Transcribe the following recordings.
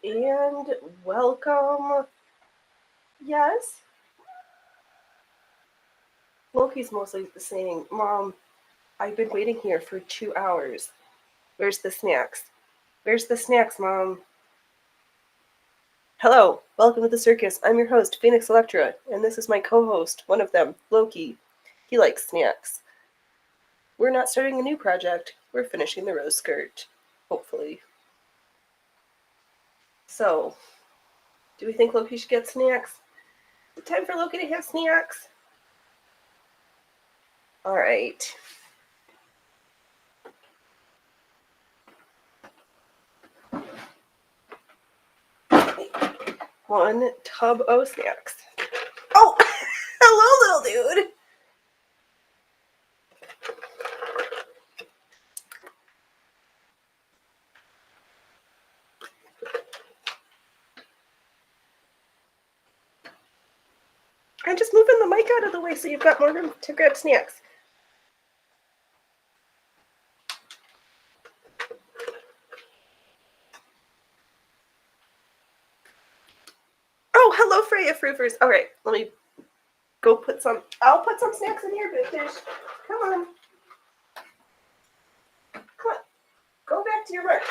and welcome. Yes, Loki's mostly saying, Mom, I've been waiting here for 2 hours. Where's the snacks? Where's the snacks, Mom? Hello, welcome to the circus. I'm your host, Phoenix Electra, and this is my co-host, one of them, Loki. He likes snacks. We're not starting a new project. We're finishing the rose skirt. Hopefully. So, do we think Loki should get snacks? Is it time for Loki to have snacks? Alright. One tub of snacks. Oh! Hello, little dude! I'm just moving the mic out of the way so you've got more room to grab snacks. Oh, hello, Freya Froofers. All right, let me go put some. I'll put some snacks in here, big fish. Come on. Come on. Go back to your work.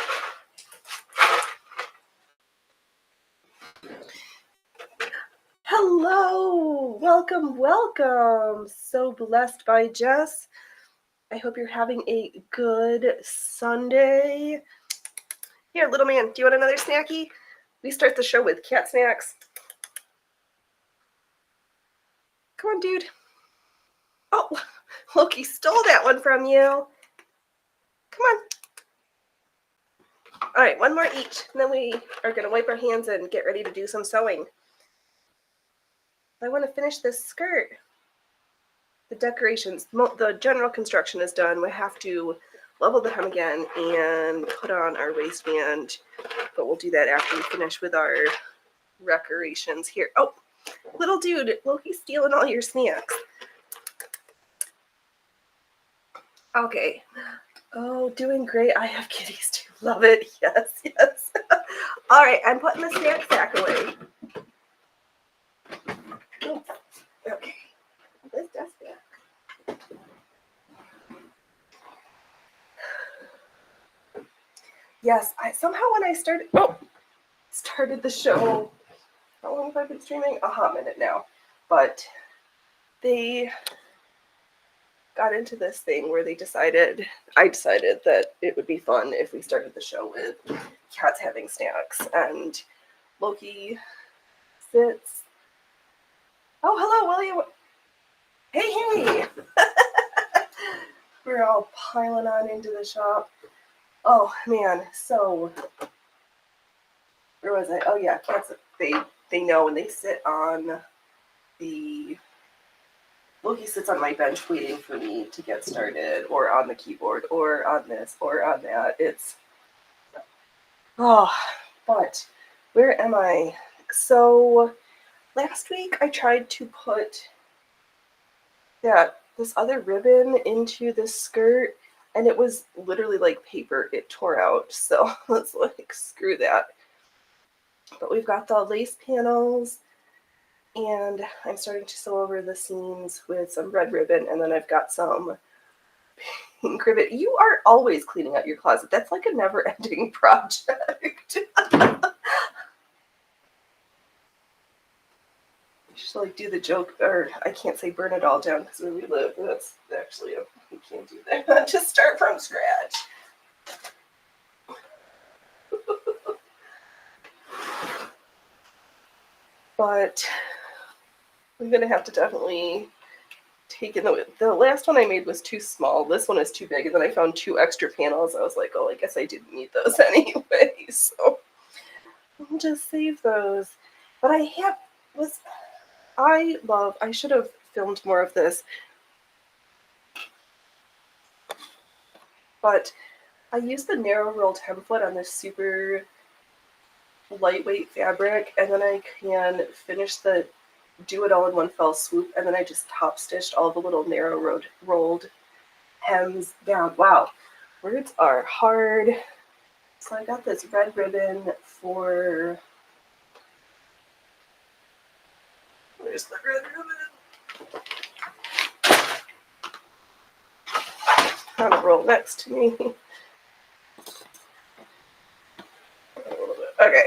Hello. Welcome, welcome. So blessed by Jess. I hope you're having a good Sunday. Here, little man, do you want another snacky? We start the show with cat snacks. Come on, dude. Oh, Loki stole that one from you. Come on. All right, one more each, and then we are going to wipe our hands and get ready to do some sewing. I want to finish this skirt. The decorations, the general construction is done. We have to level the hem again and put on our waistband, but we'll do that after we finish with our decorations here. Oh, little dude, Loki's stealing all your snacks. Okay. Oh, doing great. I have kitties too. Love it. Yes, yes. All right, I'm putting the snack sack away. Oops. Okay. This desk back. Yes, somehow when I started the show, how long have I been streaming? A hot minute now. But they got into this thing where I decided that it would be fun if we started the show with cats having snacks. And Loki sits. Oh, hello, William. Hey. We're all piling on into the shop. Oh, man. So, where was I? Oh, yeah, cats, they know, and they sit on the... Loki sits on my bench waiting for me to get started, or on the keyboard, or on this, or on that. It's... Oh, but where am I? So, last week I tried to put this other ribbon into this skirt, and it was literally like paper. It tore out, so let's screw that. But we've got the lace panels, and I'm starting to sew over the seams with some red ribbon, and then I've got some pink ribbon. You are always cleaning out your closet. That's like a never-ending project. You should do the joke, or I can't say burn it all down because where we live, that's actually you can't do that. Just start from scratch. But I'm gonna have to definitely take in the last one I made was too small. This one is too big, and then I found 2 extra panels. I was like, oh, I guess I didn't need those anyway. So I'll just save those. But I should have filmed more of this. But I used the narrow rolled template on this super lightweight fabric, and then I can do it all in one fell swoop, and then I just top stitched all the little narrow rolled hems down. Wow, words are hard So I got this red ribbon for, where's the red ribbon? On a roll next to me. Okay.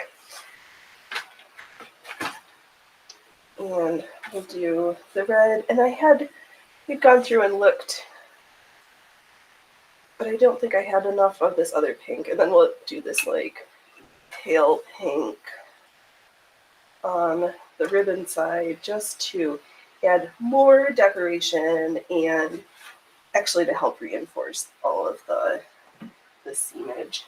And we'll do the red. And we'd gone through and looked, but I don't think I had enough of this other pink. And then we'll do this like pale pink on the ribbon side just to add more decoration and actually to help reinforce all of the seamage.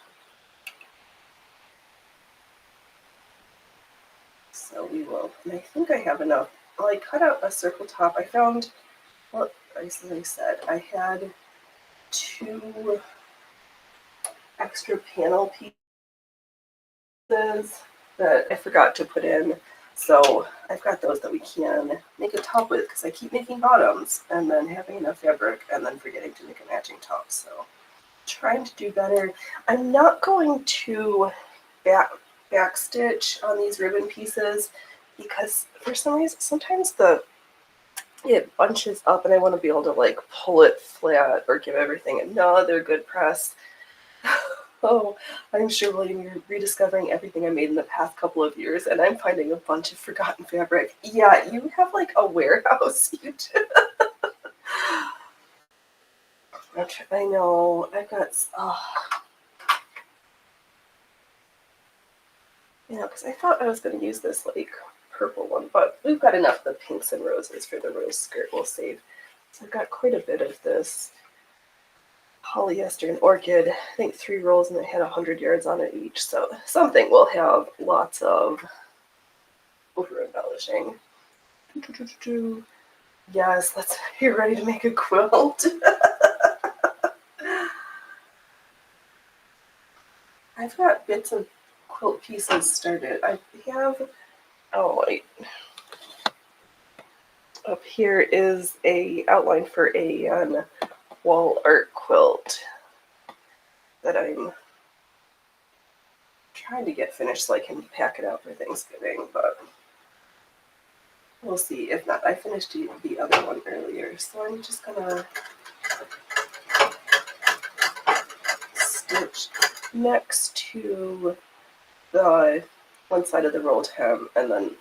So we will, and I think I have enough. Well, I cut out a circle top. I found, well, as I said, I had 2 extra panel pieces that I forgot to put in. So I've got those that we can make a top with because I keep making bottoms and then having enough fabric and then forgetting to make a matching top. So trying to do better. I'm not going to back stitch on these ribbon pieces because for some reason sometimes it bunches up and I want to be able to like pull it flat or give everything another good press. Oh, I'm sure, William, you're rediscovering everything I made in the past couple of years, and I'm finding a bunch of forgotten fabric. Yeah, you have like a warehouse, you do. Okay, I know, I've got, because I thought I was going to use this like purple one, but we've got enough of the pinks and roses for the rose skirt we'll save. So I've got quite a bit of this polyester and orchid, I think 3 rolls, and it had 100 yards on it each, so something will have lots of over embellishing. Yes, you're ready to make a quilt. I've got bits of quilt pieces started. I have, oh wait, up here is a outline for a wall art quilt that I'm trying to get finished so I can pack it out for Thanksgiving, but we'll see. If not, I finished the other one earlier, so I'm just gonna stitch next to the one side of the rolled hem, and then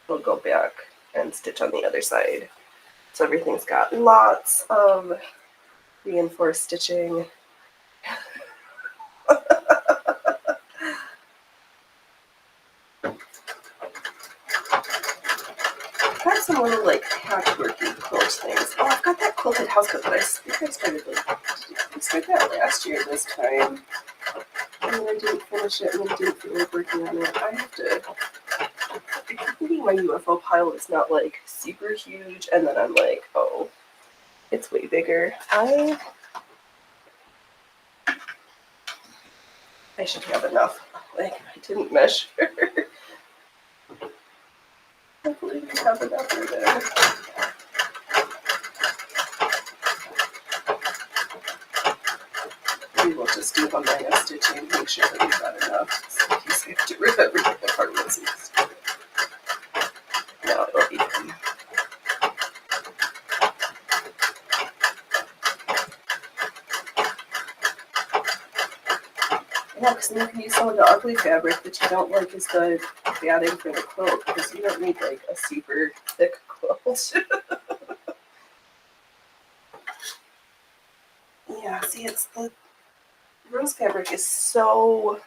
we'll go back and stitch on the other side. So everything's got lots of reinforced stitching. I've got some little like patchworky quilt things. Oh, I've got that quilted house coat that I think I started I started that last year this time. And then I didn't finish it and then didn't feel like working on it. I have to, I keep thinking my UFO pile is not like super huge, and then I'm like, oh, it's way bigger. I should have enough. Like, I didn't measure. Hopefully we have enough for there. We will just do one line of stitching, make sure that we've got enough. So in case we have to rip everything apart once it's no, it'll be fine. Yeah, because then you can use some of the ugly fabric that you don't like as the batting for the quilt, because you don't need like a super thick quilt. Yeah, see, it's the rose fabric is so,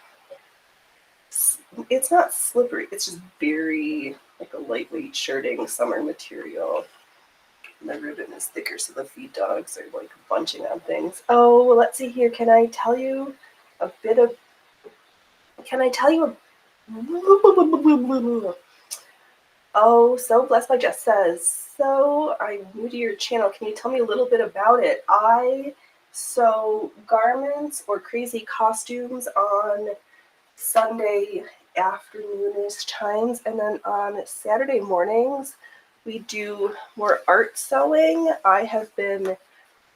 it's not slippery, it's just very like a lightweight shirting summer material. And the ribbon is thicker, so the feed dogs are like bunching on things. Oh, let's see here. Can I tell you a bit of, Oh, so Blessed by Jess says, so I'm new to your channel. Can you tell me a little bit about it? I sew garments or crazy costumes on Sunday afternoonish times, and then on Saturday mornings we do more art sewing. I have been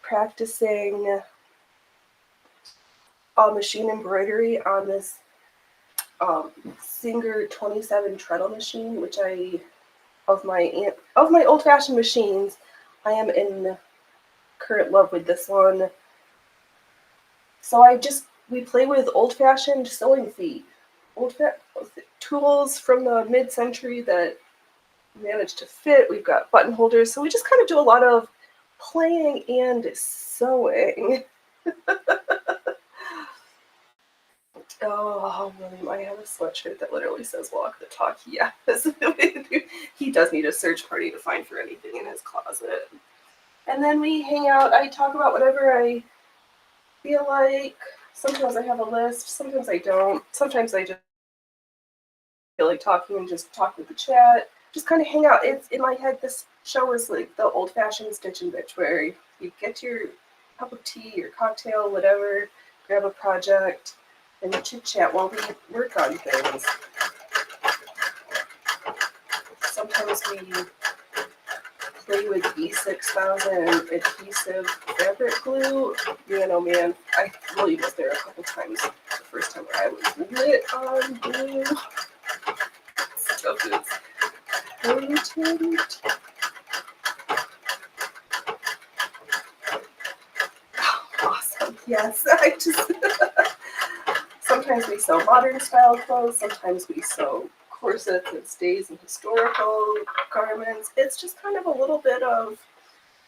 practicing machine embroidery on this Singer 27 treadle machine, which of my old-fashioned machines, I am in current love with this one. So we play with old-fashioned sewing feet, tools from the mid-century that managed to fit. We've got button holders, so we just kind of do a lot of playing and sewing. Oh, William, I have a sweatshirt that literally says walk the talk. Yes. He does need a search party to find for anything in his closet. And then we hang out. I talk about whatever I feel like. Sometimes I have a list. Sometimes I don't. Sometimes I just feel like talking and just talk with the chat. Just kind of hang out. It's in my head. This show is like the old-fashioned Stitch and Bitch, where you get your cup of tea, your cocktail, whatever, grab a project, and chit chat while we work on things. Sometimes we play with E6000 adhesive fabric glue. Man, oh man, I really was there a couple times. The first time where I was lit on glue. Stuff is potent. Oh, awesome. Yes, I just... Sometimes we sew modern style clothes, sometimes we sew corsets and stays and historical garments. It's just kind of a little bit of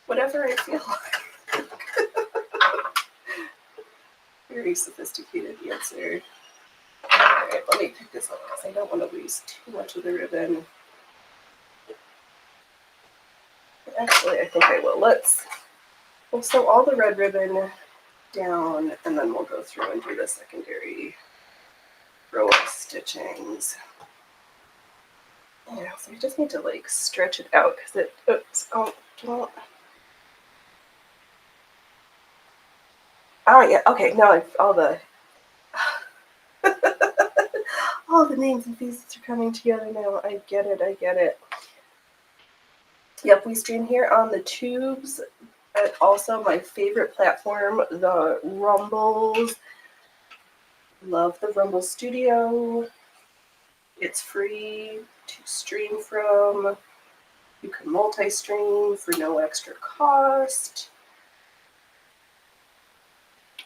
whatever I feel like. Very sophisticated answer. Alright, let me pick this up because I don't want to lose too much of the ribbon. Actually, I think I will. We'll sew all the red ribbon down, and then we'll go through and do the secondary row of stitchings. Yeah, so you just need to like stretch it out because oh yeah, okay, now all the all the names and faces are coming together now. I get it. Yep, we stream here on the tubes. And also my favorite platform, the Rumbles. Love the Rumble Studio. It's free to stream from. You can multi-stream for no extra cost.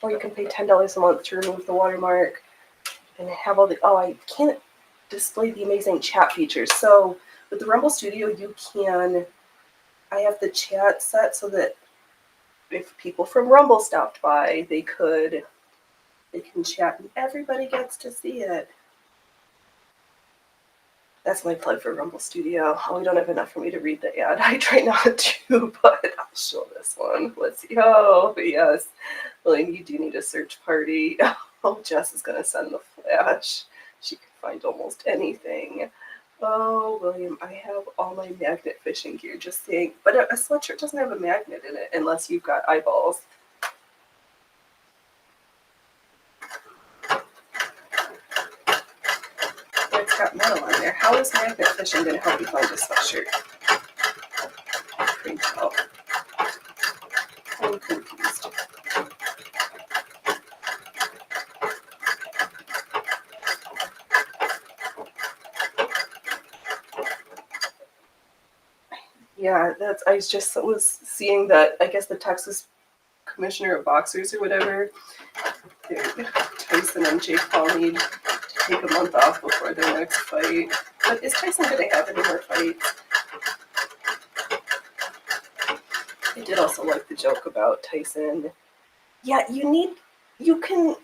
Or you can pay $10 a month to remove the watermark and have all the... Oh, I can't display the amazing chat features. So with the Rumble Studio, you can... I have the chat set so that if people from Rumble stopped by, they can chat and everybody gets to see it. That's my plug for Rumble Studio. Oh, we don't have enough for me to read the ad. I try not to, but I'll show this one. Let's see. Oh, yes. William, you do need a search party. Oh, Jess is going to send the flash. She can find almost anything. Oh, William, I have all my magnet fishing gear, just saying. But a sweatshirt doesn't have a magnet in it unless you've got eyeballs. It's got metal on there. How is magnet fishing going to help you find a sweatshirt? Print out. I'm confused. Yeah, I was seeing that, I guess the Texas Commissioner of Boxers or whatever, Tyson and Jake Paul need to take a month off before their next fight. But is Tyson going to have any more fights? I did also like the joke about Tyson. Yeah, you can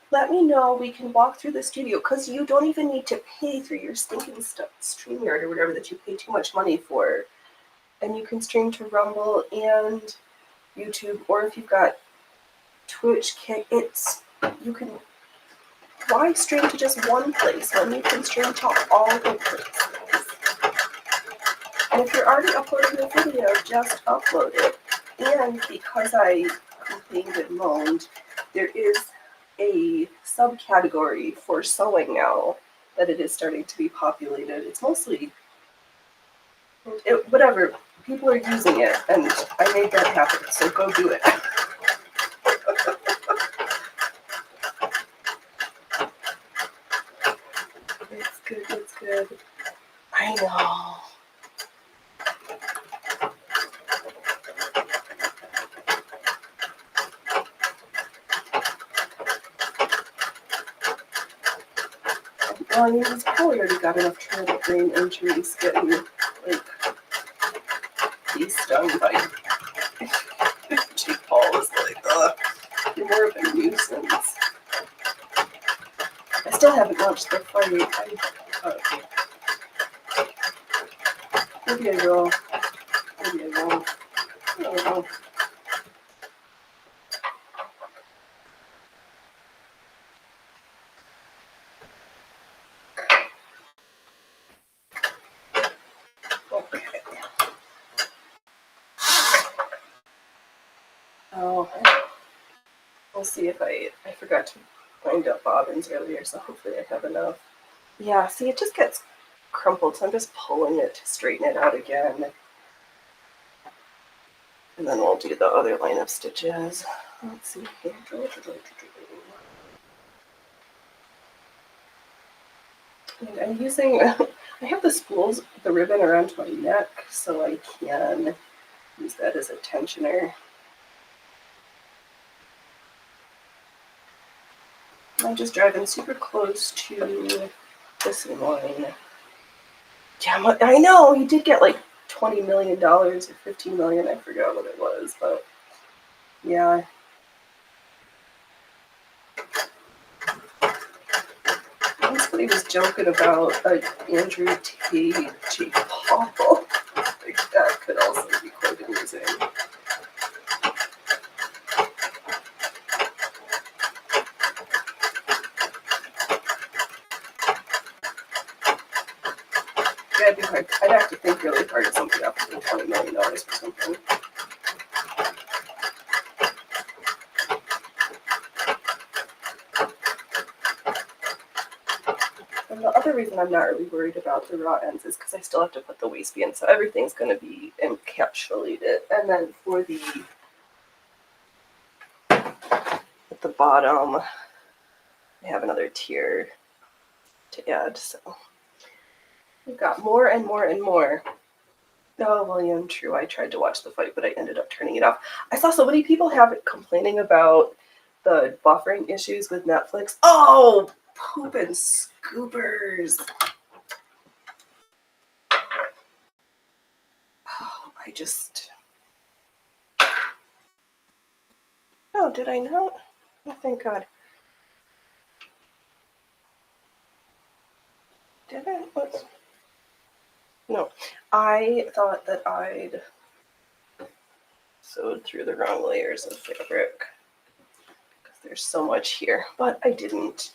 let me know. We can walk through the studio because you don't even need to pay for your stinking stuff, StreamYard or whatever that you pay too much money for. And you can stream to Rumble and YouTube, or if you've got Twitch, you can. Why stream to just one place when you can stream to all the places? And if you're already uploading a video, just upload it. And because I complained and moaned, there is a subcategory for sewing now that it is starting to be populated. It's mostly whatever. People are using it, and I made that happen, so go do it. good. I know. Well, I mean, he's probably already got enough traumatic brain injuries getting, like, stung by Jake Paul is like, ugh, you're more of a nuisance. I still haven't watched the fight. Maybe I will. Maybe I won't. I don't know. Okay. Oh, we'll see if I forgot to wind up bobbins earlier, so hopefully I have enough. Yeah, see, it just gets crumpled, so I'm just pulling it to straighten it out again. And then we'll do the other line of stitches. Let's see here. And I'm using, I have the spools, the ribbon around my neck, so I can use that as a tensioner. I'm just driving super close to this line. Yeah, I know, he did get like $20 million or $15 million, I forgot what it was, but yeah. Somebody was joking about Andrew Tate, Jake Paul. Like, that could also be quite amusing. Yeah, it'd be hard. I'd have to think really hard at something up to $20 million for something. And the other reason I'm not really worried about the raw ends is because I still have to put the waistband, so everything's going to be encapsulated. And then for the at the bottom, I have another tier to add. So we've got more and more and more. Oh, William, true. I tried to watch the fight, but I ended up turning it off. I saw so many people have it complaining about the buffering issues with Netflix. Oh, poop and scoopers. Oh, oh, did I not? Oh, thank God. Did I? What's... No, I thought that I'd sewed through the wrong layers of fabric because there's so much here, but I didn't.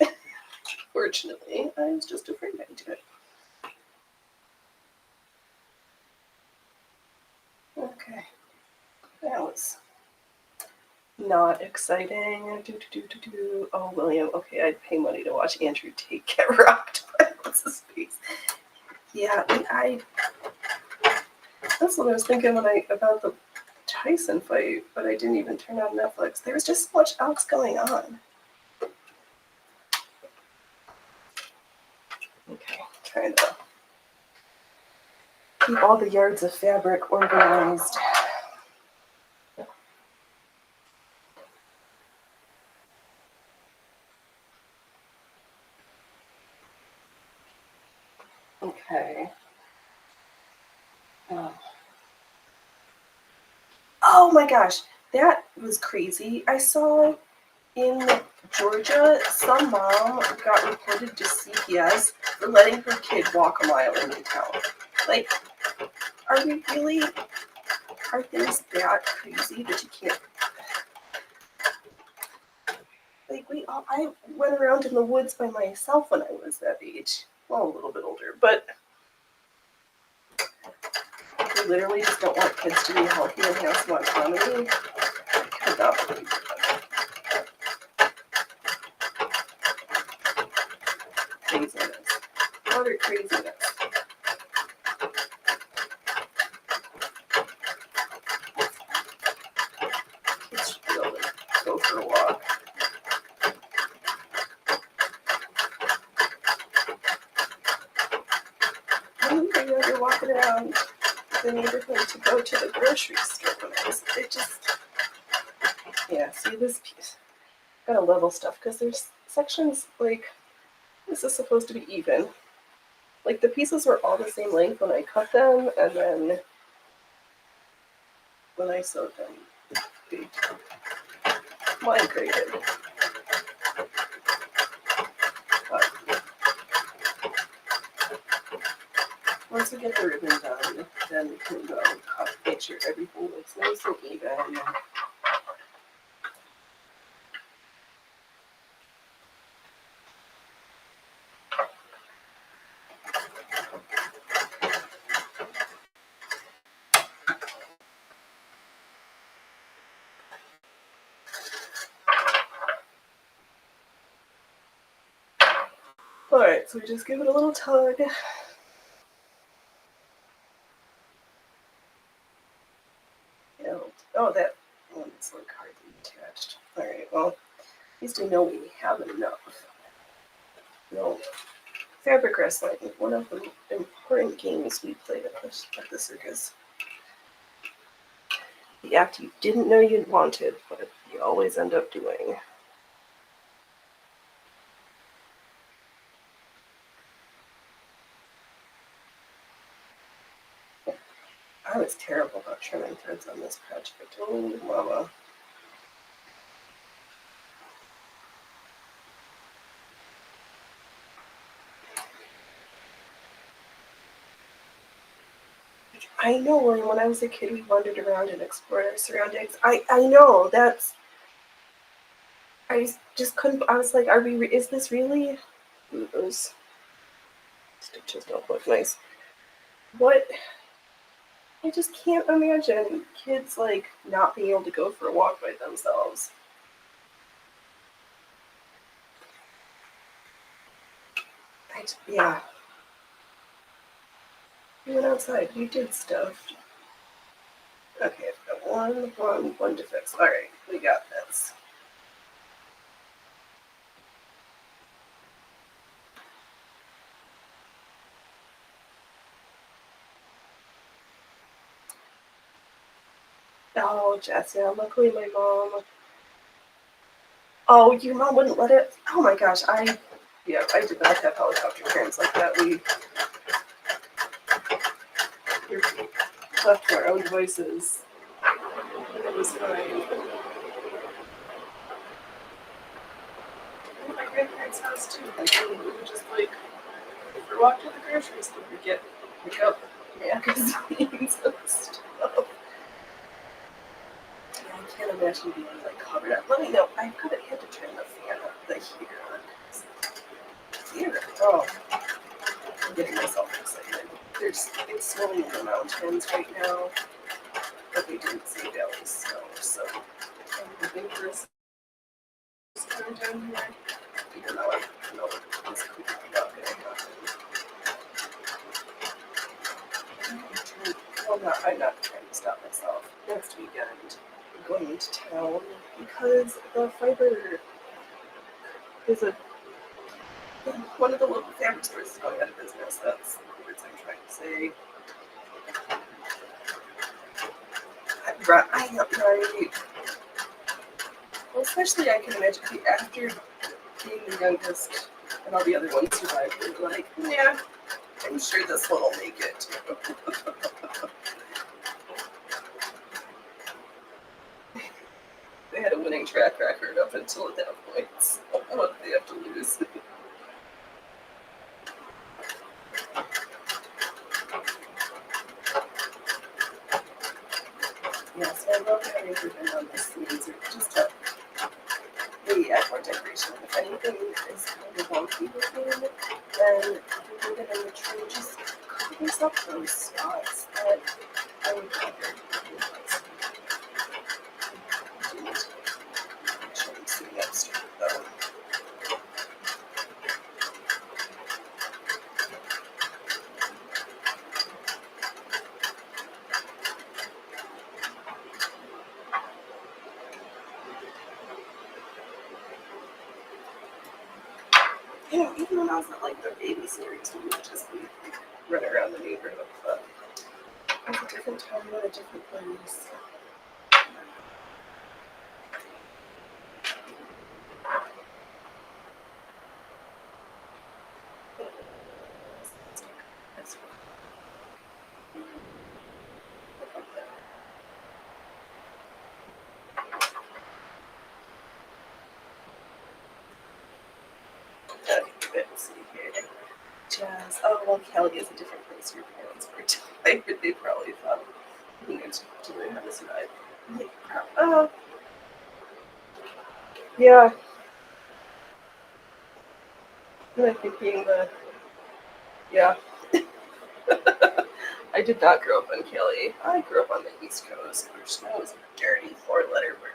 Fortunately, I was just afraid I'd do it. Okay, that was not exciting. Oh, William. Okay, I'd pay money to watch Andrew Tate get rocked by what's his face. Yeah, that's what I was thinking about the Tyson fight, but I didn't even turn on Netflix. There was just so much else going on. Okay, trying to keep all the yards of fabric organized. Okay. Oh my gosh, that was crazy. I saw in Georgia, some mom got reported to CPS for letting her kid walk a mile into town. Like, are things that crazy that you can't? Like, I went around in the woods by myself when I was that age. Well, a little bit older, but we literally just don't want kids to be healthy and have some autonomy. I could not believe that. Craziness. Utter craziness. Kids should be able to go for a walk. walking around the neighborhood to go to the grocery store when I was, it just, yeah, see this piece, gotta level stuff, because there's sections, like, this is supposed to be even. Like, the pieces were all the same length when I cut them, and then when I sewed them, they migrated. But once we get the ribbon done, then we can go cut, make sure everything looks nice and even. Alright, so we just give it a little tug. Oh, that one's like hardly attached. Alright, well, at least we know we have enough. No, fabric wrestling, one of the important games we played at the circus. The act you didn't know you'd wanted, but you always end up doing. I was terrible about trimming threads on this project. Oh, mama. I know, when I was a kid, we wandered around and explored our surroundings. I know, that's... I just couldn't... I was like, are we... Is this really... Ooh, those stitches don't look nice. What... I just can't imagine kids, like, not being able to go for a walk by themselves. Yeah. We went outside. We did stuff. Okay, I've got one to fix. Alright, we got this. Oh, Jess, yeah, luckily my mom... Oh, your mom wouldn't let it... Oh my gosh, I did not have helicopter parents like that. We left to our own devices. It was fine. My grandparents' house too. Like, we would just, like, if we walked to the grocery store, we'd pick up magazines and stuff. Yeah, I can't imagine being, like, covered up. Let me know. I could have had to turn the fan up the heater. Oh, I'm getting myself excited. It's snowing in the mountains right now, but they didn't say valley snow, so I'm hoping for a snow down here, even though I know it's completely not going to happen. Well, no, I'm not trying to stop myself. Next weekend, I'm going into town because the fiber is one of the local fabric stores is going out of business. That's the words I'm trying to say. I know, right? Well, especially I can imagine after being the youngest and all the other ones survived, they were like, yeah, I'm sure this one will make it. They had a winning track record up until that point, so what did they have to lose? Yes, I love having ribbon on the sleeves. It just really add more decoration. If anything is kind of wonky looking, then you can get in the tree, just covers up those spots that I would cover. You know, even when I was at like the baby series, we would just be run around the neighborhood, but it's a different time at a different place. Let's see here. Jazz. Oh, well, Kelly is a different place your parents were tired. They probably thought you know, to learn how to survive. Oh, yeah. I think being the, yeah. I did not grow up in Kelly. I grew up on the East Coast, where snow is a dirty four-letter word.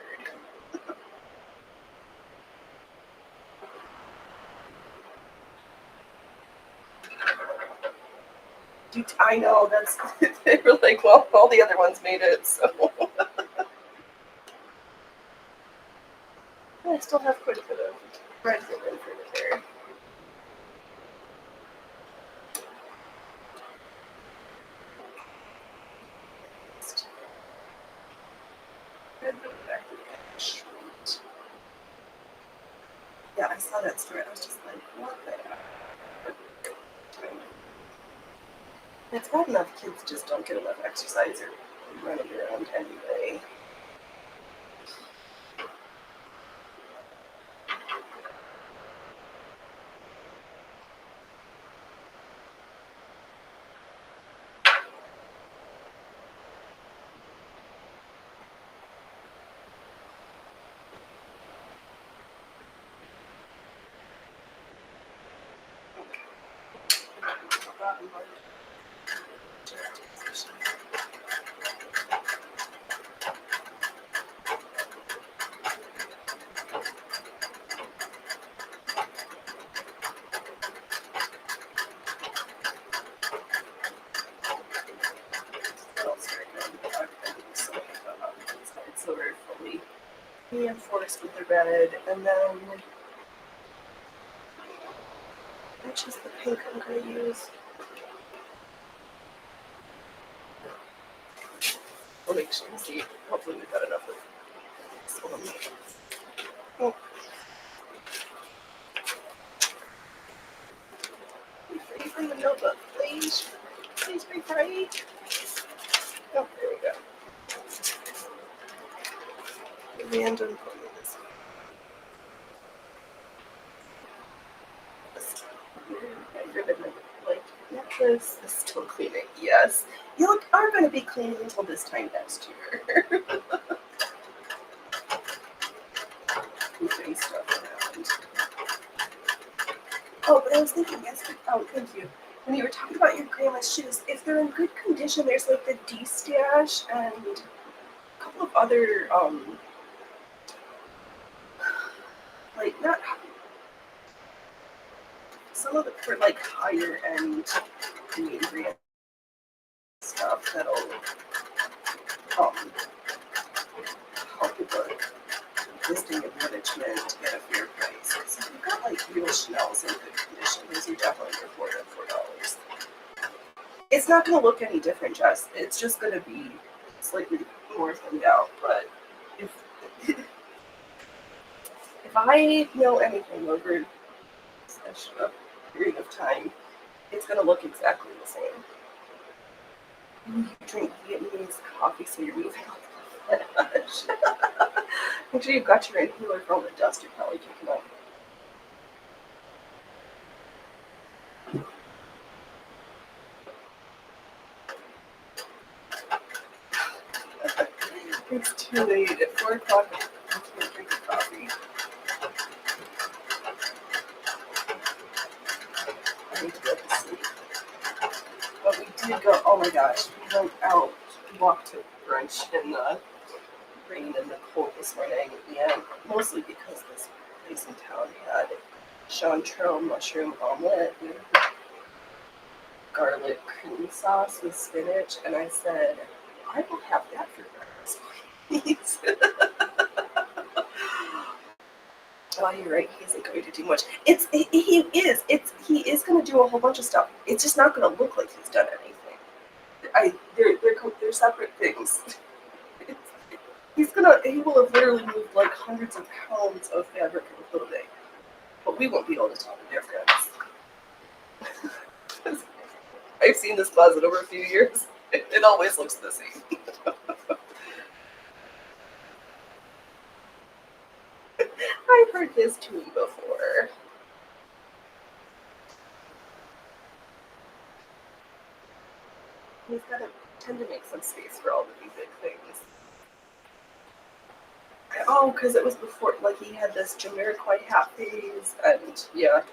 Dude, I know, that's, they were like, well, all the other ones made it, so. I still have quite a bit of bread in for there. Yeah, I saw that story. I was just like, what the heck? It's bad enough kids just don't get enough exercise or running around anyway. So very fully reinforced with the red, and then which is the pink I'm going to use. I'll make sure to see. Hopefully we've got enough of this one. Oh. Be free from the notebook, please. Please be free. Oh, there we go. Random ponies. Like necklace is still cleaning. Yes, you are going to be cleaning until this time next year. Moving stuff around. Oh, but I was thinking yesterday. Oh, thank you. When you were talking about your grandma's shoes, if they're in good condition, there's like the D-Stash and a couple of other like not some of the for like higher end name brand stuff that'll help with the listing of management to get a fair price. So if you've got like real Chanel's in good condition, those are definitely reported at $4. It's not going to look any different, Jess. It's just going to be slightly more thinned out. But if if I know anything over such a period of time, it's going to look exactly the same. You drink Vietnamese coffee, so you're moving on the flesh. Make sure you've got your inhaler for all the dust you're probably kicking up. It's too late. At 4 o'clock, I can't drink coffee. I need to go to sleep. But we did go, oh my gosh, we went out, walked to brunch in the rain and the cold this morning, and mostly because this place in town had chanterelle mushroom omelet with garlic cream sauce with spinach, and I said, I will have that for breakfast, please. Oh, you're right. He isn't going to do much. He is going to do a whole bunch of stuff. It's just not going to look like he's done anything. They're separate things. He will have literally moved like hundreds of pounds of fabric in clothing, but we won't be able to tell the difference. I've seen this closet over a few years. It always looks the same. I've heard his tune before. He's got to tend to make some space for all the big things. Oh, because it was before, like, he had this Jamiroquai hat phase, and yeah,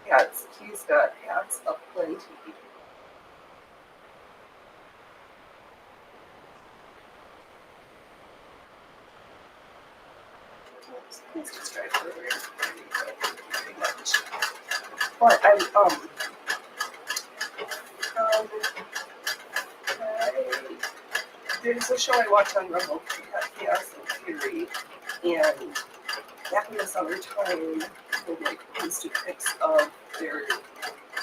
hats. He's got hats aplenty. Let's just drive further pretty much. But there's a show I watch on Rumble, Chaos and Fury, and back in the summertime, they like posted pics of their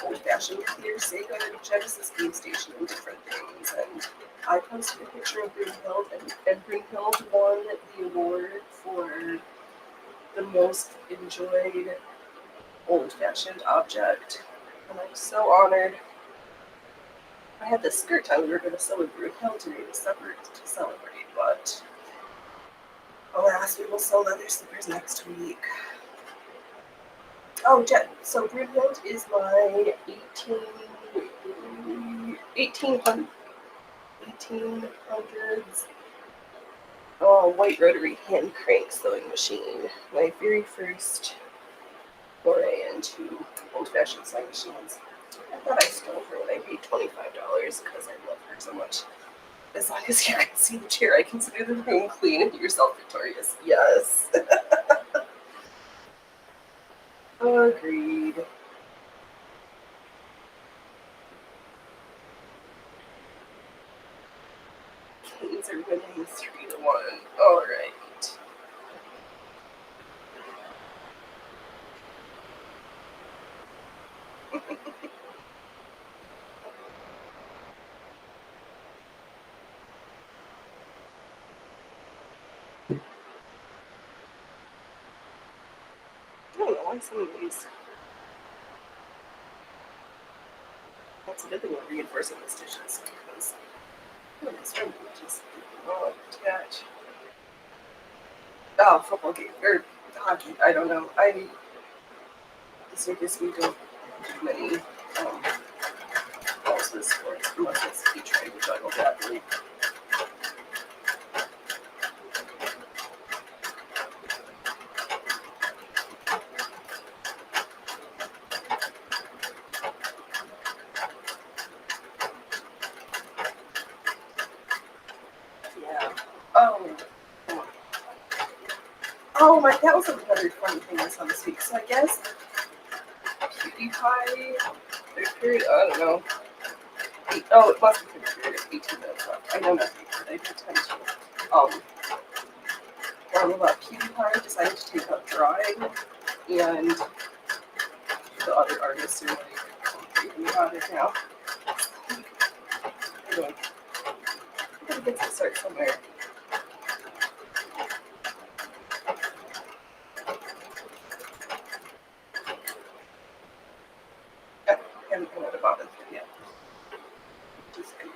old-fashioned computer Sega Genesis game station and different things, and I posted a picture of Brunhild, and Brunhild won the award for the most enjoyed old-fashioned object, and I'm so honored. I had this skirt time we were going to sew with Brunhild today to celebrate, but alas, we will sew leather slippers next week. Oh, Jen, so Brunhild is my 1800s white rotary hand crank sewing machine. My very first foray into old-fashioned sewing machines. I thought I stole her when I paid $25 because I love her so much. As long as you can see the chair, I consider the room clean and yourself victorious. Yes. Agreed. Canes are winning 3-1. All right. I don't know why some of these. That's a good thing we're reinforcing the stitches because this one just won't attach. Oh, football game or hockey. I don't know. This we don't do many balls with sports unless it's be trying to juggle badly. Oh my, that was another funny thing I saw this week. So I guess PewDiePie, their period, I don't know. It must be their period, 18 minutes left. I know nothing, but I pretend to. PewDiePie decided to take up drawing, and the other artists are like thinking about it now. Anyway, I gotta get to start somewhere. I haven't come out of Bobbin yet. Just kidding.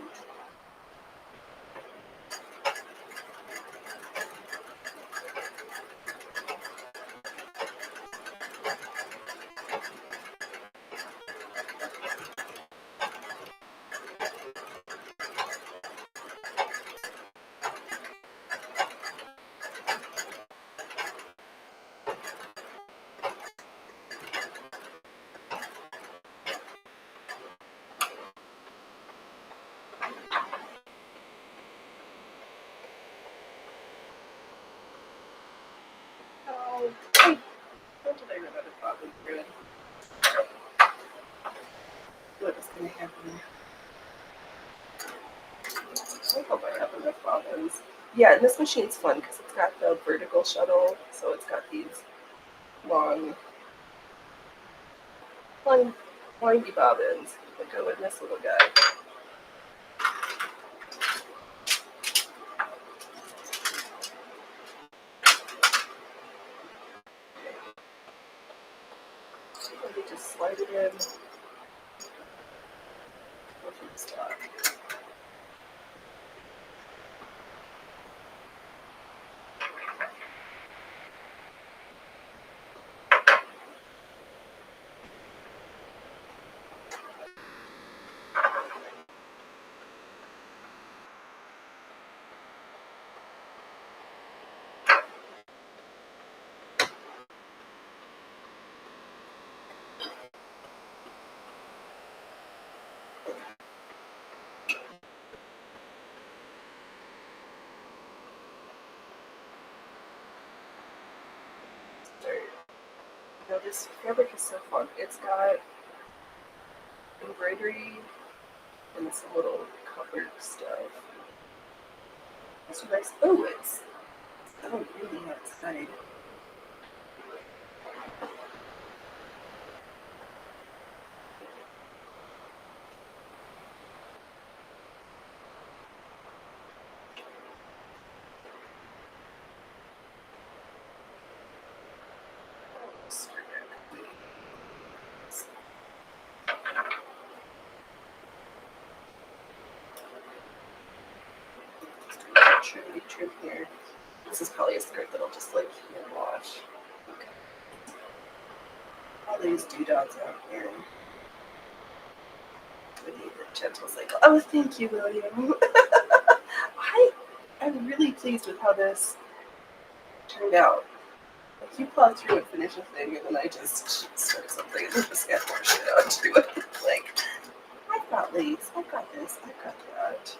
Hey, when did I run out of Bobbin thread? What is going to happen? I hope I have enough bobbins. Yeah, and this machine's fun because it's got the vertical shuttle, so it's got these long windy bobbins that go in this little guy. Let me just slide it in. Go through the stock. Now this fabric is so fun. It's got embroidery and some little covered stuff. It's nice. Oh, it's really outside. Trim here. This is probably a skirt that'll just like hand wash. Okay. All these doodads out here. We need the gentle cycle. Oh, thank you, William. I'm really pleased with how this turned out. Like you plow through and finish a thing, and then I just start something and just get more shit out to it. Like, I've got lace, I've got this, I've got that.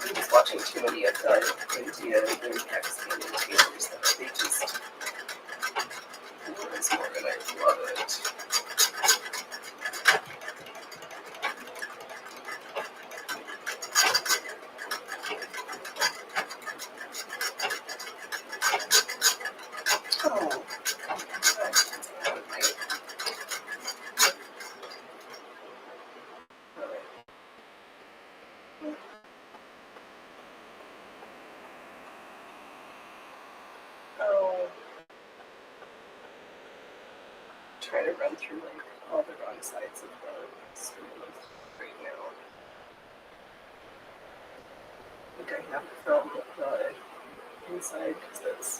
I'm just watching too many of the India and Pakistani tailors that they just more is more, and I love it. Oh. Trying to run through like all the wrong sides of the screen right now. I think I have to film the inside because that's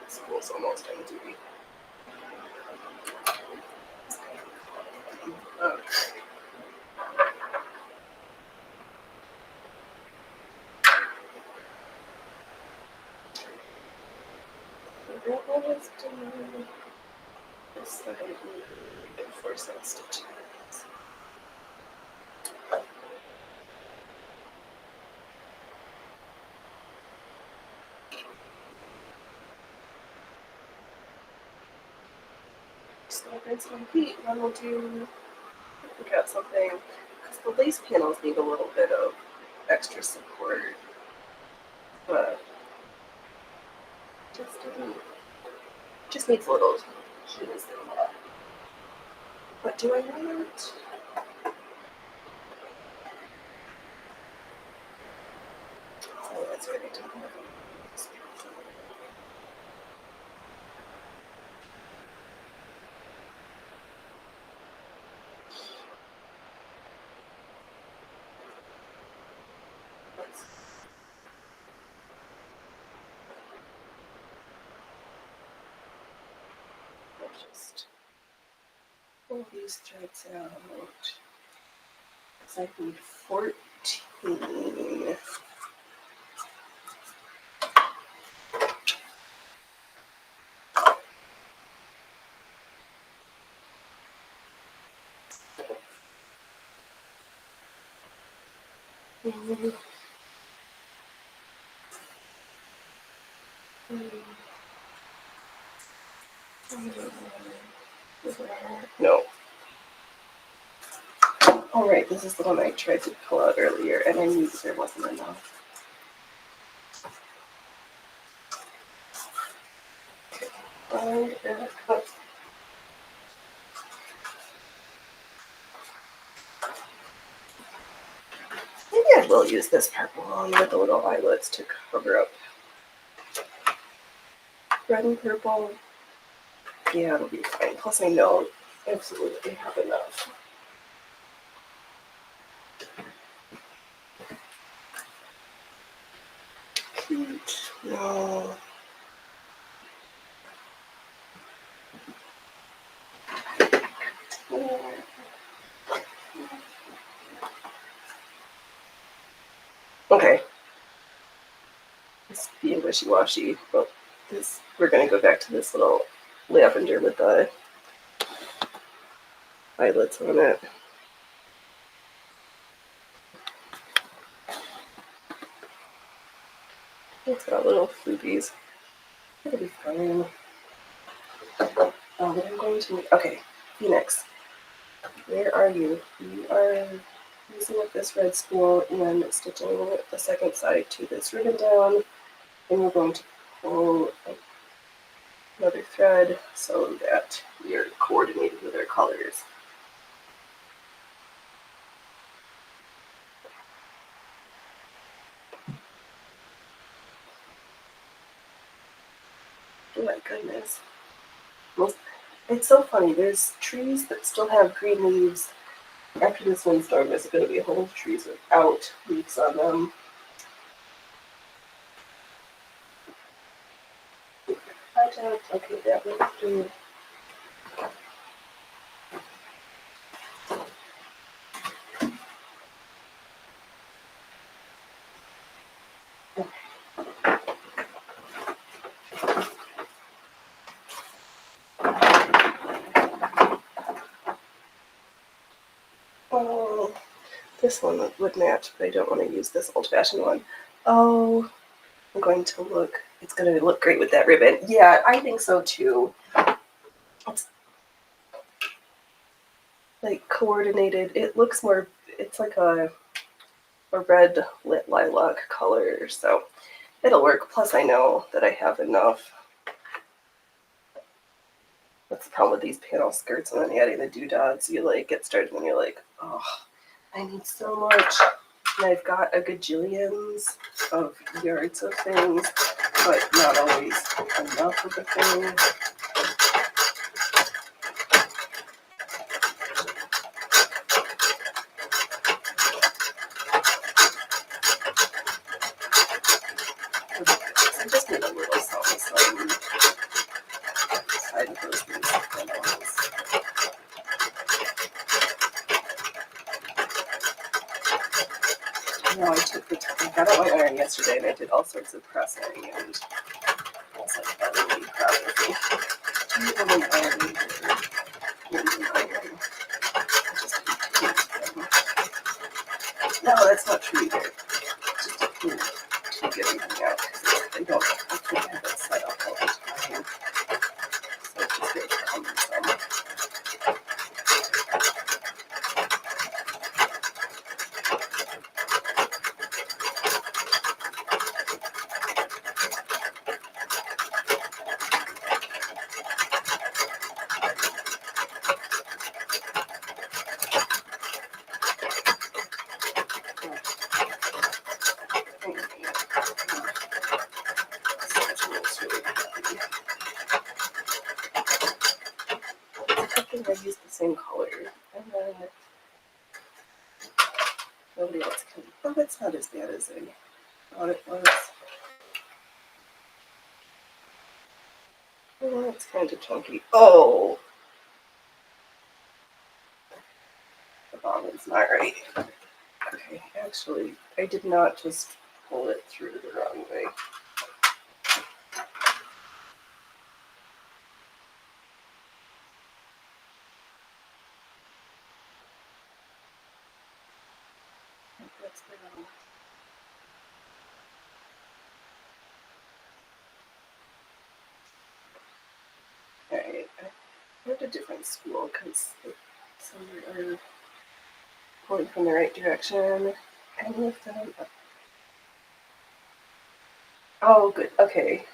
school's almost empty. Okay. That was done. This side and force that stitch. So rinse my feet, and then we'll pick out something because the lace panels need a little bit of extra support, but just needs a little keys in that. What do I want? Oh, that's right. I don't have just pull these threads out. Because I need 14. No. All right, this is the one I tried to pull out earlier, and I knew that there wasn't enough. Maybe I will use this purple one with the little eyelets to cover up. Red and purple. Yeah, it'll be fine. Plus, I know absolutely have enough. Cute. No. Okay. It's being wishy-washy, but this we're gonna go back to this little lavender with the eyelets on it. It's got little floopies. It'll be fine. What I'm going to okay, Phoenix. Where are you? You are using up this red spool and stitching the second side to this ribbon down, and we're going to pull another thread so that we are coordinated with our colors. Oh my goodness. Well, it's so funny. There's trees that still have green leaves. After this windstorm, there's going to be a whole bunch of trees without leaves on them. Okay, that will do. Oh, this one would match, but I don't want to use this old-fashioned one. Oh, I'm going to look. It's going to look great with that ribbon. Yeah, I think so too. It's like coordinated. It looks more. It's like a red lit lilac color, so it'll work. Plus, I know that I have enough. That's the problem with these panel skirts, and then adding the doodads. You like get started and you're like, oh, I need so much. And I've got a gajillions of yards of things, but not always enough of the thing. I just need a little something side of those things. No, I took the time. I got out my iron yesterday and I did all sorts of pressing, and I was like, I'm really proud of me. Do you have an iron? No, that's not true either. Just to get everything out. I can't have it set up all the time. So it's just very cumbersome. I think I used the same color, and then nobody else can. Oh, it's not as bad as I thought it was. Oh, it's kind of chunky. Oh, the bottom's not right. Okay, actually, I did not just pull it through the wrong way. That's wrong. Alright, I went a different school because some are pulling from the right direction. And lift them up. Oh, good. Okay.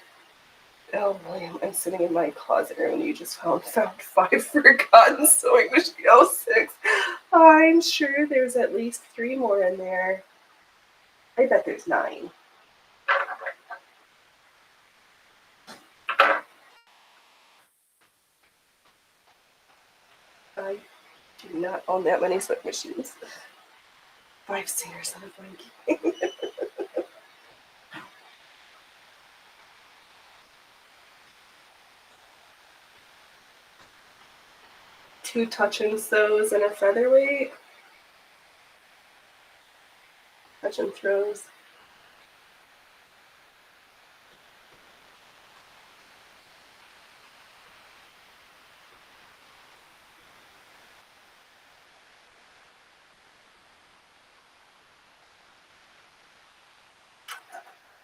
Oh, William, I'm sitting in my closet room and you just found 5 forgotten sewing machine. Oh, 6. I'm sure there's at least 3 more in there. I bet there's 9. I do not own that many sewing machines. 5 singers on a blanket. 2 touch and sews and a featherweight. Touch and throws.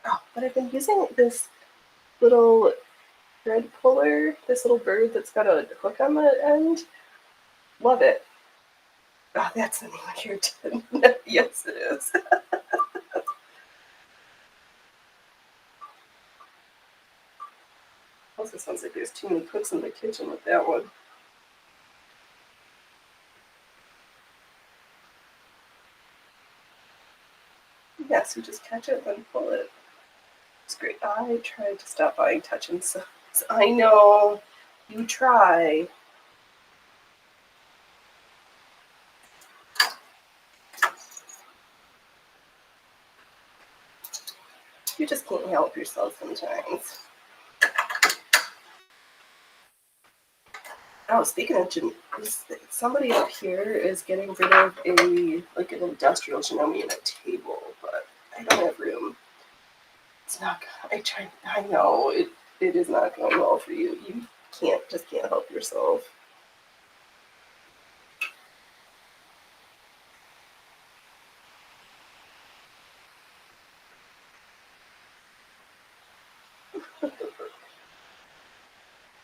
Oh, but I've been using this little thread puller, this little bird that's got a hook on the end. Love it. Oh, that's the name of your tin. Yes, it is. Also sounds like there's too many cooks in the kitchen with that one. Yes, you just catch it, then pull it. It's great. I tried to stop buying touch and sews. I know. You try. You just can't help yourself sometimes. Oh, speaking of somebody up here is getting rid of an industrial Janome and a table, but I don't have room. It's not. I know it is not going well for you. You can't help yourself.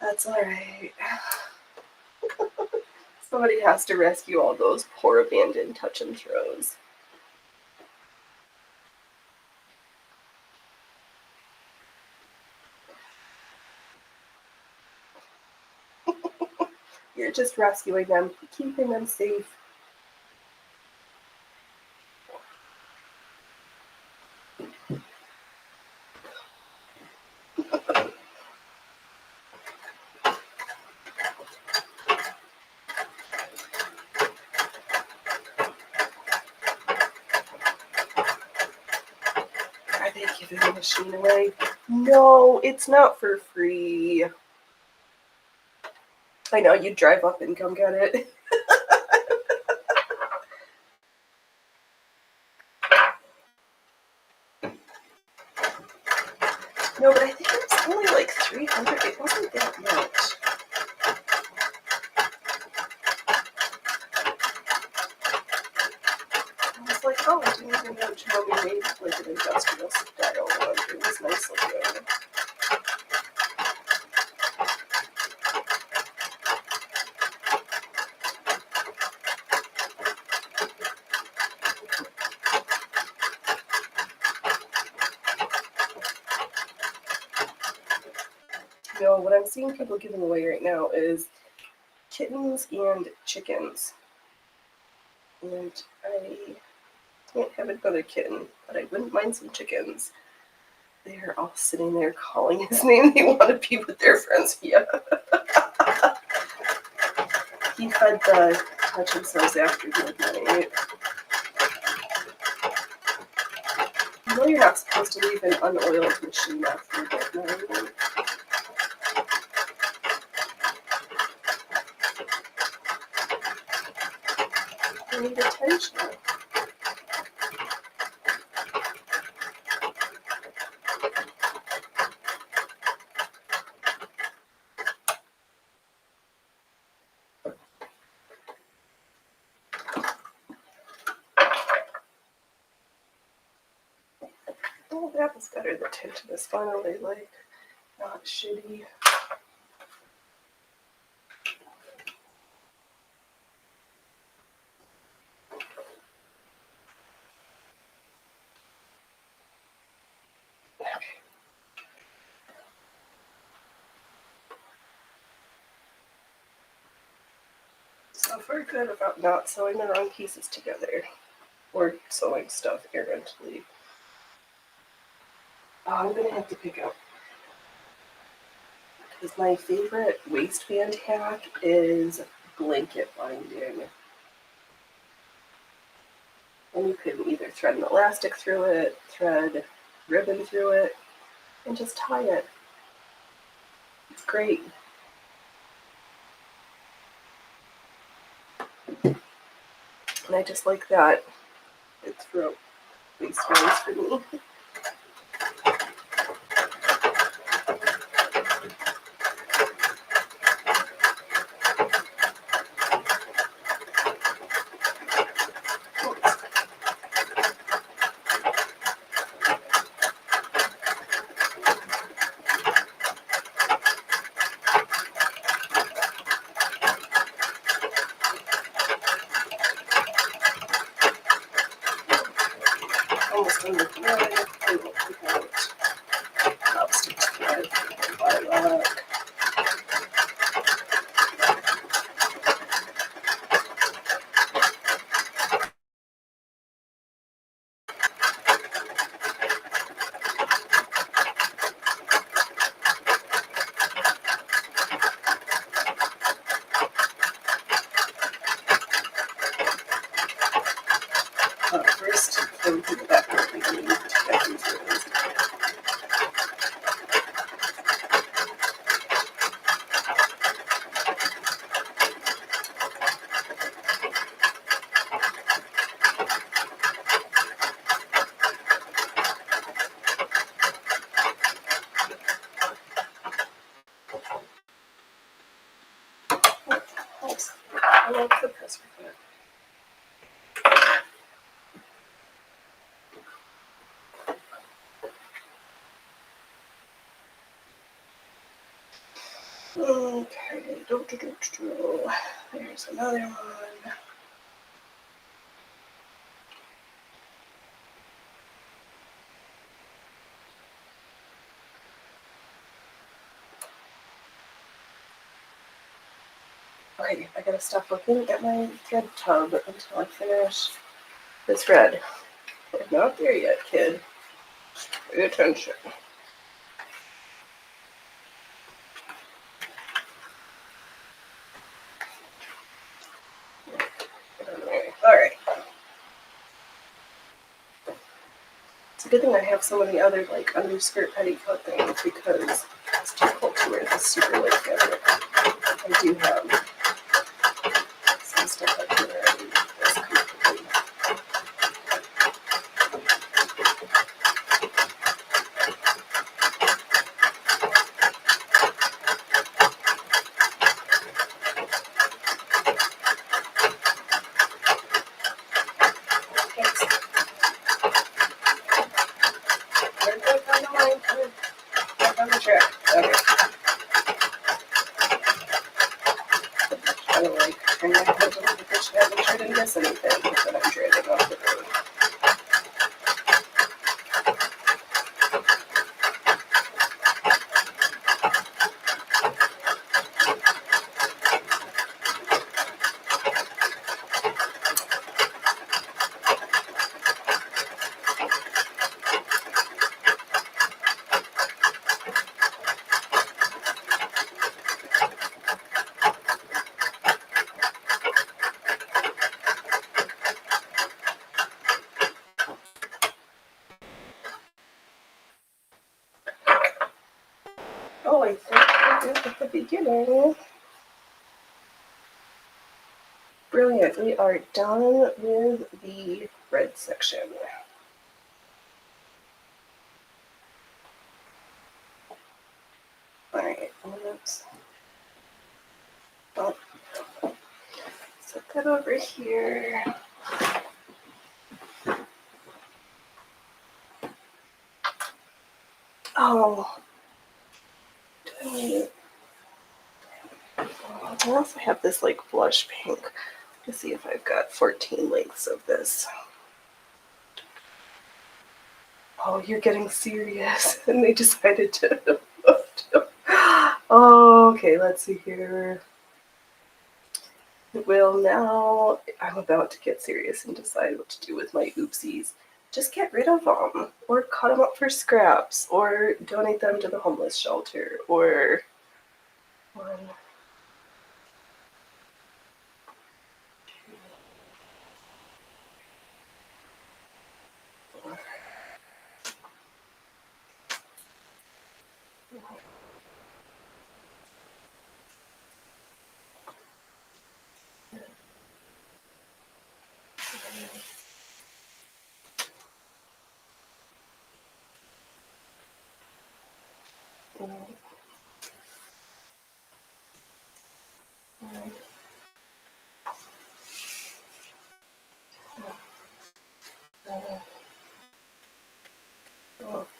That's all right. Somebody has to rescue all those poor abandoned touch and throws. You're just rescuing them, keeping them safe. Are they giving the machine away? No, it's not for free. I know, you drive up and come get it. No, but I think it was only like 300. It wasn't that much. I was like, oh, I didn't even know Janome made like an industrial style one. It was nice looking. You know, what I'm seeing people giving away right now is kittens and chickens. And I can't have another kitten, but I wouldn't mind some chickens. They're all sitting there calling his name. They want to be with their friends. Yeah. He fed the touch and sews after midnight. You know you're not supposed to leave an unoiled machine after midnight. You need attention. Oh, that was better. The tension is finally like not shitty. we're good about not sewing the wrong pieces together or sewing stuff errantly. Oh, I'm gonna have to pick up, because my favorite waistband hack is blanket binding. And you can either thread an elastic through it, thread ribbon through it, and just tie it. It's great. And I just like that it's through waistbands for me. Almost done with thread. I will pick out chopstick thread by luck. First, go through the back of the beginning to get these ribbons. I love the presser foot. Okay, there's another one. Okay, I gotta stop looking at my thread tub until I finish this thread. I'm not there yet, kid. Pay attention. Alright. It's a good thing I have so many other like underskirt petticoat things, because it's difficult to wear this super light fabric. I do have some stuff I can wear this comfortably. On the track. Okay. I don't like turning my head to look at the track and try to miss anything that I'm driving off the road. Oh, I think we're good at the beginning. Brilliant. We are done with the red section. Alright, let's set that over here. Oh, I also have this like blush pink. Let's see if I've got 14 lengths of this. Oh, you're getting serious. And they decided to. Oh, okay, let's see here. Well, now I'm about to get serious and decide what to do with my oopsies. Just get rid of them, or cut them up for scraps, or donate them to the homeless shelter, or. One, two, four.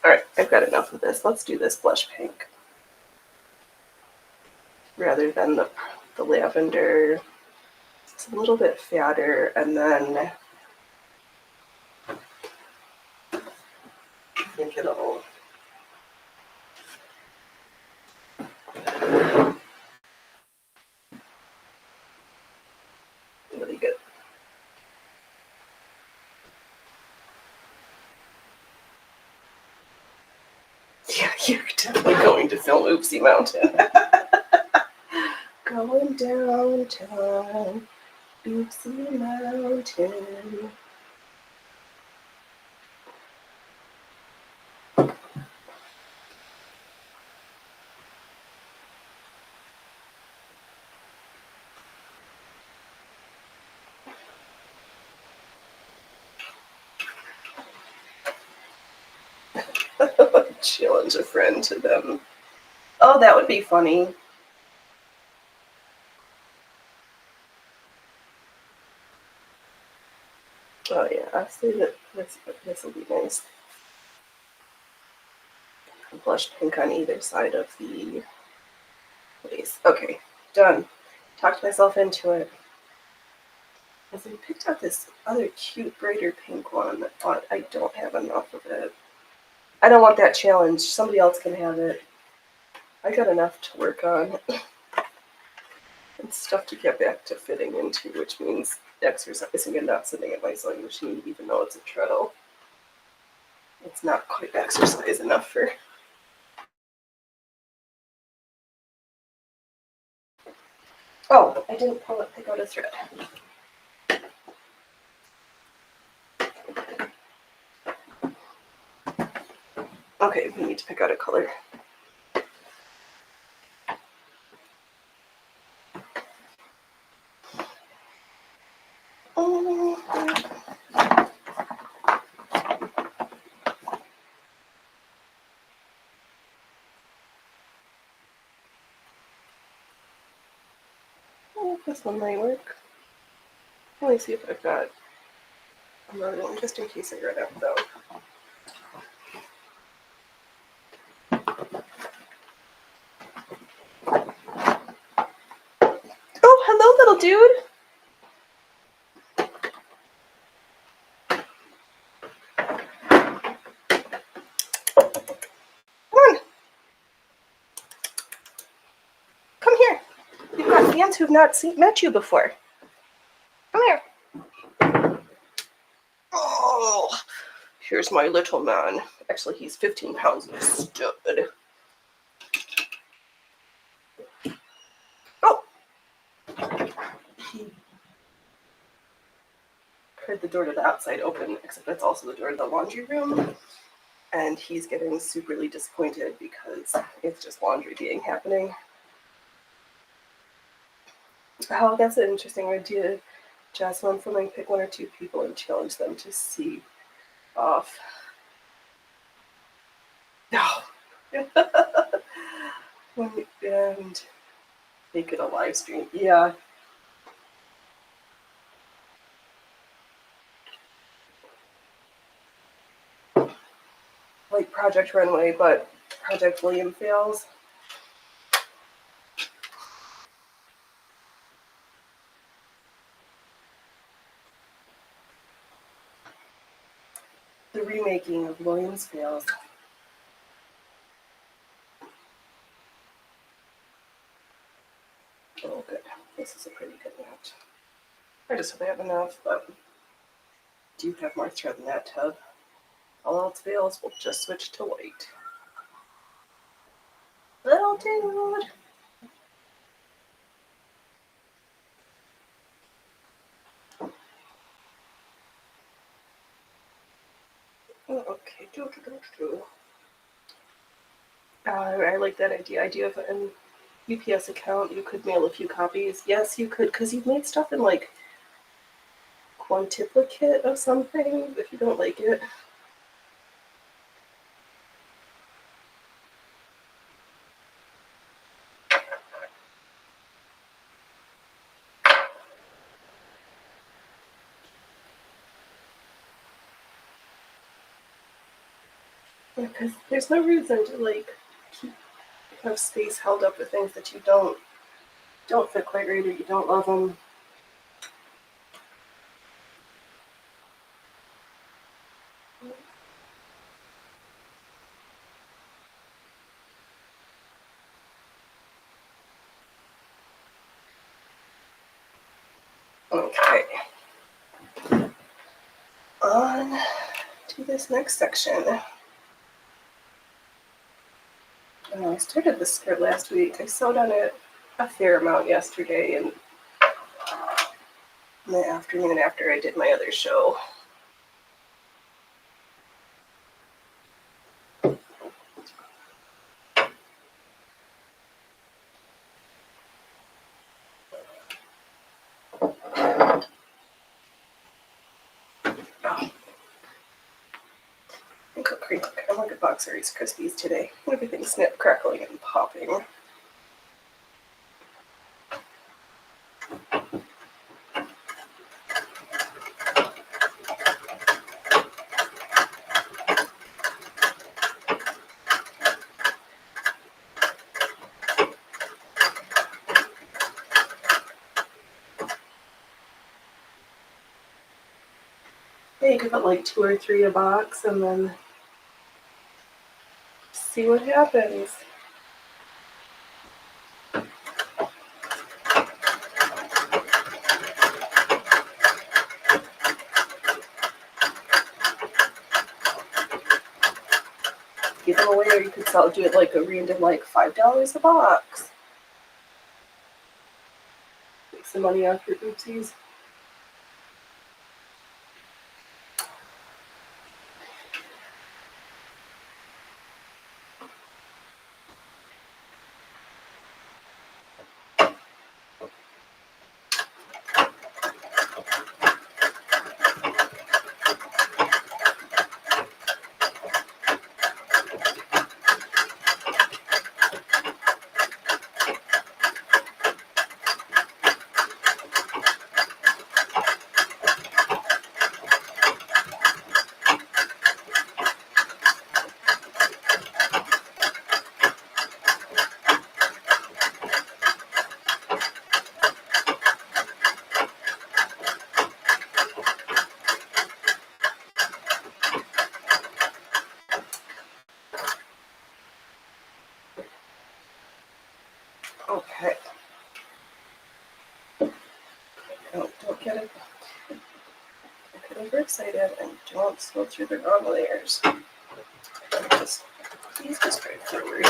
Alright, I've got enough of this. Let's do this blush pink rather than the lavender. It's a little bit fatter, and then I think it'll really good. Yeah, you're definitely going to film Oopsie Mountain. Going downtown, Oopsie Mountain. Challenge a friend to them. Oh, that would be funny. Oh yeah, I see that this will be nice. Blush pink on either side of the lace. Okay, done. Talked myself into it. As I picked out this other cute, brighter pink one, but I don't have enough of it. I don't want that challenge. Somebody else can have it. I got enough to work on. And stuff to get back to fitting into, which means exercising and not sitting at my sewing machine, even though it's a treadle. It's not quite exercise enough for. Oh, I didn't pick out a thread. Okay, we need to pick out a color. This one might work. Let me see if I've got another one, just in case I run out though. Oh, hello, little dude. Come on. Come here. We've got fans who've not met you before. Come here. Oh, here's my little man. Actually, he's 15 pounds of stud. Oh! He heard the door to the outside open, except that's also the door to the laundry room. And he's getting superly disappointed because it's just laundry being happening. Oh, that's an interesting idea. Jasmine, for like pick one or two people and challenge them to see off. No. And make it a live stream. Yeah. Like Project Runway, but Project William fails. The remaking of Williams fails. Oh, good. This is a pretty good net. I just hope I have enough, but do you have more thread in that tub? All else fails, we'll just switch to white. Little dude! Oh, okay, I like that idea. Idea of an UPS account, you could mail a few copies. Yes, you could, because you've made stuff in like quantiplicate of something if you don't like it. Yeah, because there's no reason to like have space held up with things that you don't fit quite right or you don't love them. Okay. On to this next section. I started this skirt last week. I sewed on it a fair amount yesterday and in the afternoon after I did my other show. I'm like a box of Rice Krispies today. Everything's snip, crackling, and popping. Yeah, you give it like 2 or 3 a box and then see what happens. Give them away, or you could do it like a random, like $5 a box. Make some money off your oopsies. Okay. Don't get it. Get overexcited and don't slow through the wrong layers. Please just go forward.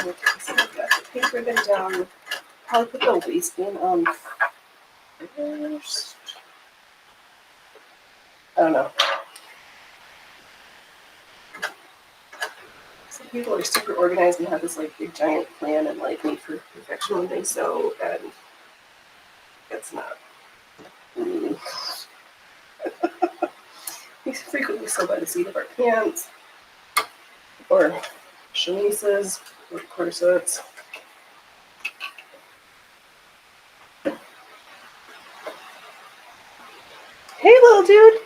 Okay, so I've got the pink ribbon down. Probably put the waistband on first. I don't know. Some people are super organized and have this like big giant plan and like need for perfection when they sew, and it's not. We frequently sew by the seat of our pants or chemises or corsets. Hey, little dude.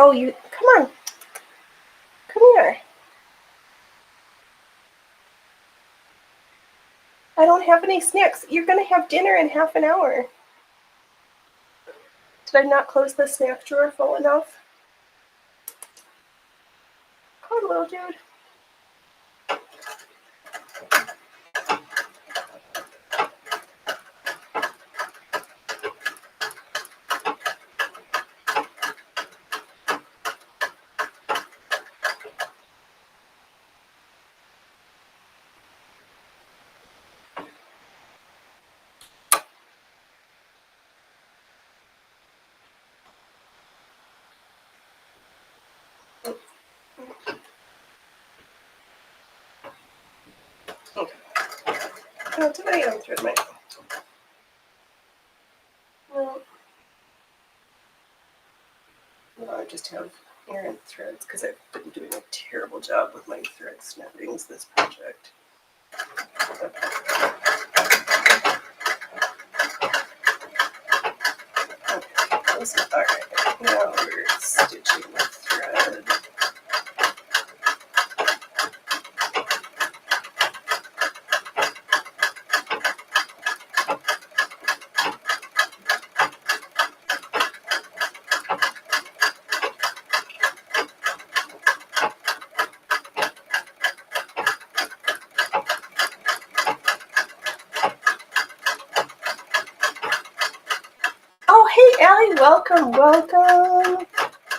Oh, you, come on. Come here. I don't have any snacks. You're going to have dinner in half an hour. Did I not close the snack drawer full enough? Come on, little dude. Okay. Did I unthread my... No, I just have errant threads because I've been doing a terrible job with my thread snappings this project. Okay, this is alright. Now we're stitching the thread. Oh, hey, Allie, welcome, welcome.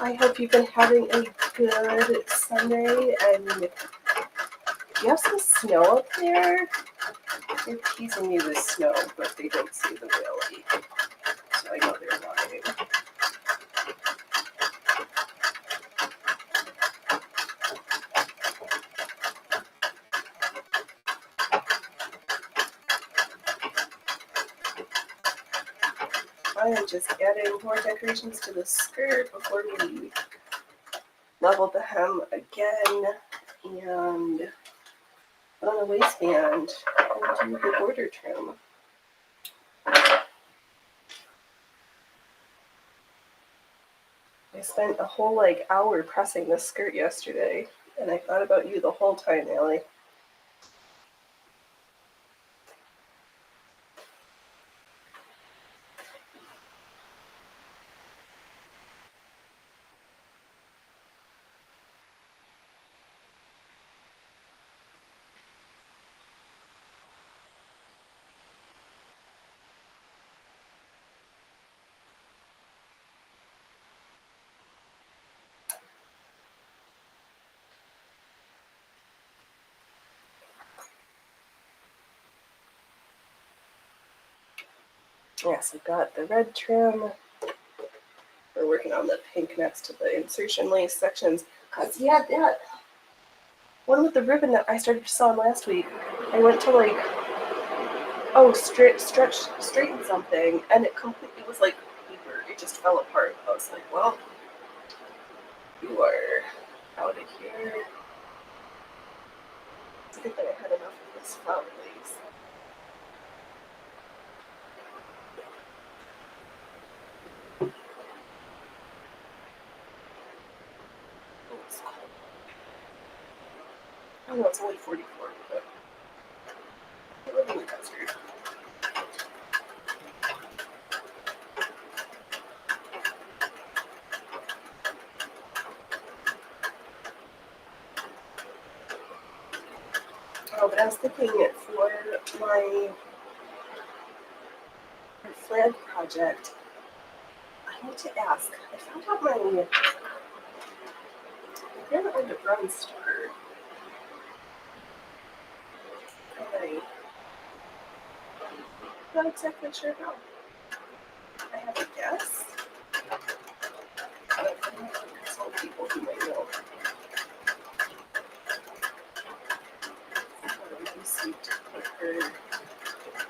I hope you've been having a good Sunday, and do you have some snow up there? They're teasing me with snow, but they don't see the whale, so I know they're lying. I am just adding more decorations to the skirt before we level the hem again and put on the waistband and do the border trim. I spent a whole hour pressing this skirt yesterday, and I thought about you the whole time, Allie. Yes, I've got the red trim. We're working on the pink next to the insertion lace sections. Cause yeah, that one with the ribbon that I started to sew on last week, I went to straighten something, and it completely was like paper. It just fell apart. I was like, well, you are out of here. It's a good thing I had enough of this flower lace. Oh, it's cold. Oh no, it's only 44, but I live in the custard. Oh, but I was thinking for my flag project, I need to ask. I found out my grandma owned a Brown Star. I'm not exactly sure how. I have a guess. But I'm going to consult people who might know. I received her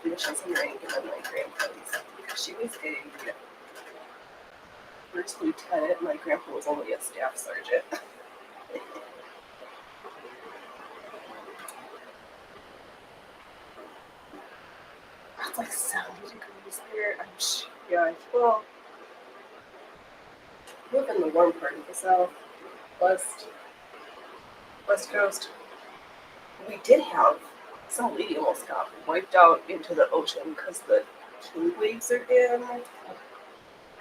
initials and rank, and then my grandpa's. Because she was a first lieutenant, my grandpa was only a staff sergeant. It's like 70 degrees there. I'm sure. Yeah, well, live in the warm part of the South, West Coast. We did have some lady almost got wiped out into the ocean because the heat waves are in,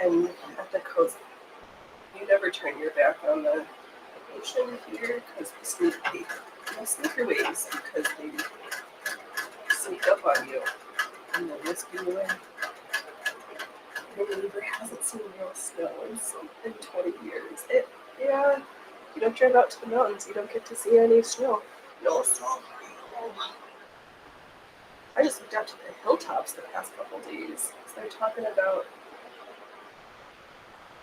and at the coast, you never turn your back on the ocean here because the sneaker waves because they sneak up on you and they'll whisk you away. My neighbor hasn't seen real snow in 20 years. Yeah, you don't drive out to the mountains, you don't get to see any snow. No snow. I just looked out to the hilltops the past couple days. So they're talking about.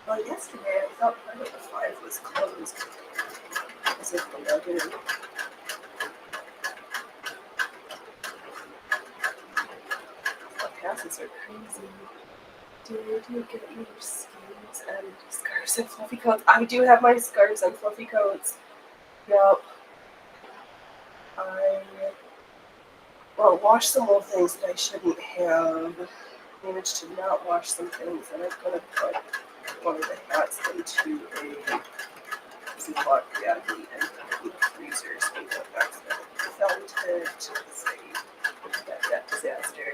Well, yesterday I thought part of the 5 was closed. As if the weather. The passes are crazy. Do you get your skis and scarves and fluffy coats? I do have my scarves and fluffy coats. Yep. Washed some old things that I shouldn't have. Managed to not wash some things, and I'm going to put one of the hats into a Ziploc baggie and put it in the freezer so we don't accidentally felt it. That disaster.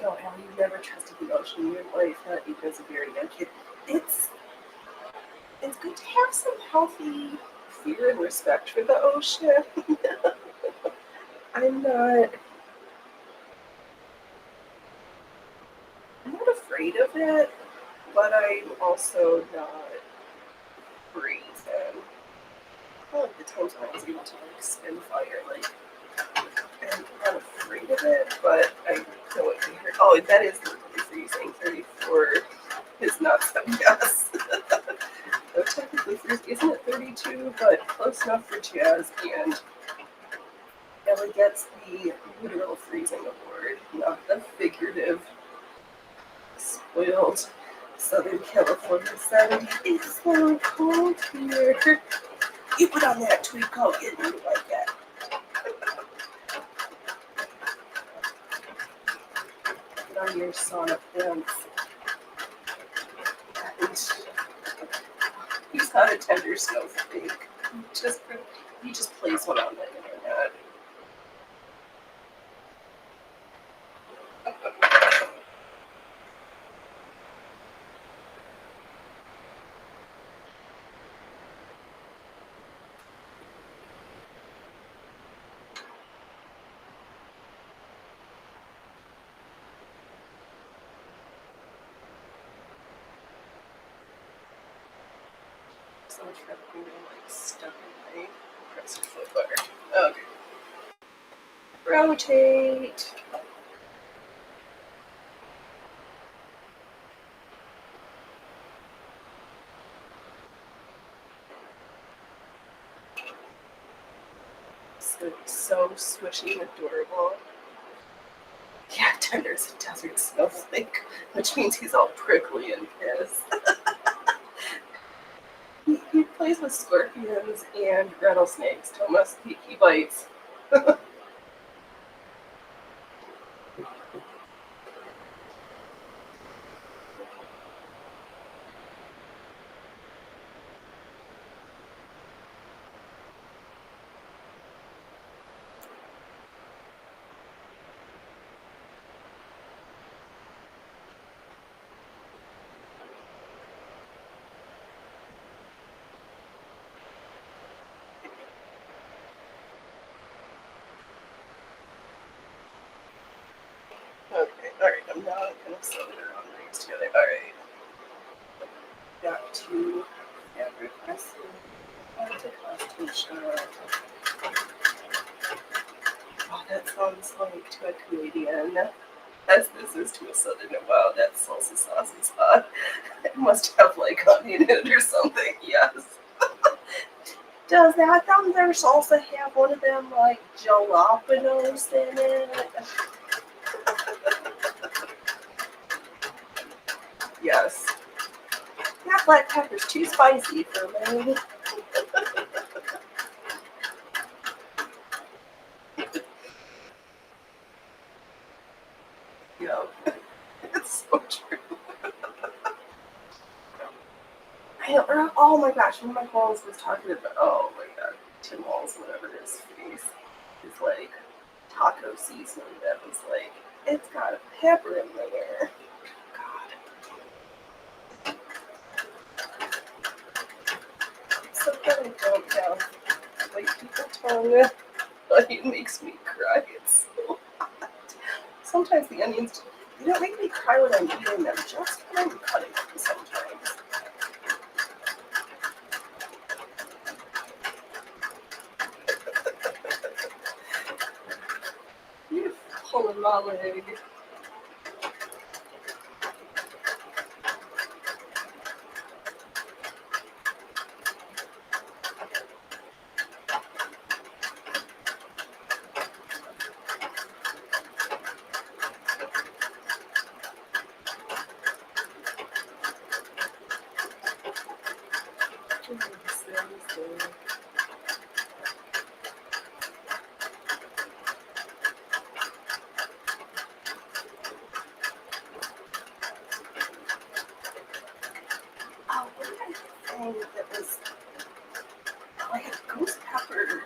Oh, Allie, you've never trusted the ocean in your life, not even as a very young kid. It's good to have some healthy fear and respect for the ocean. I'm not afraid of it, but I'm also not freezing. I like the times when I was able to spin fire, I'm not afraid of it, but I know it can hurt. Oh, that is literally freezing. 34 is not so yes. So technically freezing, isn't it 32? But close enough for Jazz, and Ellie gets the literal freezing award, not the figurative. Spoiled Southern California 70. It's so cold here. You put on that tweed coat, you look like that. Put on your sauna pants. And he's not a tender snowflake. He just plays one on the internet. So much for being stuck in my compressor foot bar. Okay. Rotate. So swishy and adorable. Yeah, Tender's a desert snowflake, which means he's all prickly and pissed. He plays with scorpions and rattlesnakes, Thomas. He bites. Okay, alright, I'm now going to sew their own rings together. Alright. Back to fabric pressing. Back to costume shop. Oh, that sounds like to a comedian. As this is to a southerner. Wow, that salsa sauce is hot. It must have onion in it or something, yes. Does that thunder salsa have one of them jalapenos in it? Yes. That black pepper's too spicy for me. Yeah, it's so true. Oh my gosh, one of my calls was talking about, oh my god, Tim Walls, whatever his face is like taco seasoning that was like, it's got a pepper in there. God. It's so good I don't have white people tongue, but it makes me cry. It's so hot. Sometimes the onions, they don't make me cry when I'm eating them, just when I'm cutting them sometimes. You're pulling my leg. Oh, what did I think that was, oh, I had ghost pepper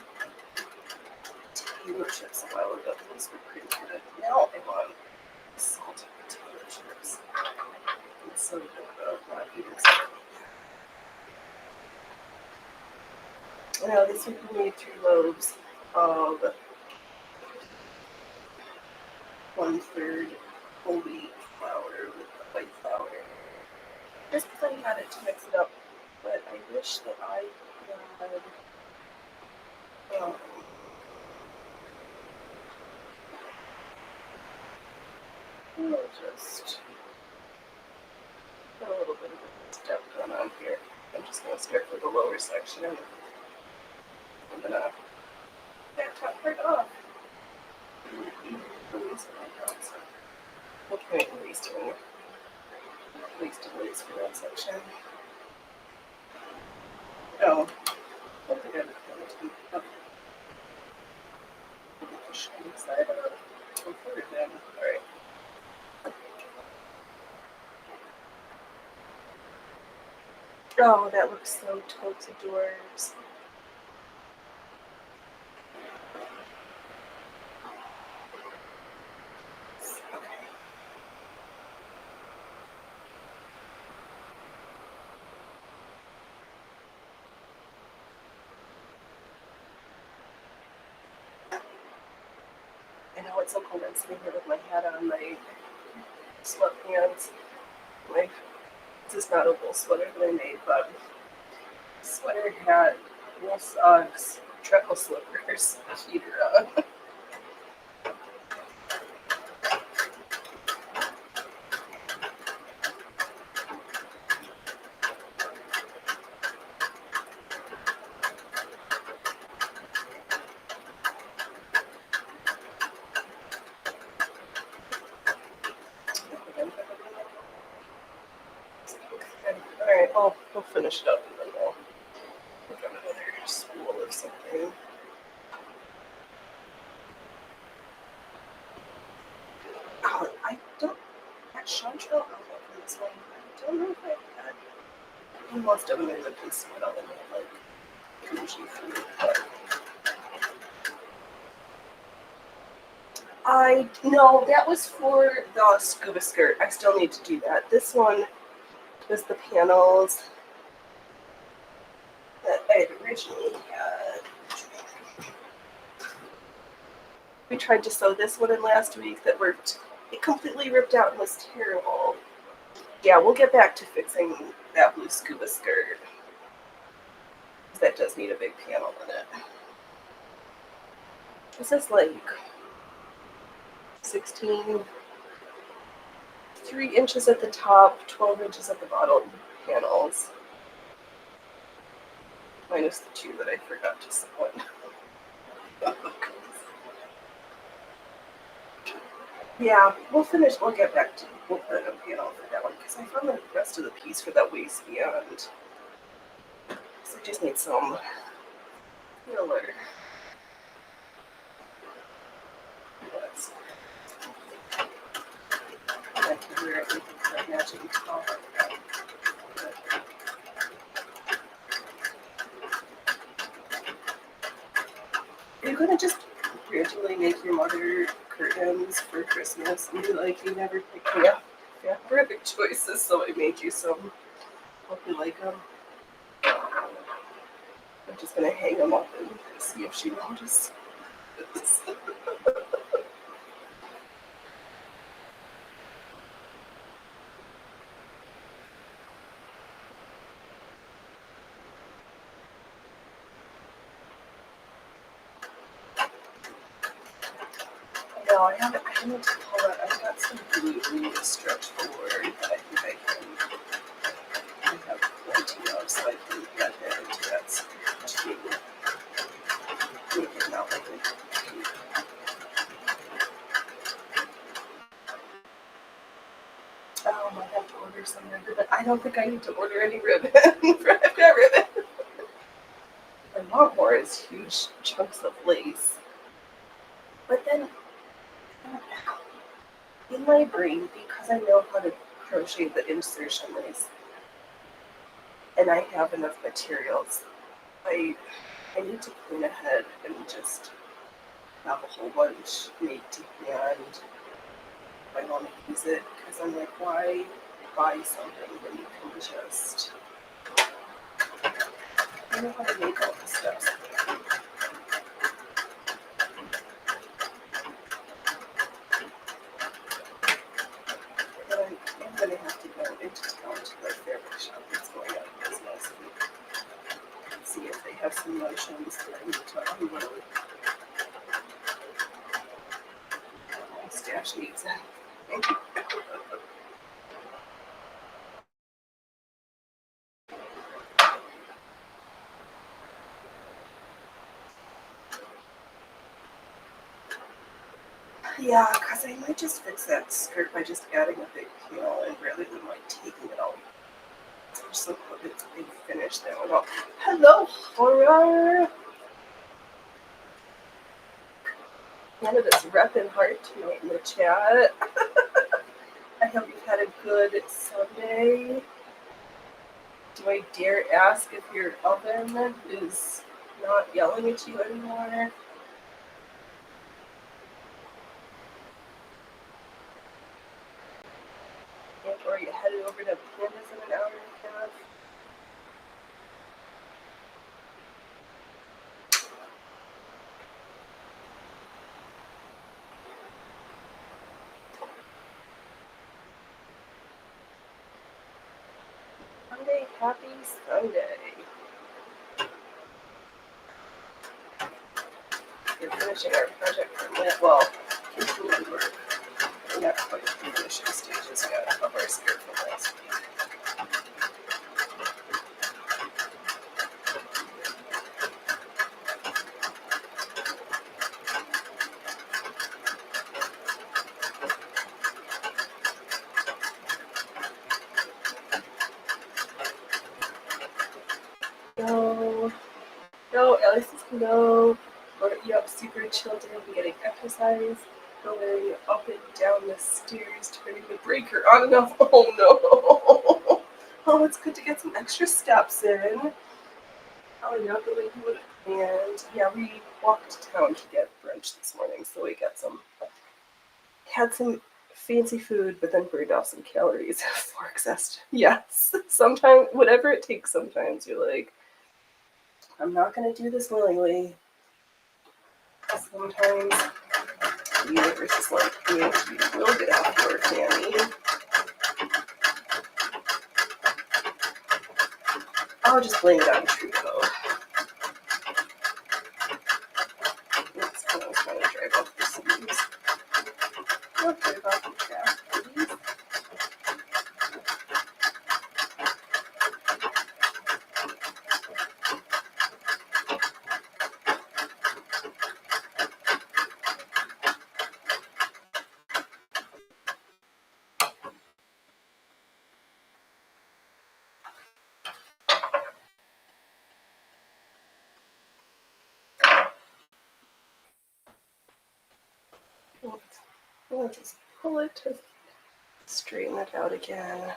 potato chips a while ago. Those were pretty good. Now I want salted potato chips. It's so good about not eating salad. Now this week we made 3 loaves of 1/3 whole wheat flour with the white flour. Just because I had it to mix it up, but I wish that I had just put a little bit of a step going on here. I'm just going to start with the lower section and I'm going to that top part off. No point in wasting waste for that section. Oh, I think I have a up the shiny side up. We'll put it in. Alright. Oh, that looks so totes adorbs. Okay. I know it's so cold. I'm sitting here with my hat on, my sweatpants. This is not a wool sweater that I made, but sweater, hat, wool socks, treacle slippers, heater on. Alright, we'll finish it up and then we'll put on another spool or something. Oh, I don't, that Chanterelle outlet from this one, I don't know if I had, most of them are the piece of metal in it, like Gucci food, but no, that was for the scuba skirt. I still need to do that. This one was the panels that I had originally had. We tried to sew this one in last week that worked. It completely ripped out and was terrible. Yeah, we'll get back to fixing that blue scuba skirt. That does need a big panel in it. This is like 16, 3 inches at the top, 12 inches at the bottom panels. Minus the 2 that I forgot to sew in. Yeah, we'll get back to, we'll put a panel for that one, because I found the rest of the piece for that waist beyond. So I just need some filler. Yes. I can wear it with the matching top. gonna just randomly make your mother curtains for Christmas and be like, you never picked me up fabric choices, so I made you some. Hope you like them. I'm just gonna hang them up and see if she notices. No, I haven't pulled out. I've got some glue stretch forward that I think I have plenty of, so I can get it into that stretch. Make it not like it. I might have to order some ribbon, but I don't think I need to order any ribbon. I've got ribbon. I want more is huge chunks of lace. But then, in my brain, because I know how to crochet the insertion lace, and I have enough materials, I need to plan ahead and just have a whole bunch made to hand if I want to use it. Because I'm like, why buy something when you can just... I know how to make all this stuff. But I'm going to have to go into town to the fabric shop that's going out of business and see if they have some notions that I need to unload. My stash needs it. Yeah, because I might just fix that skirt by just adding a big heel and rather than like taking it all. Just so it's a big finish there. Well, hello, Horror! Canada's repping hard tonight in the chat. I hope you've had a good Sunday. Do I dare ask if your oven is not yelling at you anymore? Or are you headed over to Panda's in an hour and a half? Sunday, happy Sunday. We're finishing our project for Lit. Well, continuing work. We're not quite in finishing stages yet of our skirt from last week. No, Alice is no. You up super chilled and getting exercise. Going up and down the stairs, turning the breaker on and off. Oh no! Oh, it's good to get some extra steps in. Probably not the way you would. And yeah, we walked to town to get brunch this morning, so we had some fancy food, but then burned off some calories for excess. Yes, sometimes whatever it takes. Sometimes you're like, I'm not gonna do this willingly. Sometimes the universe is like, you will get off work, Annie. I'll just blame it on Truco. That's what I was trying to drive up the seams. Don't drive off the track, please. I'll just pull it to straighten it out again.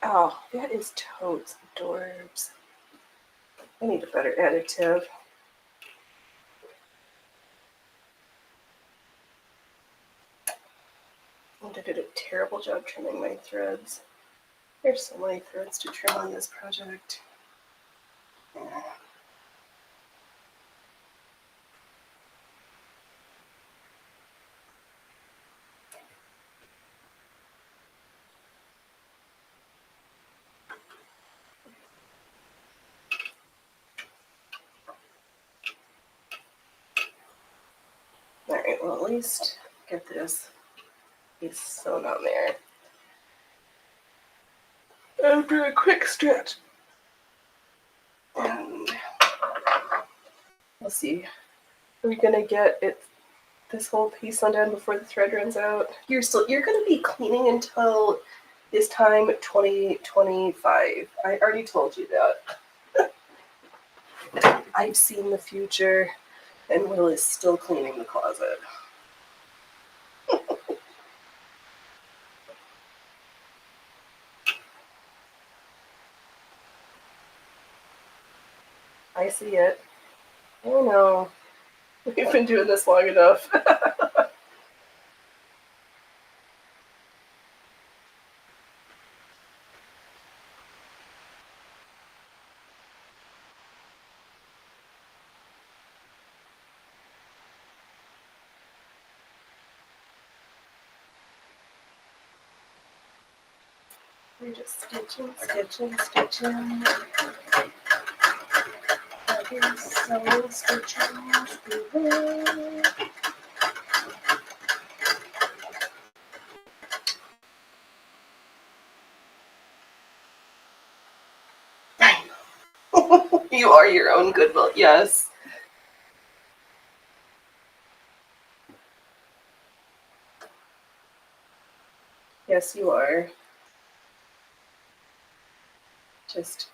Oh, that is totes adorbs. I need a better additive. And I did a terrible job trimming my threads. There's so many threads to trim on this project. Yeah. Alright, well at least get this piece sewn on there. After a quick stretch. And we'll see. Are we gonna get it this whole piece undone before the thread runs out? You're gonna be cleaning until this time 2025. I already told you that. I've seen the future, and Will is still cleaning the closet. I see it. I know. We've been doing this long enough. We're just stitching, stitching, stitching. So stitching everywhere. You are your own Goodwill, yes. Yes, you are. Just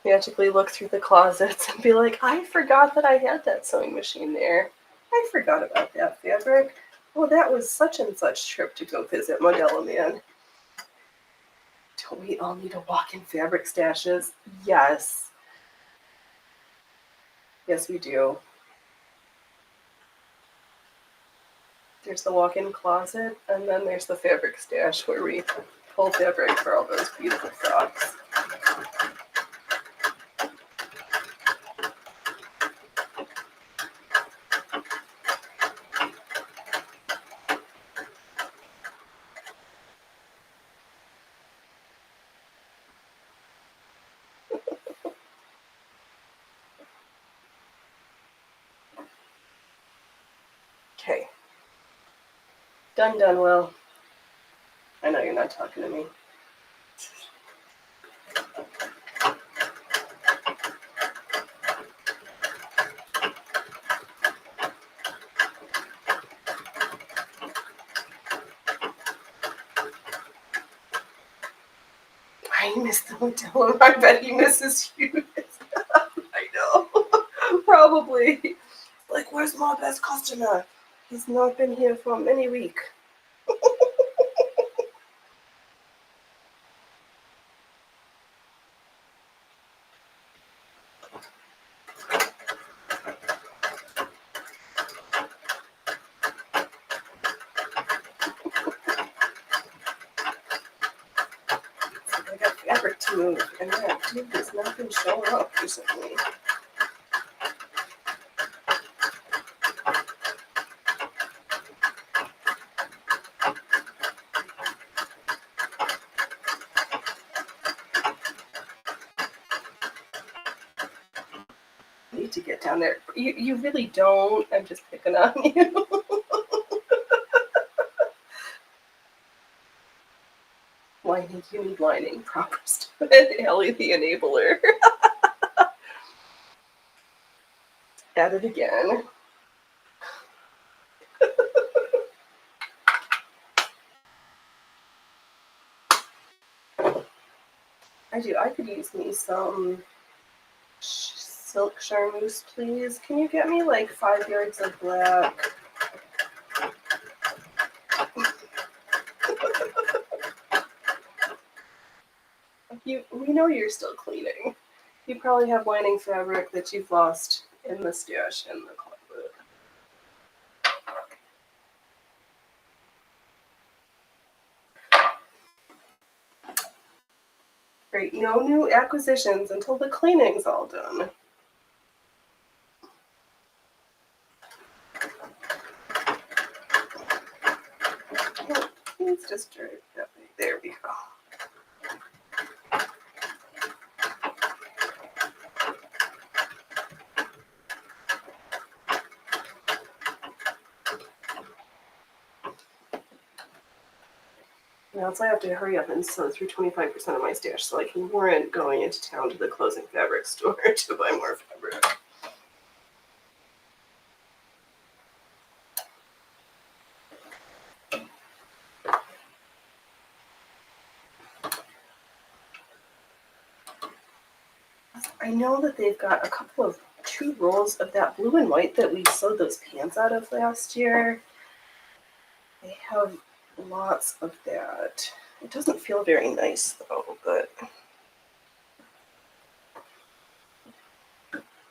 magically look through the closets and be like, I forgot that I had that sewing machine there. I forgot about that fabric. Oh, that was such and such trip to go visit Modella Man. Don't we all need to walk in fabric stashes? Yes. Yes, we do. There's the walk-in closet, and then there's the fabric stash where we pull fabric for all those beautiful frocks. Okay. Done, Will. I know you're not talking to me. I miss the Modella. I bet he misses you. I know. Probably. Like, where's my best customer? He's not been here for many weeks. I got fabric to move, and that dude has not been showing up recently. I need to get down there. You really don't. I'm just picking on you. Lining, you need lining. Proper stuff. And Ellie the enabler. At it again. I could use me some silk charmeuse, please. Can you get me like 5 yards of black? We know you're still cleaning. You probably have lining fabric that you've lost in the stash in the closet. Great. No new acquisitions until the cleaning's all done. Oh, please just drive that way. There we go. Now, so I have to hurry up and sew through 25% of my stash so I can warrant going into town to the closing fabric store to buy more fabric. I know that they've got a couple of 2 rolls of that blue and white that we sewed those pants out of last year. They have lots of that. It doesn't feel very nice though, but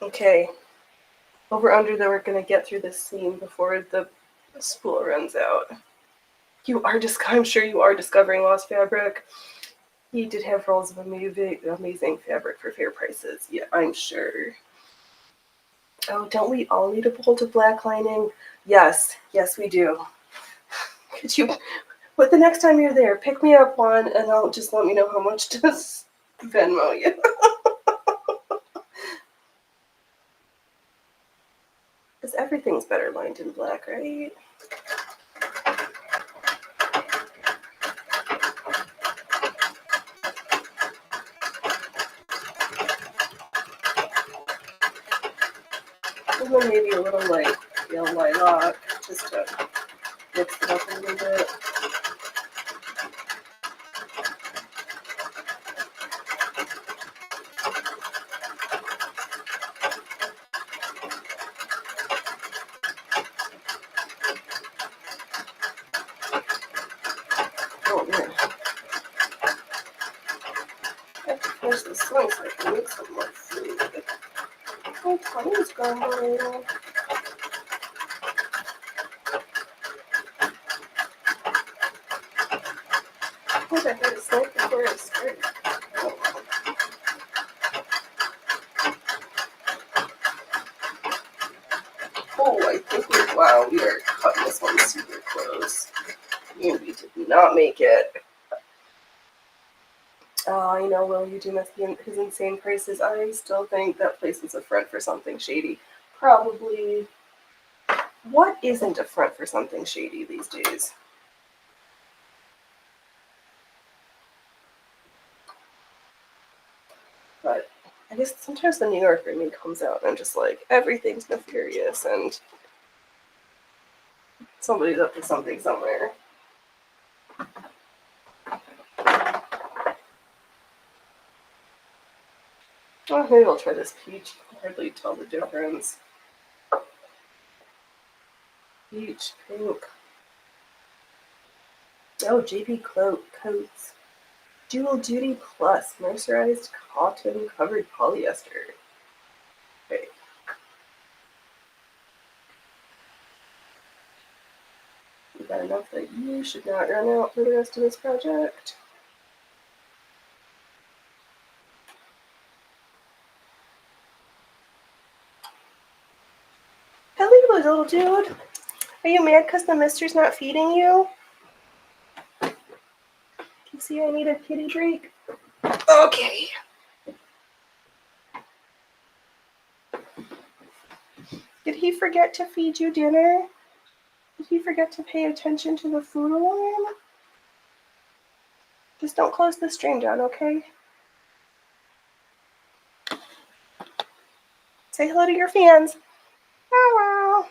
okay. Over under that we're gonna get through this seam before the spool runs out. I'm sure you are discovering lost fabric. He did have rolls of amazing fabric for fair prices. Yeah, I'm sure. Oh, don't we all need a bolt of black lining? Yes, we do. Could you, but the next time you're there, pick me up one and I'll just let me know how much to Venmo you. Because everything's better lined in black, right? And then maybe a little like pale lilac, just to mix it up a little bit. Oh man. I have to finish this sewing so I can make some more food. My tummy's grumbling. I think I heard a snake before I started. Oh, I think we are cutting this one super close. And we did not make it. Oh, I know, Will, you do miss his insane prices. I still think that place is a front for something shady. Probably. What isn't a front for something shady these days? But I guess sometimes the New Yorker in me comes out and I'm just like, everything's nefarious and somebody's up to something somewhere. Oh, maybe I'll try this peach. I can hardly tell the difference. Peach, pink. Oh, JP Coats. Dual Duty Plus. Mercerized cotton covered polyester. Okay. We got enough that you should not run out for the rest of this project. Hello, little dude. Are you mad because the mister's not feeding you? You see I need a kitty break? Okay. Did he forget to feed you dinner? Did he forget to pay attention to the food alarm? Just don't close the stream down, okay? Say hello to your fans. Hello.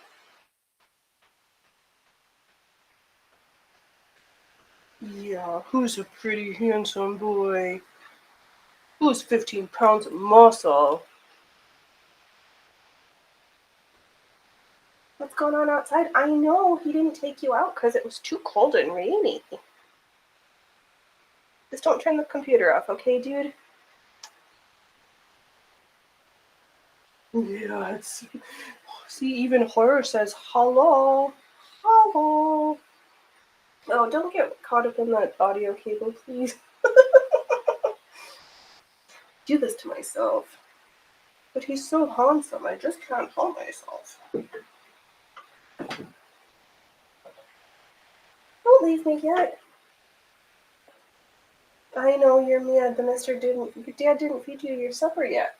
Yeah, who's a pretty handsome boy? Who's 15 pounds of muscle? What's going on outside? I know he didn't take you out because it was too cold and rainy. Just don't turn the computer off, okay, dude? Yeah, see, even Horror says hello. Hello. Oh, don't get caught up in that audio cable, please. do this to myself. But he's so handsome, I just can't help myself. Don't leave me yet. I know you're mad. Your dad didn't feed you your supper yet.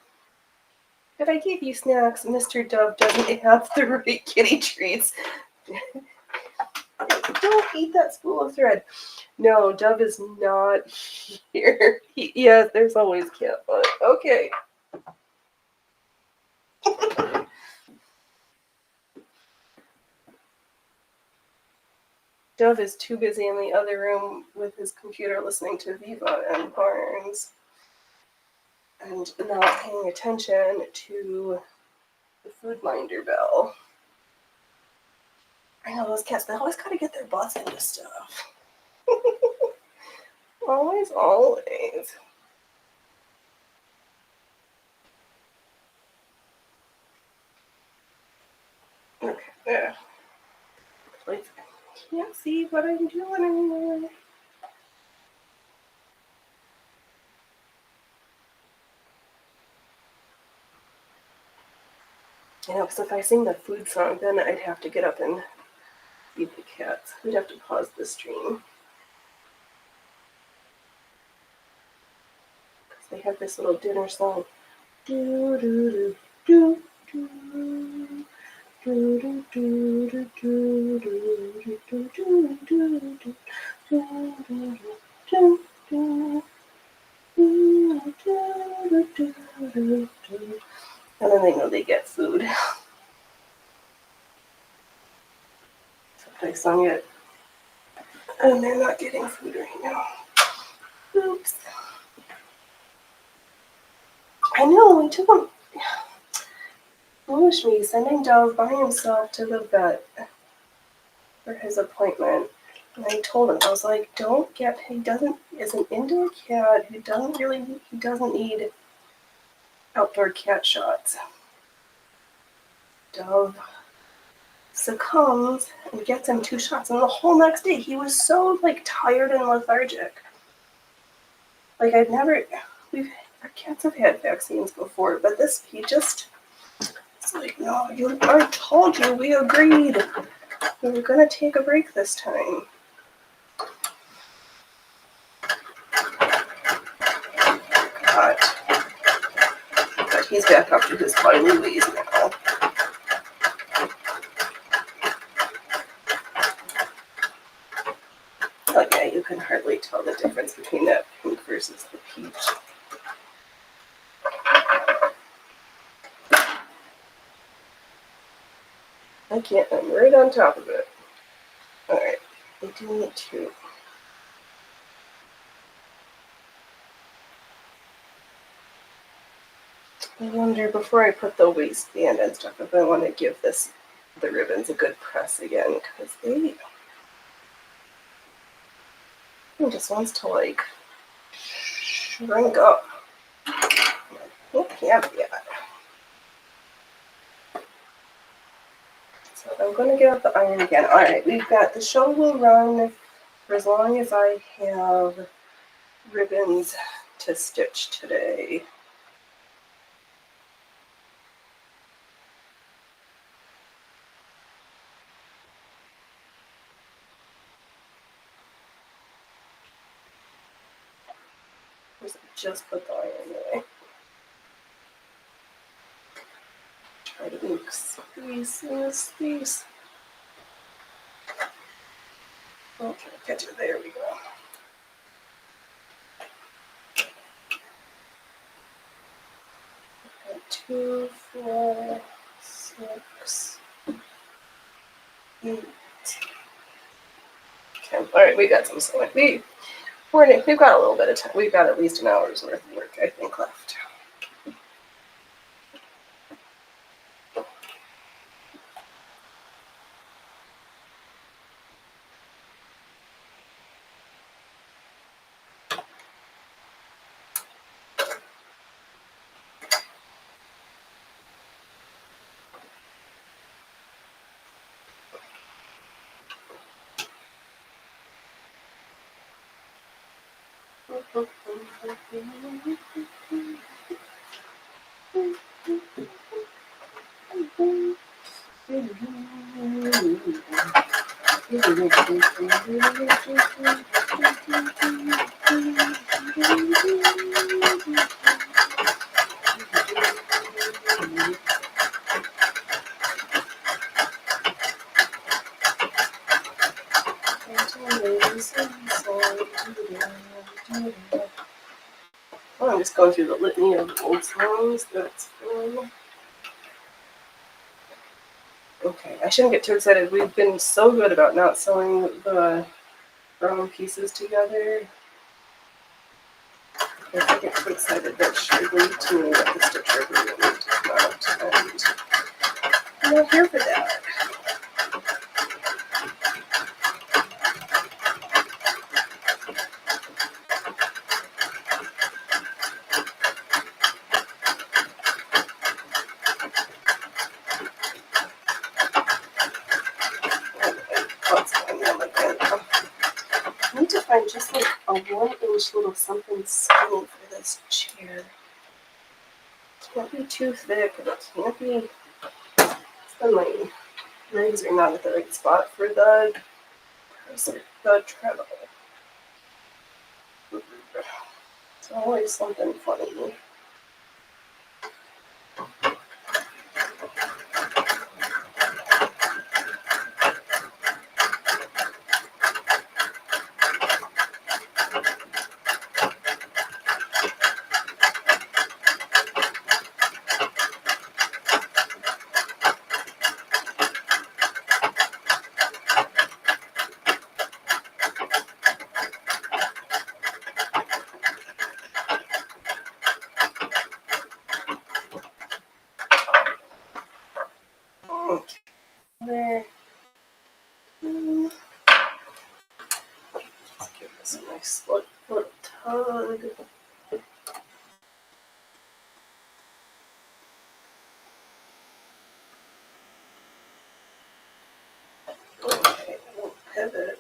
But I gave you snacks. Mr. Dove doesn't have the right kitty treats. Don't eat that spool of thread. No, Dove is not here. Yes, there's always Kit, but okay. Dove is too busy in the other room with his computer listening to Viva and Barnes and not paying attention to the food minder bell. I know those cats, they always gotta get their butts into stuff. Always. Okay, there. I can't see what I'm doing anymore. You know, because if I sing the food song, then I'd have to get up and feed the cats. We'd have to pause the stream. Because they have this little dinner song. Do do do do do. And then they know they get food. Except I sung it, and they're not getting food right now. Oops. I know, we took them. Foolish me, sending Dove by himself to the vet for his appointment. And I told him, I was like, is an indoor cat who doesn't need outdoor cat shots. Dove succumbs and gets him 2 shots, and the whole next day he was so tired and lethargic. Our cats have had vaccines before, but it's like, no, I told you, we agreed. We were gonna take a break this time. But he's back up to his wily ways now. Oh yeah, you can hardly tell the difference between that pink versus the peach. I can't, I'm right on top of it. Alright, I do need to. I wonder, before I put the waistband and stuff, if I want to give the ribbons a good press again, because he just wants to shrink up. He can't yet. So I'm going to get out the iron again. Alright, we've got the show will run for as long as I have ribbons to stitch today. Just put the iron away. Try to make squeeze. Okay, get you. There we go. Okay, 2, 4, 6, 8. Okay, all right, we got some sewing. We've got a little bit of time. We've got at least an hour's worth of work, I think, left. Oh, I'm just going through the litany of old songs. That's fun. Okay, I shouldn't get too excited. We've been so good about not sewing the brown pieces together. If I get too excited, that should lead to me that the stitch over will need to come out, and I'm not here for that. I need to find just like a 1-inch little something skinny for this chair. It can't be too thick, and it can't be. Then my legs are not at the right spot for the treadle. It's always something funny. There. Let's give this a nice little tug. Okay, we'll pivot.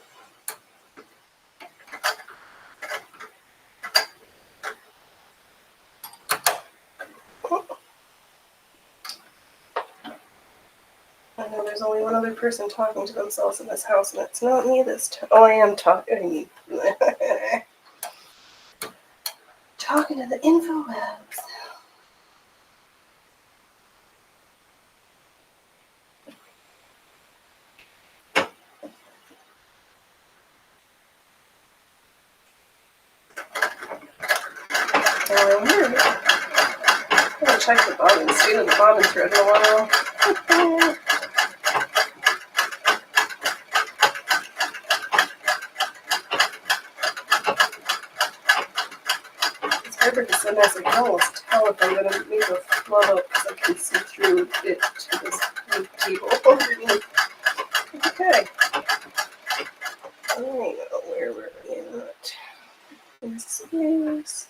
I know there's only one other person talking to themselves in this house, and it's not me this time. Oh, I am talking. Talking to the infowebs. I wonder. I'm gonna check the bobbin. See the bobbin thread in a while. It's perfect to send us. I can almost tell if I'm gonna make a flow up because I can see through it to this big table underneath. Okay. I don't know where we're at. This is.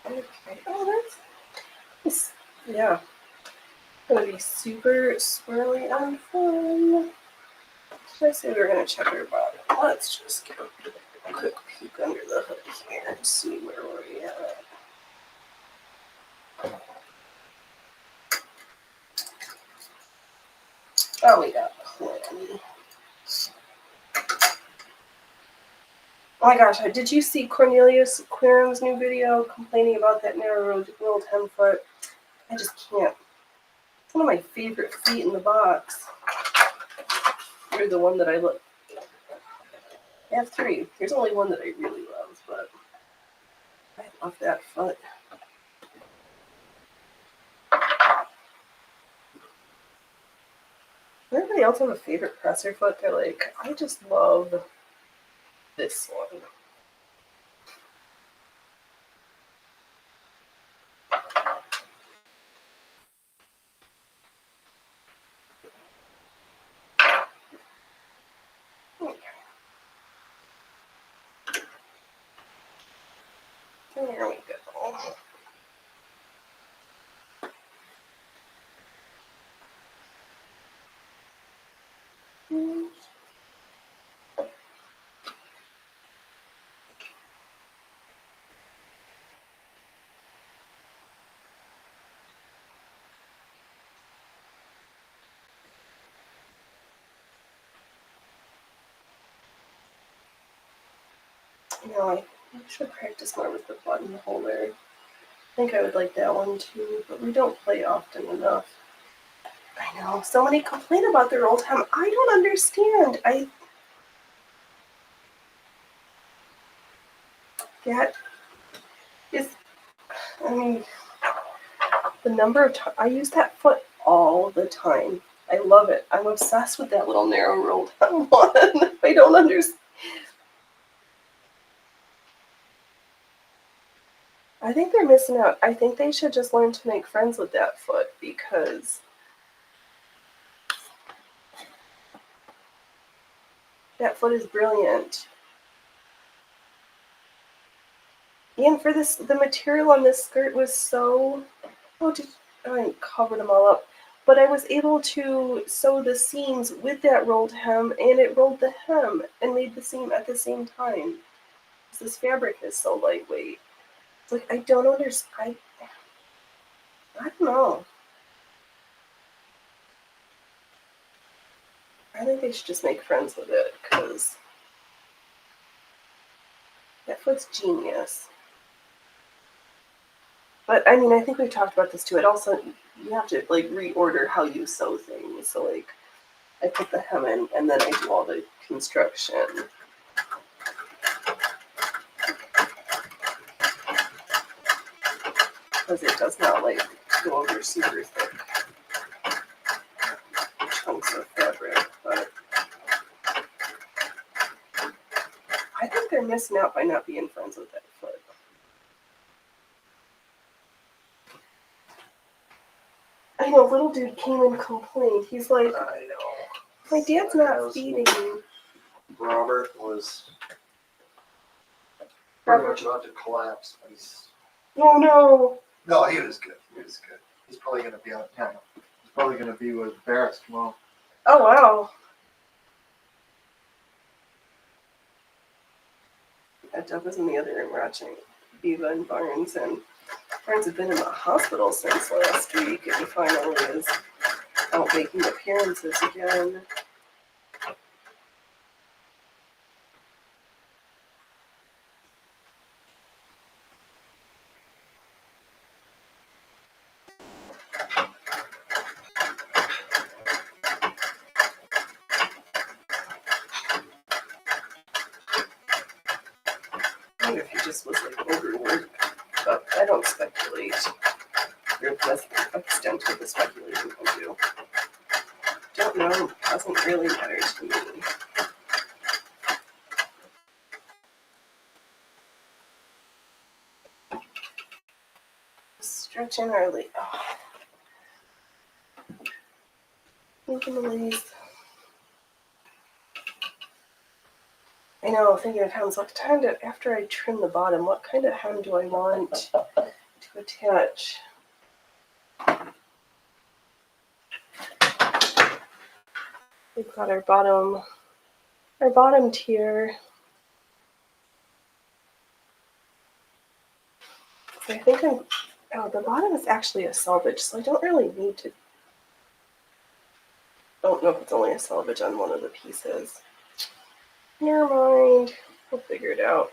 Okay. Oh, that's. Yeah. Gonna be super swirly and fun. Did I say we were gonna check our bottom? Let's just get a quick peek under the hood here and see where we're at. Oh, we got plenty. Oh my gosh, did you see Cornelius Quirin's new video complaining about that narrow willed hem foot? I just can't. It's one of my favorite feet in the box. You're the one that I love. I have 3. There's only one that I really love, but I love that foot. Does anybody else have a favorite presser foot? They're like, I just love this one. There we go. I should practice more with the button holder. I think I would like that one too, but we don't play often enough. I know, so many complain about their old hem. I don't understand. That is, I mean, the number of times I use that foot all the time. I love it. I'm obsessed with that little narrow rolled hem one. I don't understand. I think they're missing out. I think they should just learn to make friends with that foot because that foot is brilliant. And for this, the material on this skirt was so, I covered them all up, but I was able to sew the seams with that rolled hem, and it rolled the hem and made the seam at the same time. This fabric is so lightweight. It's like, I don't understand. I don't know. I think they should just make friends with it, because that foot's genius. But, I mean, I think we've talked about this too. It also, you have to, like, reorder how you sew things. So, like, I put the hem in, and then I do all the construction. Because it does not, like, go over super thick chunks of fabric. But I think they're missing out by not being friends with that foot. I know, little dude came and complained. He's like, I know. My dad's not feeding me. Robert was pretty much about to collapse. Oh no. No, he was good. He was good. He's probably going to be out. Yeah, he's probably going to be with Barris tomorrow. Oh wow. Jeff was in the other room watching Viva and Barnes, and Barnes had been in the hospital since last week, and he finally is out making appearances again. I wonder if he just was like overworked, but I don't speculate. That's the extent of the speculation I do. Don't know. Doesn't really matter to me. Stretching our leg. Oh. Thinking the legs. I know, thinking of hems. What kind of, after I trim the bottom, what kind of hem do I want to attach? We've got our bottom tier. So I think the bottom is actually a selvage, so I don't really need to. Don't know if it's only a selvage on one of the pieces. Never mind. We'll figure it out.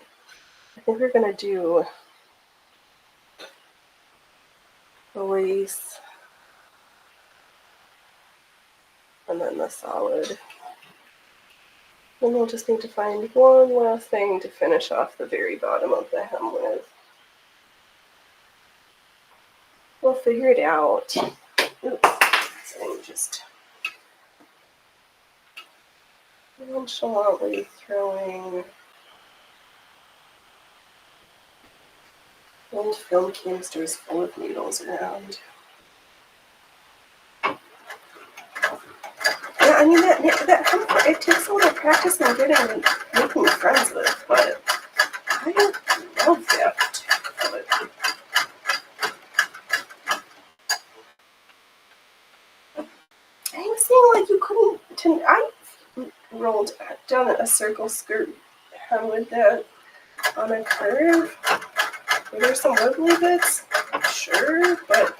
I think we're gonna do the lace and then the solid. Then we'll just need to find one last thing to finish off the very bottom of the hem with. We'll figure it out. Oops, I'm just nonchalantly throwing old film canisters full of needles around. Yeah, I mean, that comfort, it takes a little practice in making friends with, but I love that of it. I was saying, like, you couldn't, I rolled down a circle skirt hem with that on a curve. Were there some wiggly bits? Sure, but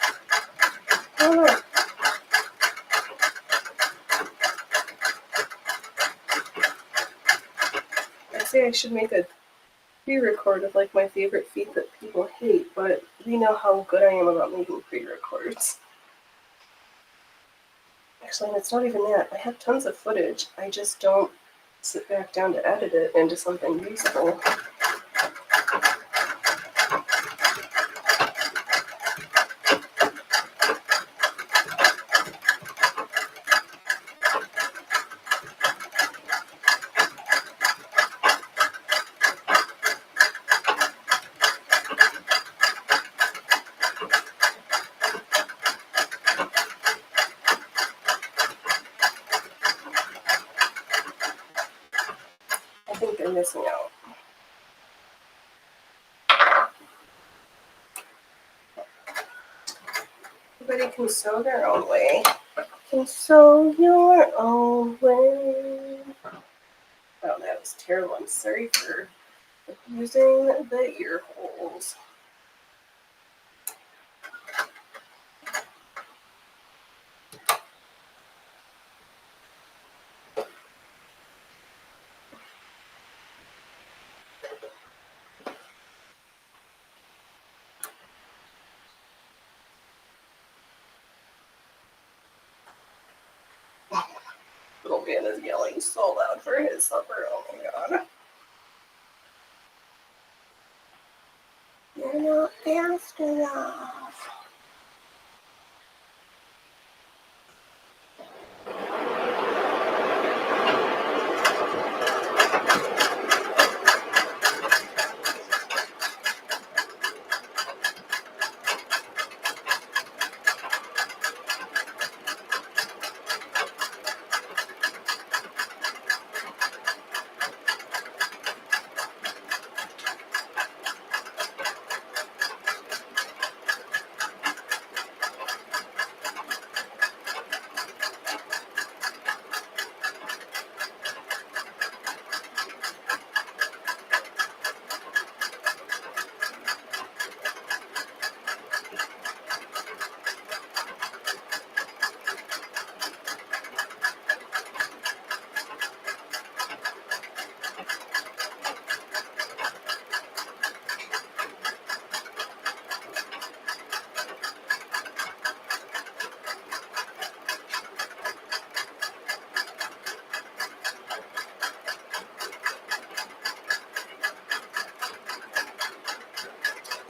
I don't know. I say I should make a pre-record of like my favorite feet that people hate, but we know how good I am about making pre-records. Actually, it's not even that. I have tons of footage. I just don't sit back down to edit it into something useful. I think they're missing out. Everybody can sew their own way. Can sew your own way. Oh, that was terrible. I'm sorry for abusing the ear holes. Little man is yelling so loud for his supper. Oh my god. You're not fast enough.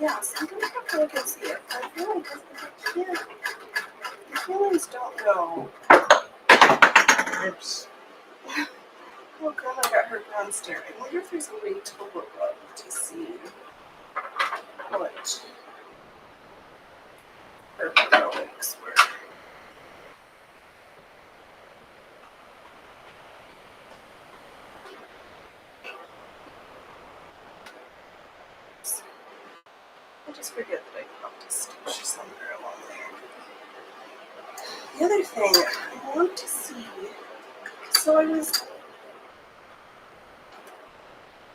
Yes, I'm gonna have to look and see it. I feel like I can't. The feelings don't know. Oops. Oh, Grandma got her brown stare. I wonder if there's a way to look up to see what ergonomics were. I just forget that I popped a stitch somewhere along there. The other thing I want to see. So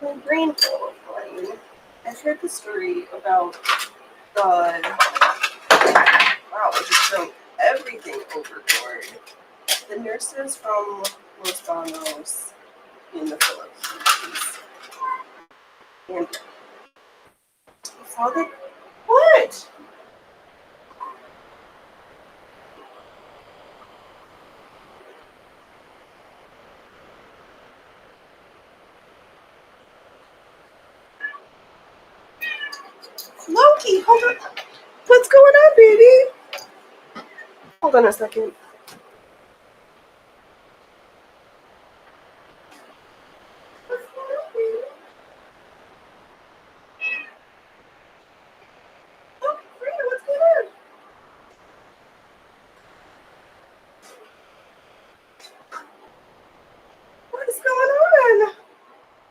my brain full of mine. I've heard the story about the wow, we just thrown everything overboard. The nurses from Los Banos in the Philippines. And how they what? hold on. What's going on, baby? Hold on a second. What's going on, baby? Oh, Frida, what's going on? What is going on?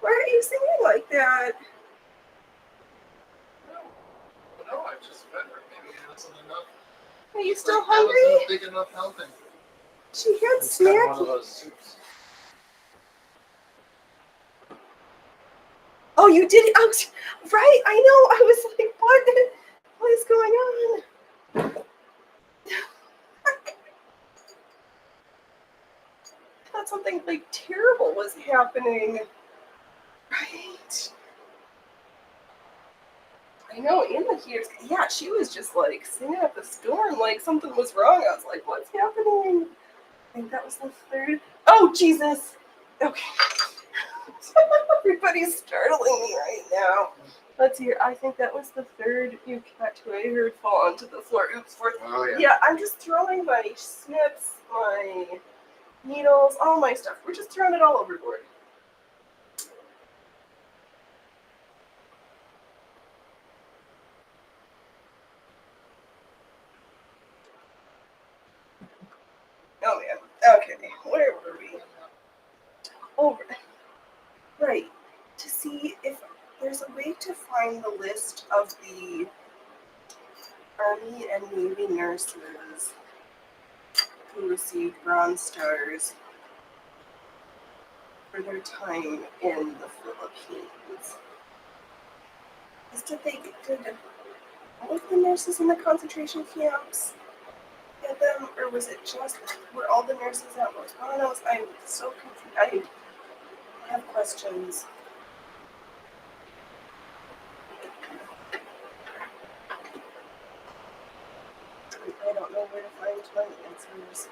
Why are you singing like that? No, I just fed her. Maybe it wasn't enough. Are you still That wasn't hungry? a big enough helping. She had It's kind of one of snack. those soups. Oh, you did? Oh, right. I know. I was like, what is going on? I thought something like terrible was happening. Right. I know, in the heaters. Yeah, she was just like singing up a storm like something was wrong. I was like, what's happening? I think that was the third. Oh, Jesus. Okay. Everybody's startling me right now. Let's hear. I think that was the third you cat who I heard fall onto the floor. Oops, fourth. Oh, yeah. Yeah, I'm just throwing my snips, my needles, all my stuff. We're just throwing it all overboard. Oh man. Okay, where were we? Oh, right. To see if there's a way to find the list of the Army and Navy nurses who received Bronze Stars for their time in the Philippines. Did all of the nurses in the concentration camps get them, or was it just were all the nurses at Los Banos? I'm so confused. I have questions. I don't know where to find my answers.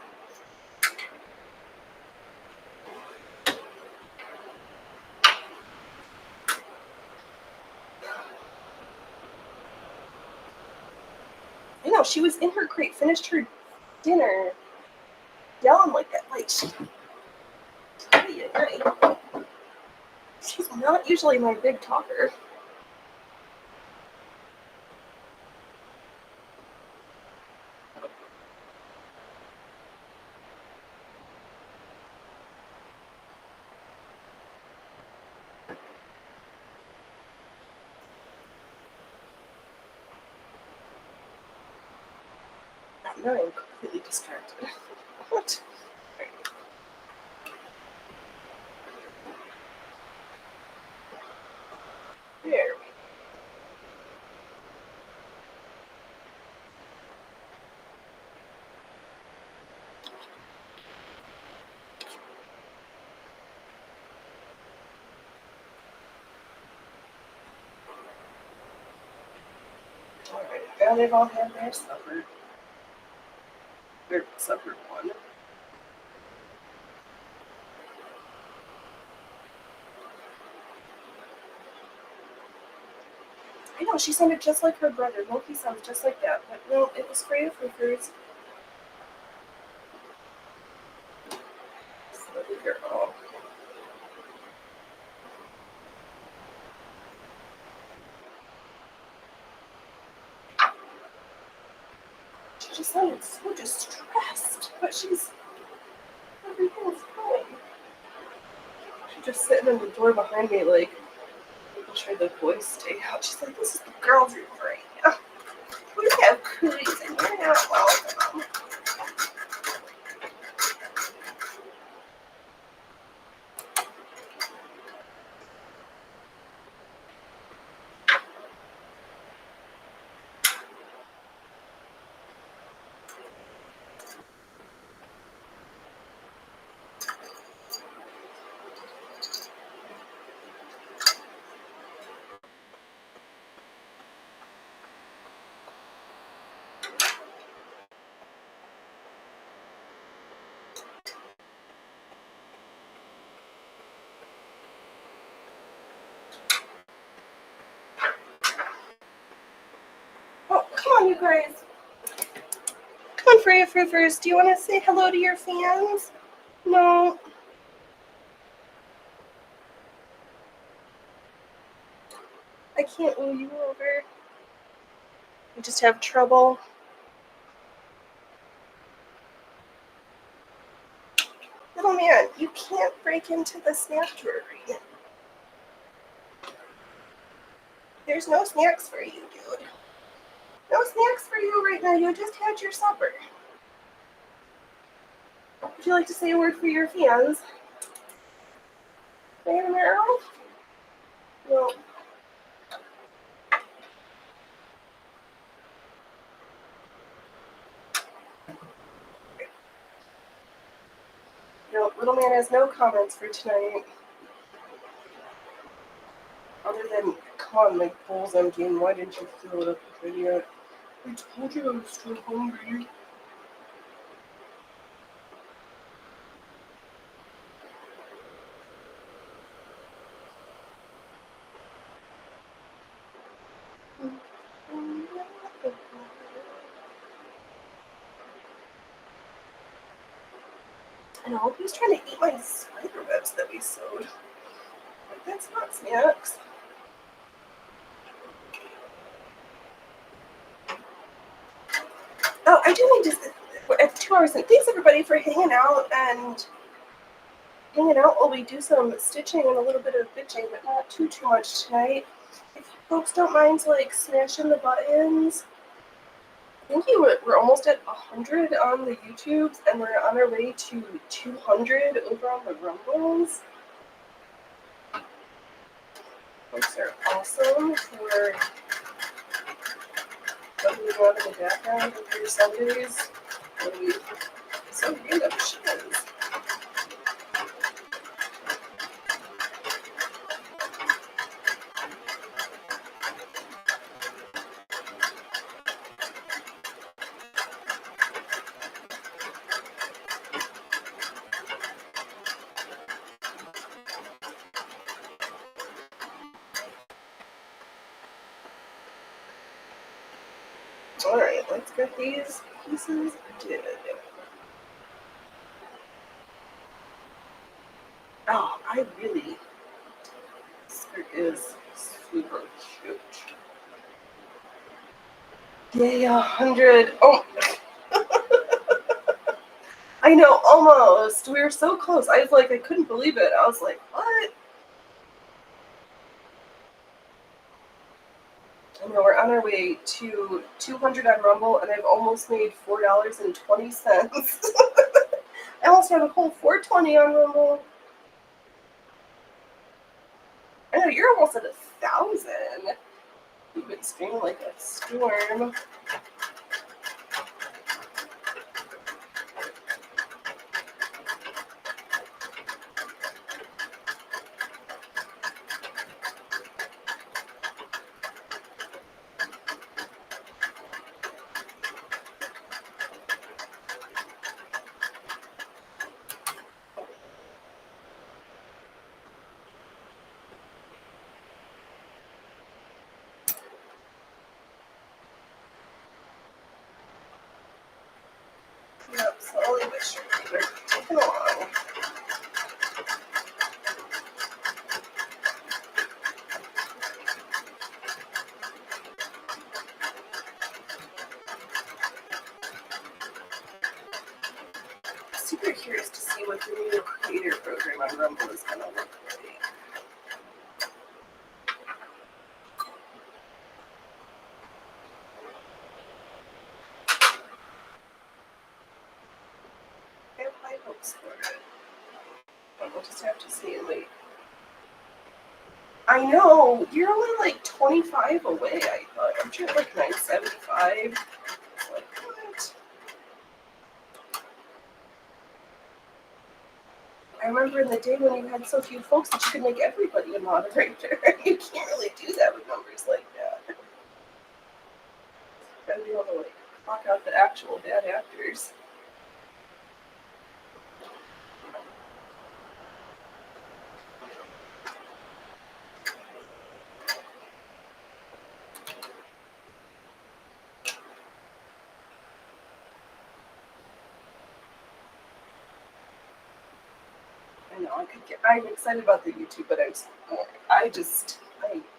I know she was in her crate, finished her dinner, yelling like that. Like she's not usually my big talker. Now I'm completely distracted. What? There we go. Alright, now they've all had their supper. Their supper one. I know, she sounded just like her brother. Loki sounds just like that. But no, it was Freya Flickers. Slowly girl. She just sounded so distressed. But everything's fine. She's just sitting in the door behind me like, making sure the boys stay out. She's like, this is the girls' room right now. We have cooties and we're not welcome. on, you guys. Come on, Freya Fruffers. Do you want to say hello to your fans? No. I can't woo you over. We just have trouble. Little man, you can't break into the snack drawer right now. There's no snacks for you, dude. No snacks for you right now. You just had your supper. Would you like to say a word for your fans? Say Meryl? No. No, little man has no comments for tonight. Other than, come on, like, Bulls game. Why didn't you fill it up with idiot? I told you I was still hungry. I know, he's trying to eat my spider webs that we sewed. Like, that's not snacks. Oh, I do need to. We're at 2 hours in. Thanks everybody for hanging out while we do some stitching and a little bit of bitching, but not too much tonight. If you folks don't mind, like, smashing the buttons. I think we're almost at 100 on the YouTubes, and we're on our way to 200 over on the Rumbles. Folks are awesome for bubbling up in the background of your Sundays. So random shiz. Alright, let's get these pieces did. Oh, I really. This skirt is super cute. Yay, 100. Oh! I know, almost. We were so close. I couldn't believe it. I was like, what? I know, we're on our way to 200 on Rumble, and I've almost made $4.20. I almost have a whole 420 on Rumble. I know, you're almost at 1,000. You've been streaming like a storm. Yep, slowly but surely. They're taking along. Super curious to see what the new creator program on Rumble is going to look like. I have high hopes for it. But we'll just have to see and wait. I know, you're only like 25 away, I thought. I'm sure like 975. Like, what? I remember in the day when you had so few folks that you could make everybody a moderator. You can't really do that with numbers like that. Gotta be able to like block out the actual bad actors. I'm excited about the YouTube, but I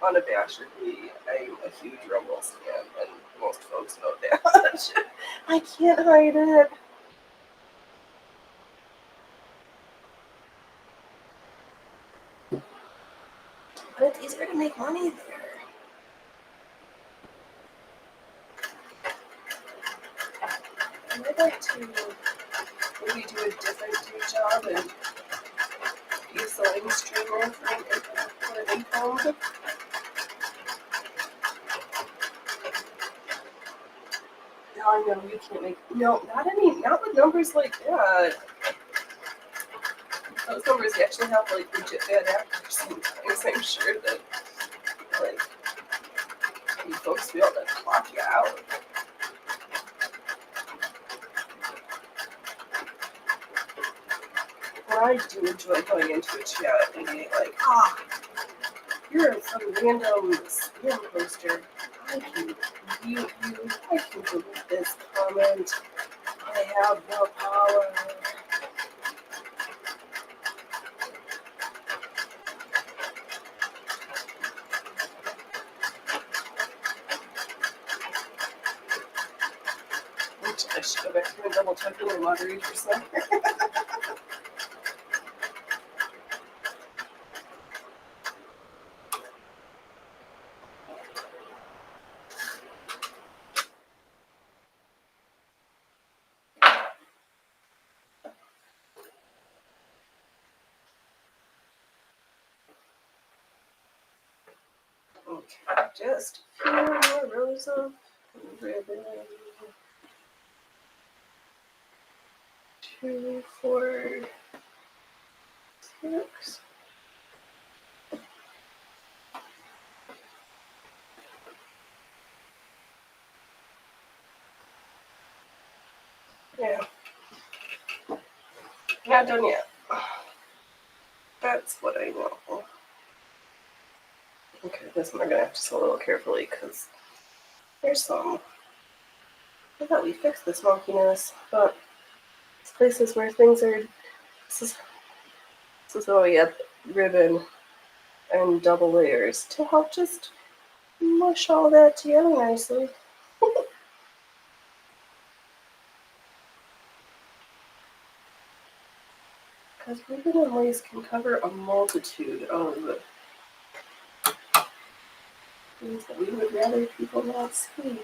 unabashedly, I'm a huge Rumble fan, and most folks know that. I can't hide it. But it's easier to make money there. And I'd like to maybe do a different day job and be a sewing streamer for an income. Now I know you can't make not with numbers like that. Those numbers actually have like legit bad actors sometimes. I'm sure that like you folks be able to clock you out. But I do enjoy going into a chat and being like, you're some random spam poster. I can mute you. I can delete this comment. I have no power. I should go back through and double check my moderators or something. Okay, just a few more rows of ribbon. 2, 4, 6. Yeah, not done yet. That's what I know. Okay, this one we're gonna have to sew a little carefully because there's some. I thought we fixed this wonkiness, but it's places where things are. This is why we have ribbon and double layers to help just mush all that together nicely. Because ribbon and lace can cover a multitude of things that we would rather people not see.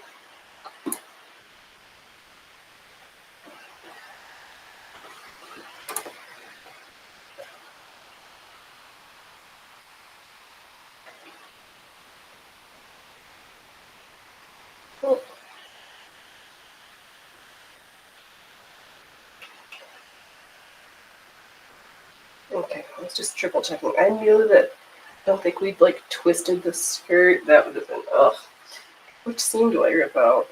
Oh. Okay, I was just triple checking. I knew that. I don't think we'd like twisted the skirt. That would have been ugh. Which seam do I rip out?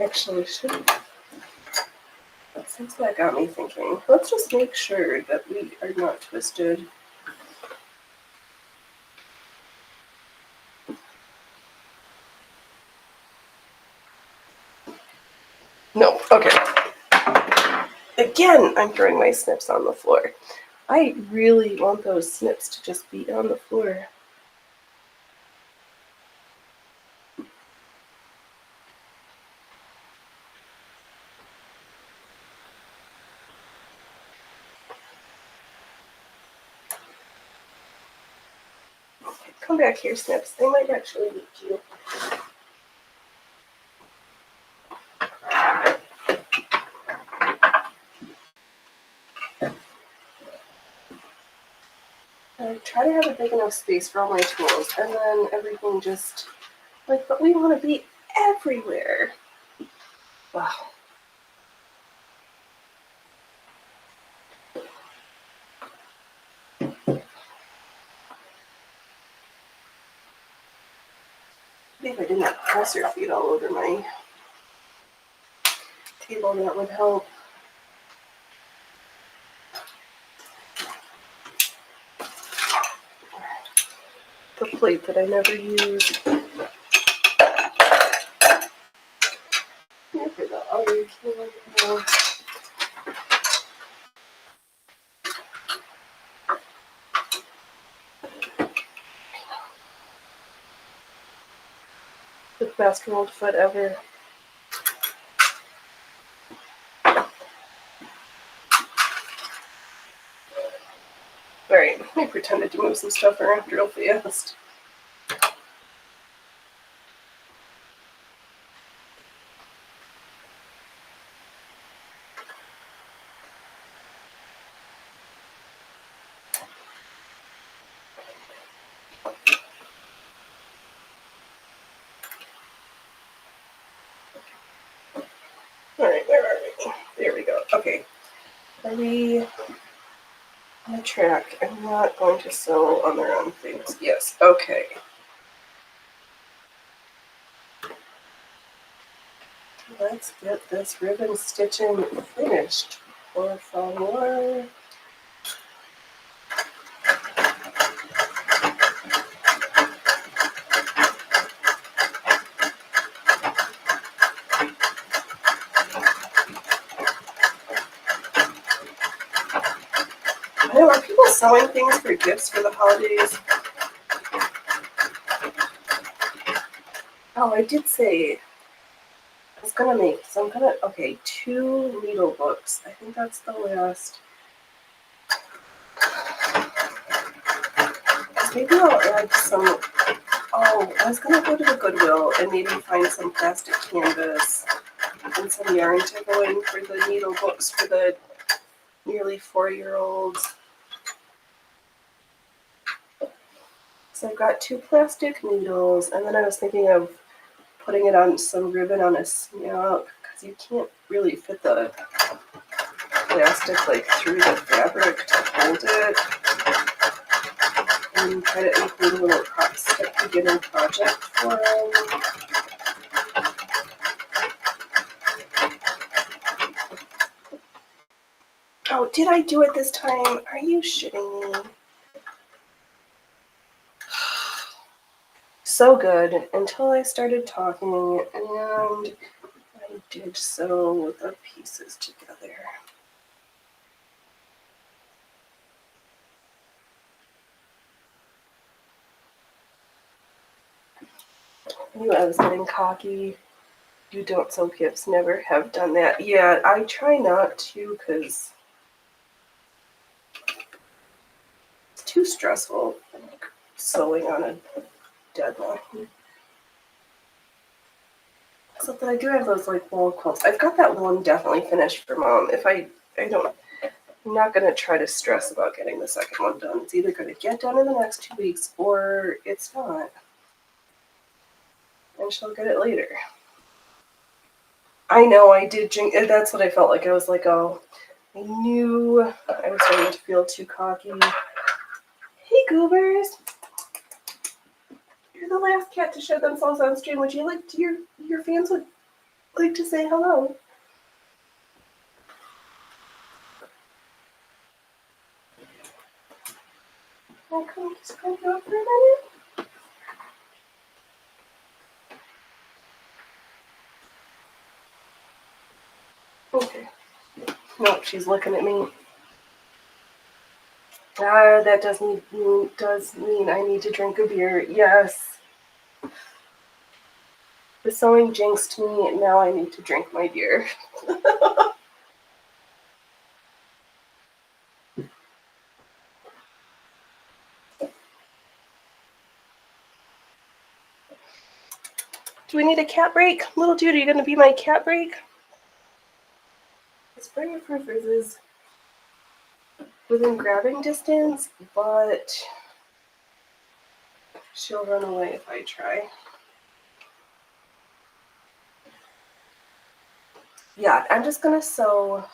Actually, should. Since that got me thinking, let's just make sure that we are not twisted. No, okay. Again, I'm throwing my snips on the floor. I really want those snips to just be on the floor. Okay, come back here, snips. They might actually need you. I try to have a big enough space for all my tools, and then everything just like, but we want to be everywhere. Wow. Maybe if I didn't have presser feet all over my table, that would help. The plate that I never use. Here for the other can. best rolled foot ever. Alright, I pretended to move some stuff around real fast. Alright, where are we? There we go. Okay. Are we on the track? I'm not going to sew on the wrong things. Yes, okay. Let's get this ribbon stitching finished for more. I know, are people sewing things for gifts for the holidays? Oh, I did say I was gonna make, so I'm gonna, okay, 2 needle books. I think that's the last. Maybe I'll add some, oh, I was gonna go to the Goodwill and maybe find some plastic canvas and some yarn to go in for the needle books for the nearly 4-year-olds. So I've got 2 plastic needles, and then I was thinking of putting it on some ribbon on a snap, because you can't really fit the plastic like through the fabric to hold it. And try to include a little step beginner project for them. Oh, did I do it this time? Are you shitting me? So good until I started talking and I did sew the pieces together. I knew I was getting cocky. You don't sew gifts, never have done that. Yeah, I try not to because it's too stressful, like sewing on a deadline. Except that I do have those like wall quilts. I've got that one definitely finished for Mom. If I'm not gonna try to stress about getting the second one done. It's either gonna get done in the next 2 weeks or it's not. And she'll get it later. I know I did drink, that's what I felt like. I was like, oh, I knew I was starting to feel too cocky. Hey, goobers. You're the last cat to show themselves on stream. Would you like to, your fans would like to say hello? Can I come just come out for a minute? Okay. Nope, she's looking at me. That does mean I need to drink a beer. Yes. The sewing jinxed me, now I need to drink my beer. Do we need a cat break? Little dude, are you gonna be my cat break? Sprayer-proof is within grabbing distance, but she'll run away if I try. Yeah, I'm just gonna sew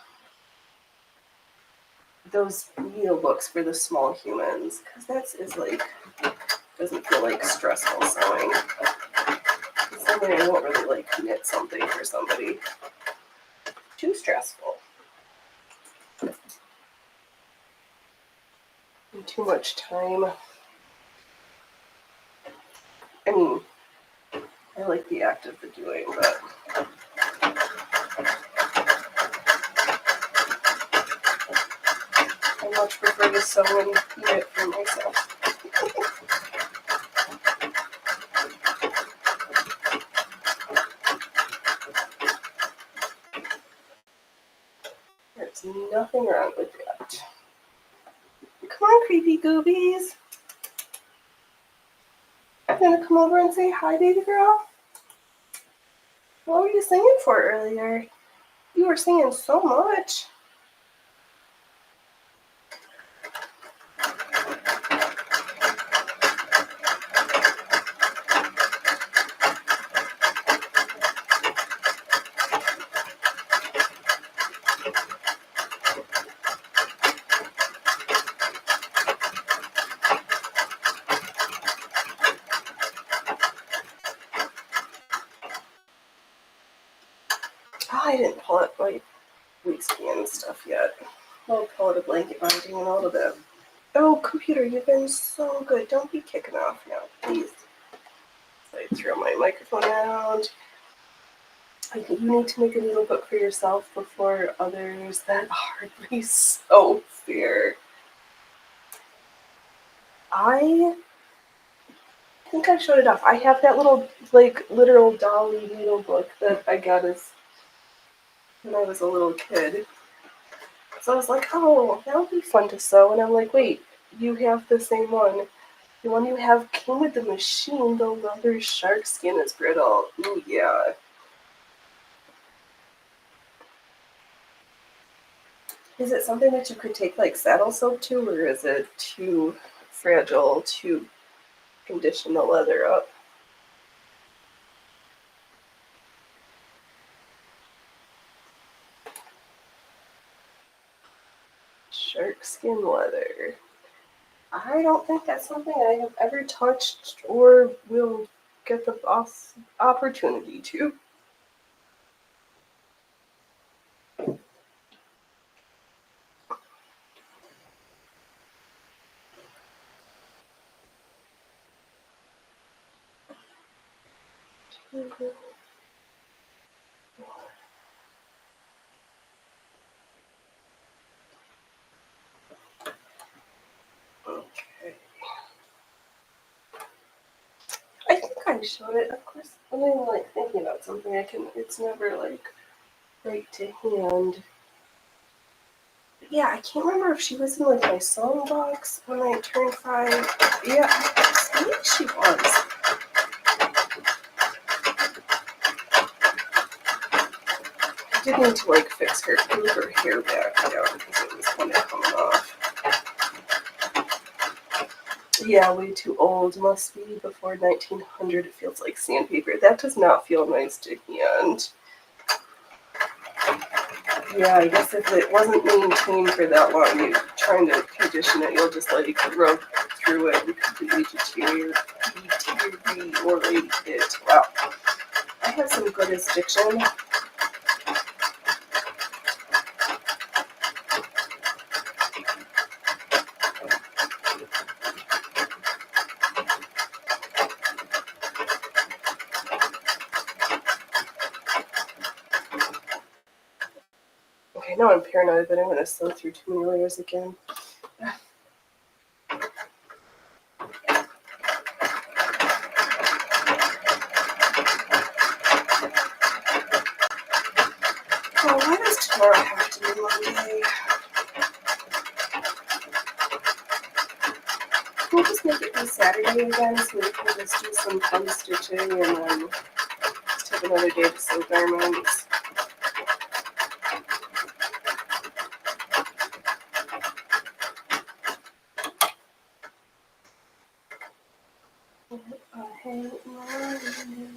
those needle books for the small humans, because doesn't feel like stressful sewing. Something I won't really like knit something for somebody. Too stressful. And too much time. I mean, I like the act of the doing, but I much prefer to sew and knit for myself. There's nothing wrong with that. Come on, creepy goobies. You gonna come over and say hi, baby girl? What were you singing for earlier? You were singing so much. Oh, I didn't pull up my whiskey and stuff yet. I'll pull out a blanket binding and all of that. Oh, computer, you've been so good. Don't be kicking off now, please. So I throw my microphone out. You need to make a little book for yourself before others. That hardly so fair. I think I showed it off. I have that little, like, literal dolly needle book that I got as when I was a little kid. So I was like, oh, that would be fun to sew. And I'm like, wait, you have the same one. The one you have came with the machine. The leather shark skin is brittle. Ooh, yeah. Is it something that you could take like saddle soap to, or is it too fragile to condition the leather up? Shark skin leather. I don't think that's something I have ever touched or will get the opportunity to. Okay. I think I showed it. Of course, when I'm like thinking about something, it's never like right to hand. But yeah, I can't remember if she was in like my song box when I turned 5. Yeah, I think she was. I did need to like fix her, glue her hair back down because it was kind of coming off. Yeah, way too old. Must be before 1900. It feels like sandpaper. That does not feel nice to hand. Yeah, I guess if it wasn't maintained for that long, you're trying to condition it, you'll just let it rub through it and completely deteriorate it. Wow. I have some good addiction. Okay, now I'm paranoid that I'm going to sew through too many layers again. Oh, why does tomorrow have to be Monday? We'll just make it be Saturday again so we can just do some fun stitching and then take another day to sew garments. I hate Monday.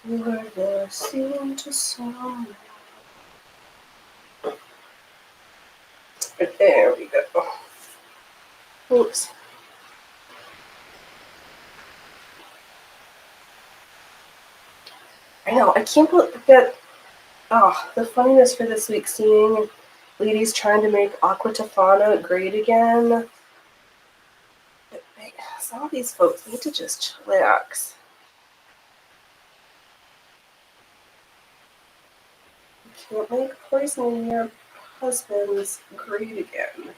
You are the seem to song. There we go. Oops. I know, I can't believe that. Oh, the funniness for this week, seeing ladies trying to make Aqua Tofana great again. Some of these folks need to just chillax. Can't make poisoning your husband's great again.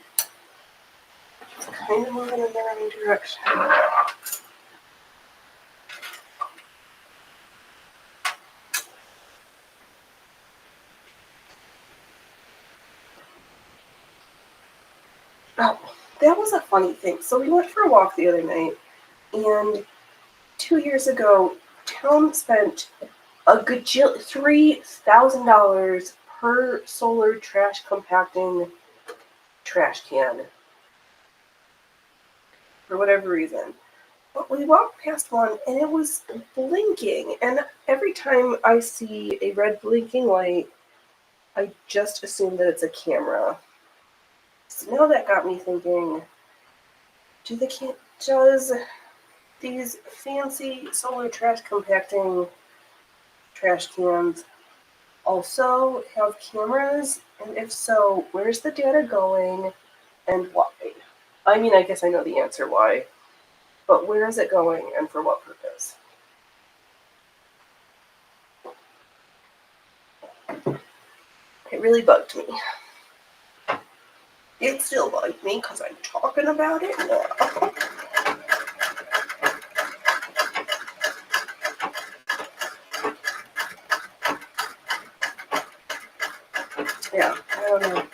It's kind of moving in the right direction. Oh, that was a funny thing. So we went for a walk the other night, and 2 years ago, town spent a $3,000 per solar trash compacting trash can for whatever reason. But we walked past one and it was blinking, and every time I see a red blinking light, I just assume that it's a camera. So now that got me thinking, does these fancy solar trash compacting trash cans also have cameras? And if so, where's the data going and why? I mean, I guess I know the answer why, but where is it going and for what purpose? It really bugged me. It still bugged me because I'm talking about it now. Yeah, I don't know.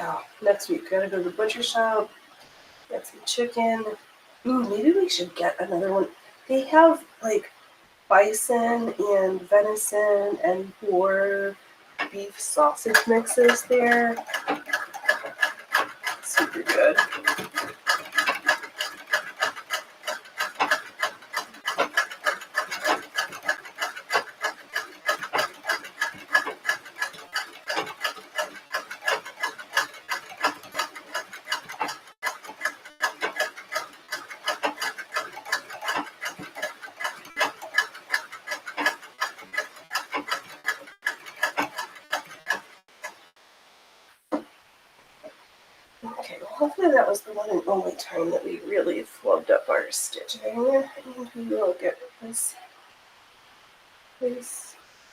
Oh, next week, gotta go to the butcher shop, get some chicken. Ooh, maybe we should get another one. They have like bison and venison and boar beef sausage mixes there. Super good. Okay, well, hopefully that was the one and only time that we really flubbed up our stitching, and we will get this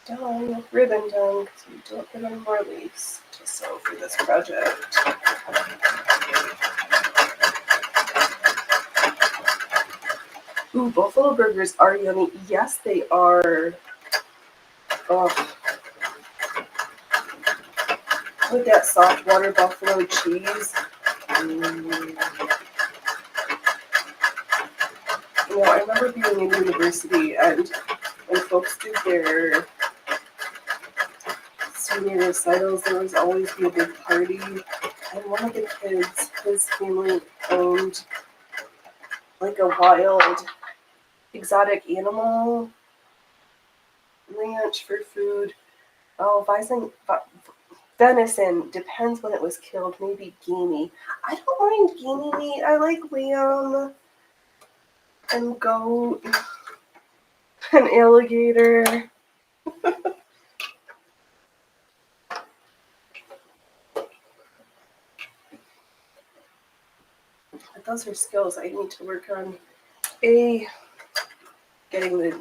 done, ribbon done, because we don't get any more leaves to sew for this project. Ooh, buffalo burgers are yummy. Yes, they are. Oh, with that soft water buffalo cheese. You know, I remember being in university and when folks did their senior recitals, there was always be a big party. And one of the kids, his family owned like a wild exotic animal ranch for food. Oh, venison depends when it was killed. Maybe gamey. I don't mind gamey meat. I like lamb and goat and alligator. But those are skills I need to work on. A, getting the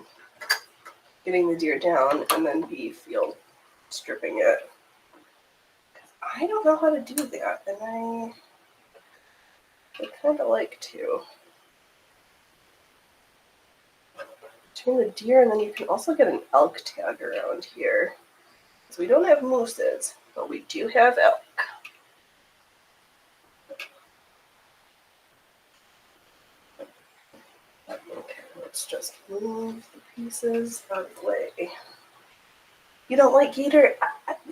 deer down, and then B, field stripping it. I don't know how to do that, and I would kind of like to. Between the deer, and then you can also get an elk tag around here. So we don't have mooses, but we do have elk. Okay, let's just move the pieces out of the way. You don't like gator?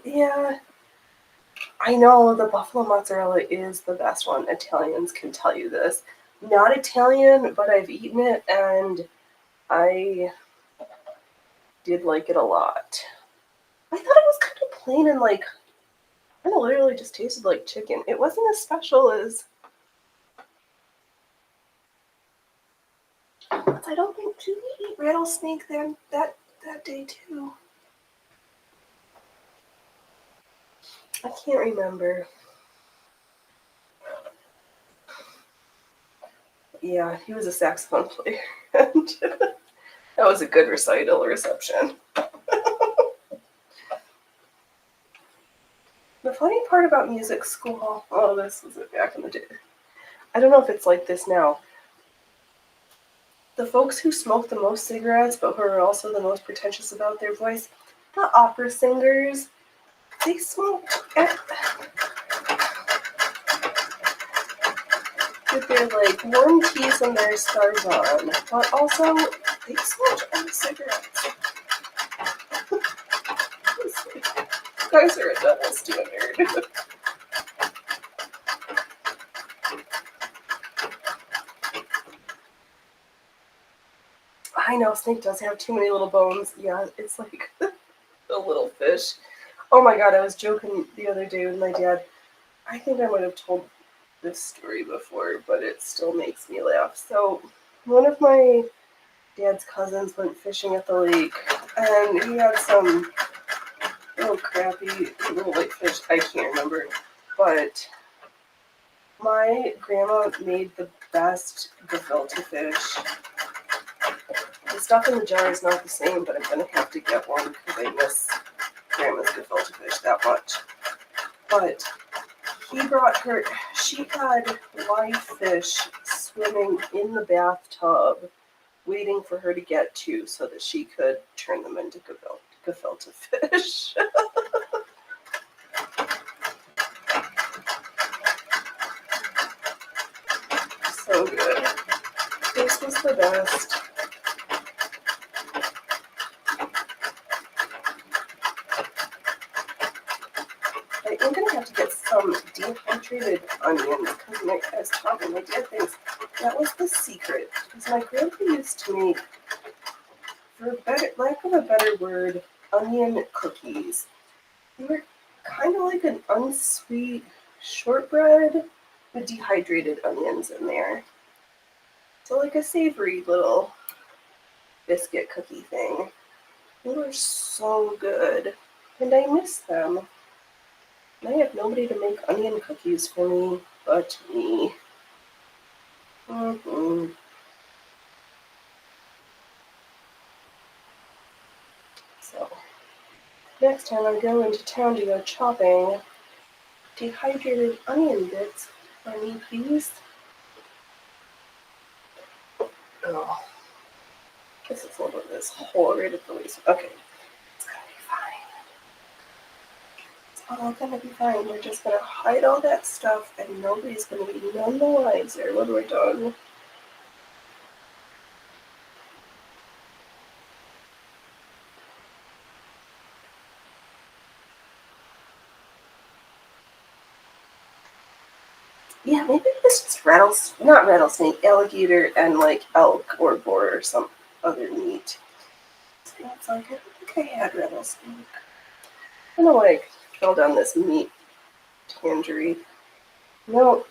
Yeah, I know the buffalo mozzarella is the best one. Italians can tell you this. Not Italian, but I've eaten it and I did like it a lot. I thought it was kind of plain and like, I don't know, literally just tasted like chicken. It wasn't as special as. I don't think, did we eat rattlesnake then that day too? I can't remember. Yeah, he was a saxophone player. And that was a good recital reception. The funny part about music school, oh, this was back in the day. I don't know if it's like this now. The folks who smoke the most cigarettes, but who are also the most pretentious about their voice, the opera singers, they smoke with their like warm teas and their scarves on, but also they smoke all cigarettes. Guys are a double standard. I know Snake does have too many little bones. Yeah, it's like the little fish. Oh my god, I was joking the other day with my dad. I think I might have told this story before, but it still makes me laugh. So, one of my dad's cousins went fishing at the lake, and he had some little crappy little white fish. I can't remember, but my grandma made the best gefilte fish. The stuff in the jar is not the same, but I'm gonna have to get one because I miss grandma's gefilte fish that much. But he brought her, she had live fish swimming in the bathtub waiting for her to get to so that she could turn them into gefilte fish. So good. This was the best. I'm gonna have to get some dehydrated onions because I was talking. My dad thinks that was the secret. Because my grandpa used to make, for lack of a better word, onion cookies. They were kind of like an unsweet shortbread with dehydrated onions in there. So like a savory little biscuit cookie thing. They were so good. And I miss them. I have nobody to make onion cookies for me but me. So, next time I go into town to go chopping, dehydrated onion bits for me, please. Oh, this is a little bit of this hole right at the waist. Okay, it's gonna be fine. It's all gonna be fine. We're just gonna hide all that stuff and nobody's gonna be none the wiser when we're done. Yeah, maybe this is not rattlesnake, alligator, and like elk or boar or some other meat. It's like, I don't think I had rattlesnake. I don't know why I fell down this meat tangerine. No,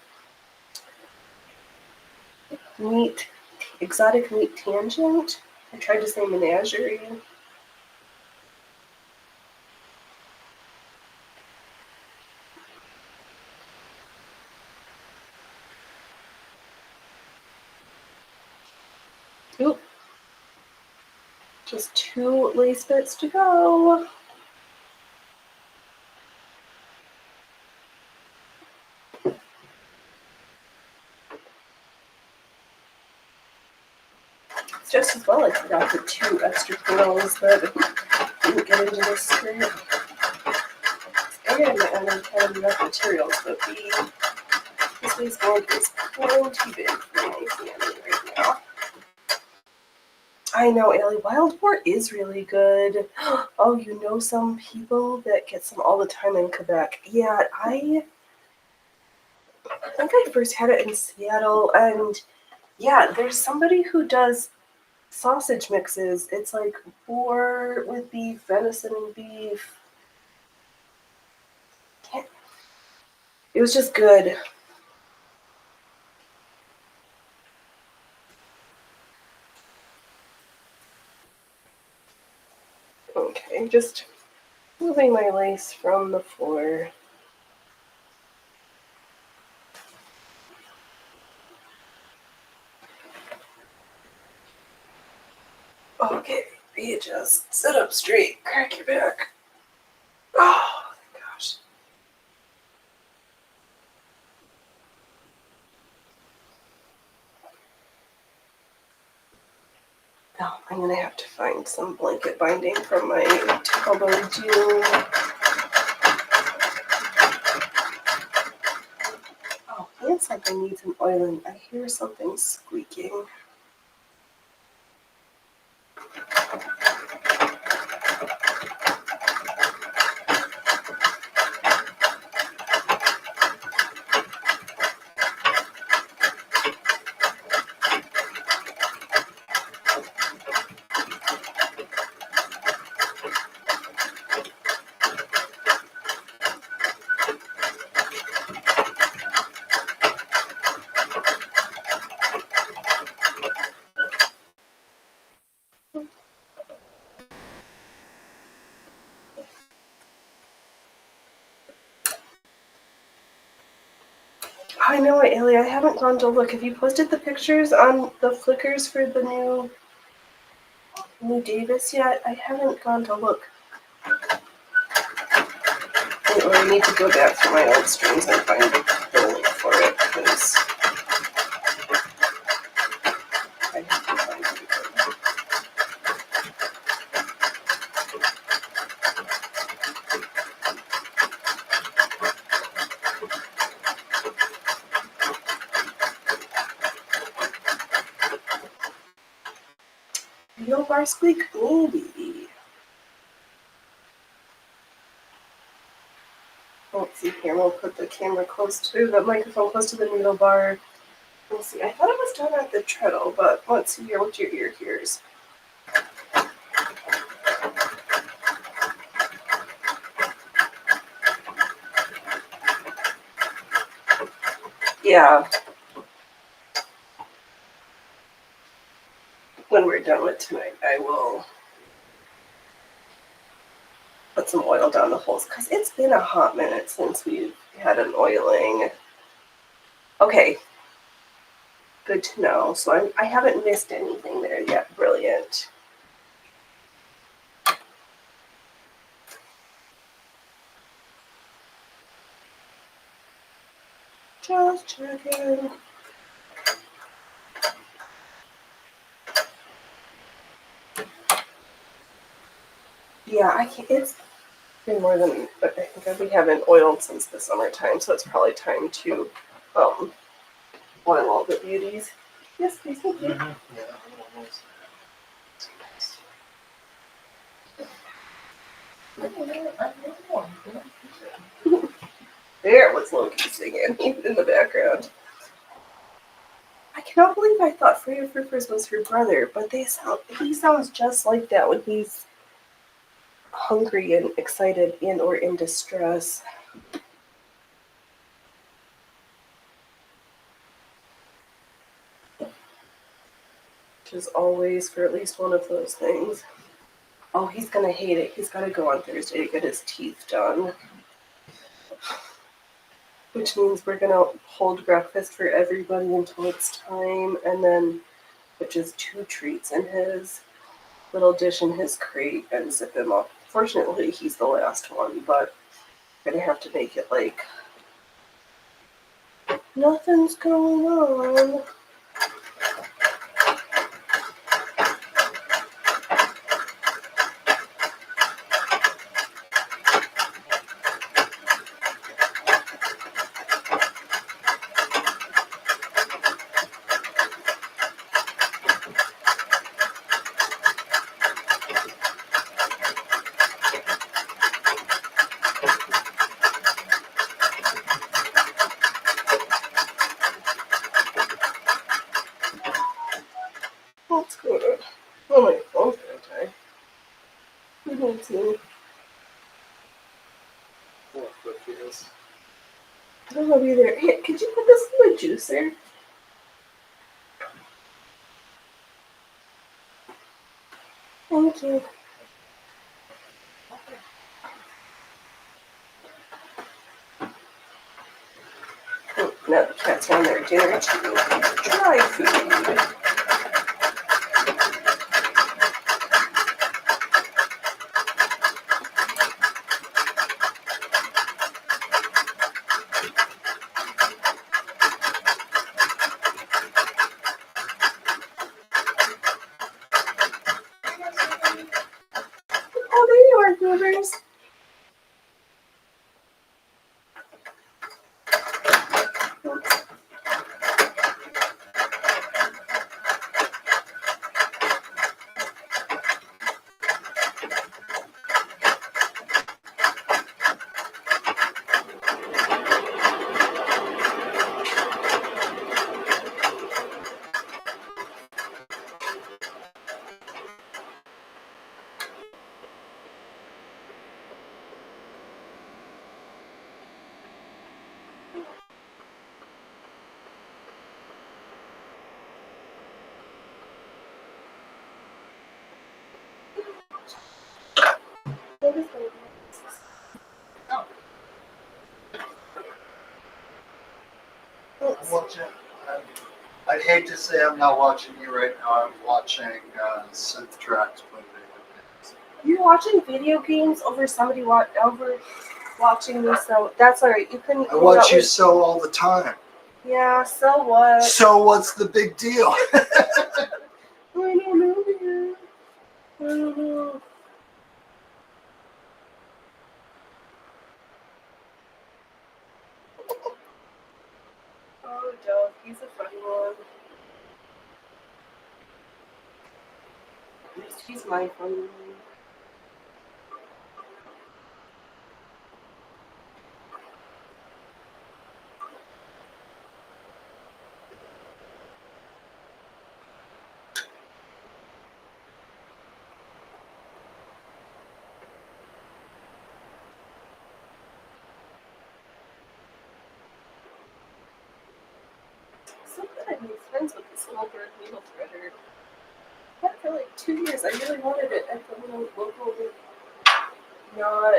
meat, exotic meat tangent. I tried to say menagerie. Oop. Just 2 lace bits to go. It's just as well I forgot the 2 extra pearls that didn't get into this skirt. And I'm kind of enough materials, but this week's blanket is plenty big for my family right now. I know, Ellie. Wild Boar is really good. Oh, you know some people that get some all the time in Quebec. Yeah, I think I first had it in Seattle, and yeah, there's somebody who does sausage mixes. It's like boar with beef, venison and beef. It was just good. Okay, just moving my lace from the floor. Okay, readjust, sit up straight, crack your back. Oh, gosh. Oh, I'm gonna have to find some blanket binding from my Tabo June. Oh, pants like I need some oiling. I hear something squeaking. I know what, Illy, I haven't gone to look. Have you posted the pictures on the Flickrs for the new Davis yet? I haven't gone to look. Or I need to go back through my old streams and find the link for it, because I have to find it again. Needle bar squeak? Maybe. Let's see here, we'll put the camera close to the microphone, close to the needle bar. Let's see, I thought it was done at the treadle, but let's see here what your ear hears. Yeah. When we're done with tonight, I will put some oil down the holes, because it's been a hot minute since we've had an oiling. Okay. Good to know. So I haven't missed anything there yet. Brilliant. Just checking. Yeah, I can't. It's been more than, but I think we haven't oiled since the summertime, so it's probably time to oil all the beauties. Yes, please, thank you. Yeah, almost. There was Loki singing in the background. I cannot believe I thought Freya Fruffers was her brother, but he sounds just like that when he's hungry and excited and or in distress. Which is always for at least one of those things. Oh, he's gonna hate it. He's gotta go on Thursday to get his teeth done. Which means we're gonna hold breakfast for everybody until it's time, and then which is 2 treats in his little dish in his crate and zip him up. Fortunately, he's the last one, but I'm gonna have to make it like nothing's going on. What's going on? Oh, my phone's gonna die. We need to. I don't know either. Hey, could you put this in the juicer? Thank you. Oh, now the cats want their dinner too. Dry food. I'm watching. I'd hate to say I'm not watching you right now. I'm watching Synth Tracks play video games. You're watching video games over somebody over watching me, so that's alright. You couldn't. I watch you so all the time. Yeah, so what? So what's the big deal? I don't know, man. I don't know. Oh, Dove, he's a funny one. At least he's my funny one. So glad I made friends with this little bird needle threader. Had it for like 2 years. I really wanted it at the little local, not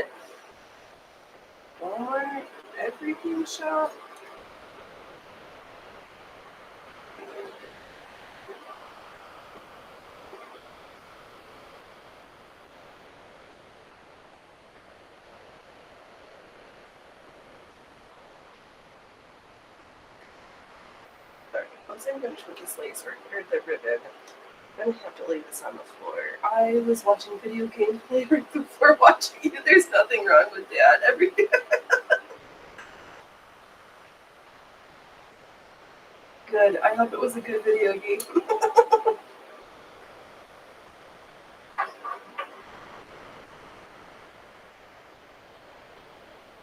Walmart, everything shop. Sorry, once I'm finished with this lace or the ribbon, I'm gonna have to leave this on the floor. I was watching video gameplay right before watching you. There's nothing wrong with that. Everything. Good. I hope it was a good video game.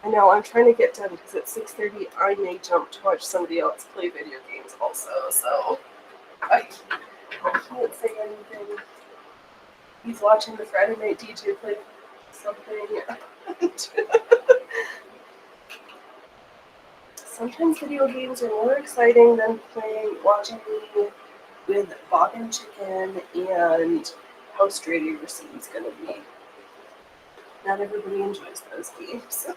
I know, I'm trying to get done because at 6:30 I may jump to watch somebody else play video games also, so I can't say anything. He's watching the Friday Night DJ play something. Sometimes video games are more exciting than watching me with Bob and Chicken and how straight your scene's gonna be. Not everybody enjoys those games.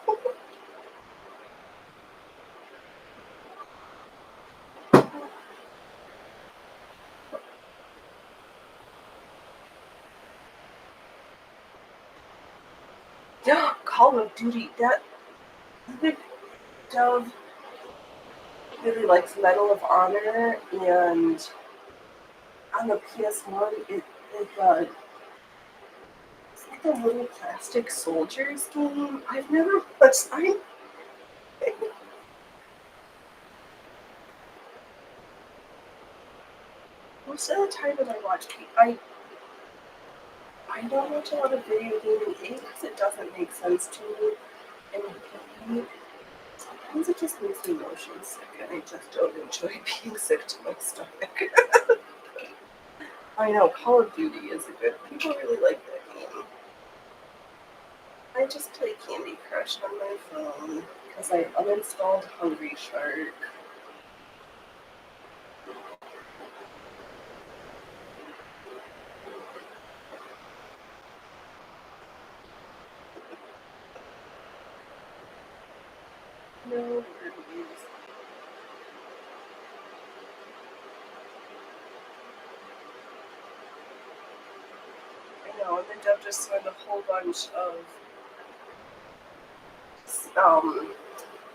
Call of Duty, that Dove really likes Medal of Honor, and on the PS1 it's like a little plastic soldiers game. I've never watched. Most of the time when I watch, I don't watch a lot of video gaming because it doesn't make sense to me, and B, sometimes it just makes me motion sick, and I just don't enjoy being sick to my stomach. I know Call of Duty is a good. People really like that game. I just play Candy Crush on my phone because I uninstalled Hungry Shark. No reviews. I know, and then Deb just found a whole bunch of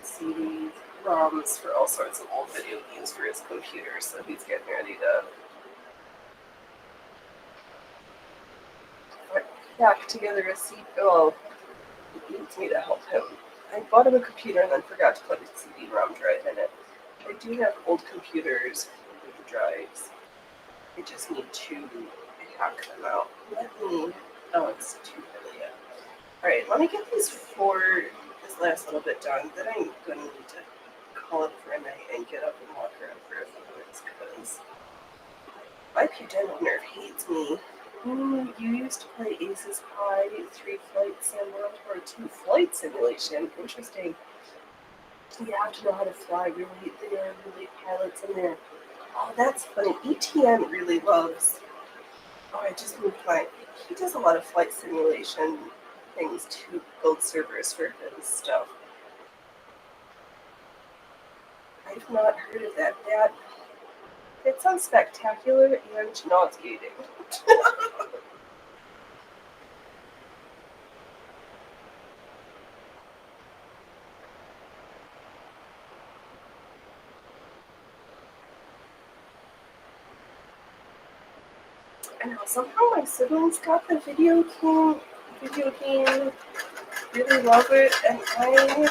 CDs, ROMs for all sorts of old video games for his computer, so he's getting ready to pack together a CD. Well, he needs me to help him. I bought him a computer and then forgot to put a CD-ROM drive in it. I do have old computers with the drives. I just need to hack them out. Oh, it's too early yet. Alright, let me get this last little bit done. Then I'm going to need to call it for a night and get up and walk around for a few minutes because my pudendal nerve hates me. You used to play Aces High, 3 Flight Sim World War 2 Flight Simulation. Interesting. You have to know how to fly. There are really pilots in there. Oh, that's funny. ETN really loves. Oh, I just moved he does a lot of flight simulation things to build servers for his stuff. I I've not heard of that. That sounds spectacular and nauseating. I know, somehow my siblings got the video game, really love it, and I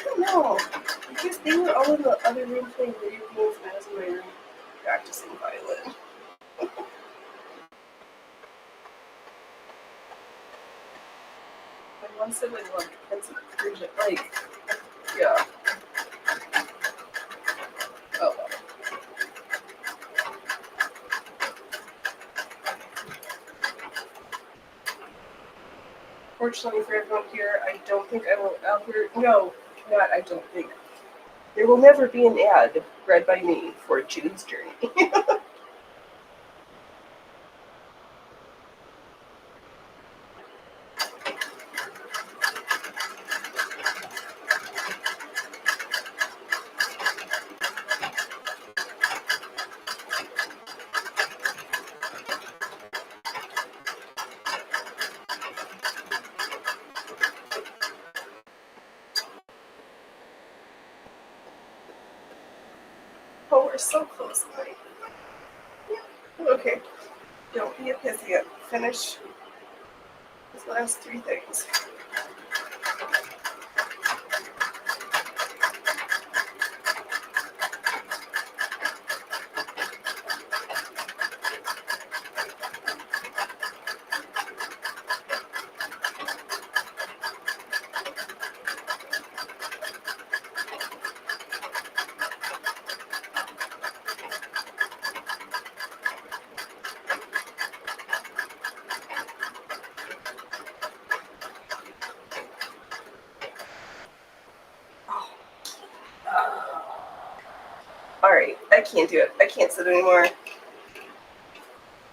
don't know, because they were all in the other room playing video games, and I was in my room practicing violin. My one sibling loved Prince of Persia, like, yeah. Oh well. Fortunately for everyone here, I don't think I will ever, no, not I don't think. There will never be an ad read by me for Jude's Journey. Oh, we're so close, Mike. Okay, don't be a pissy yet. Finish these last 3 things. Alright, I can't do it. I can't sit anymore.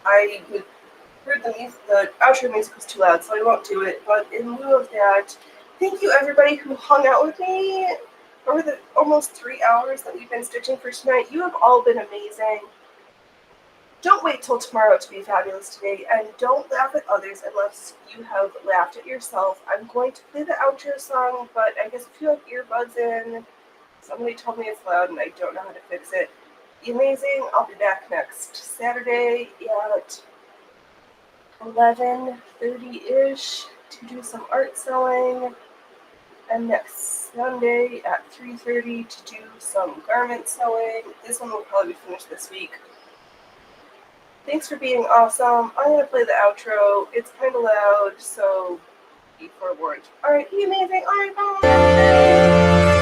I heard the outro music was too loud, so I won't do it. But in lieu of that, thank you everybody who hung out with me over the almost 3 hours that we've been stitching for tonight. You have all been amazing. Don't wait till tomorrow to be fabulous today, and don't laugh at others unless you have laughed at yourself. I'm going to play the outro song, but I guess if you have earbuds in, somebody told me it's loud and I don't know how to fix it. Be amazing. I'll be back next Saturday at 11:30-ish to do some art sewing, and next Sunday at 3:30 to do some garment sewing. This one will probably be finished this week. Thanks for being awesome. I'm going to play the outro. It's kind of loud, so be forewarned. Alright, be amazing. Alright, bye!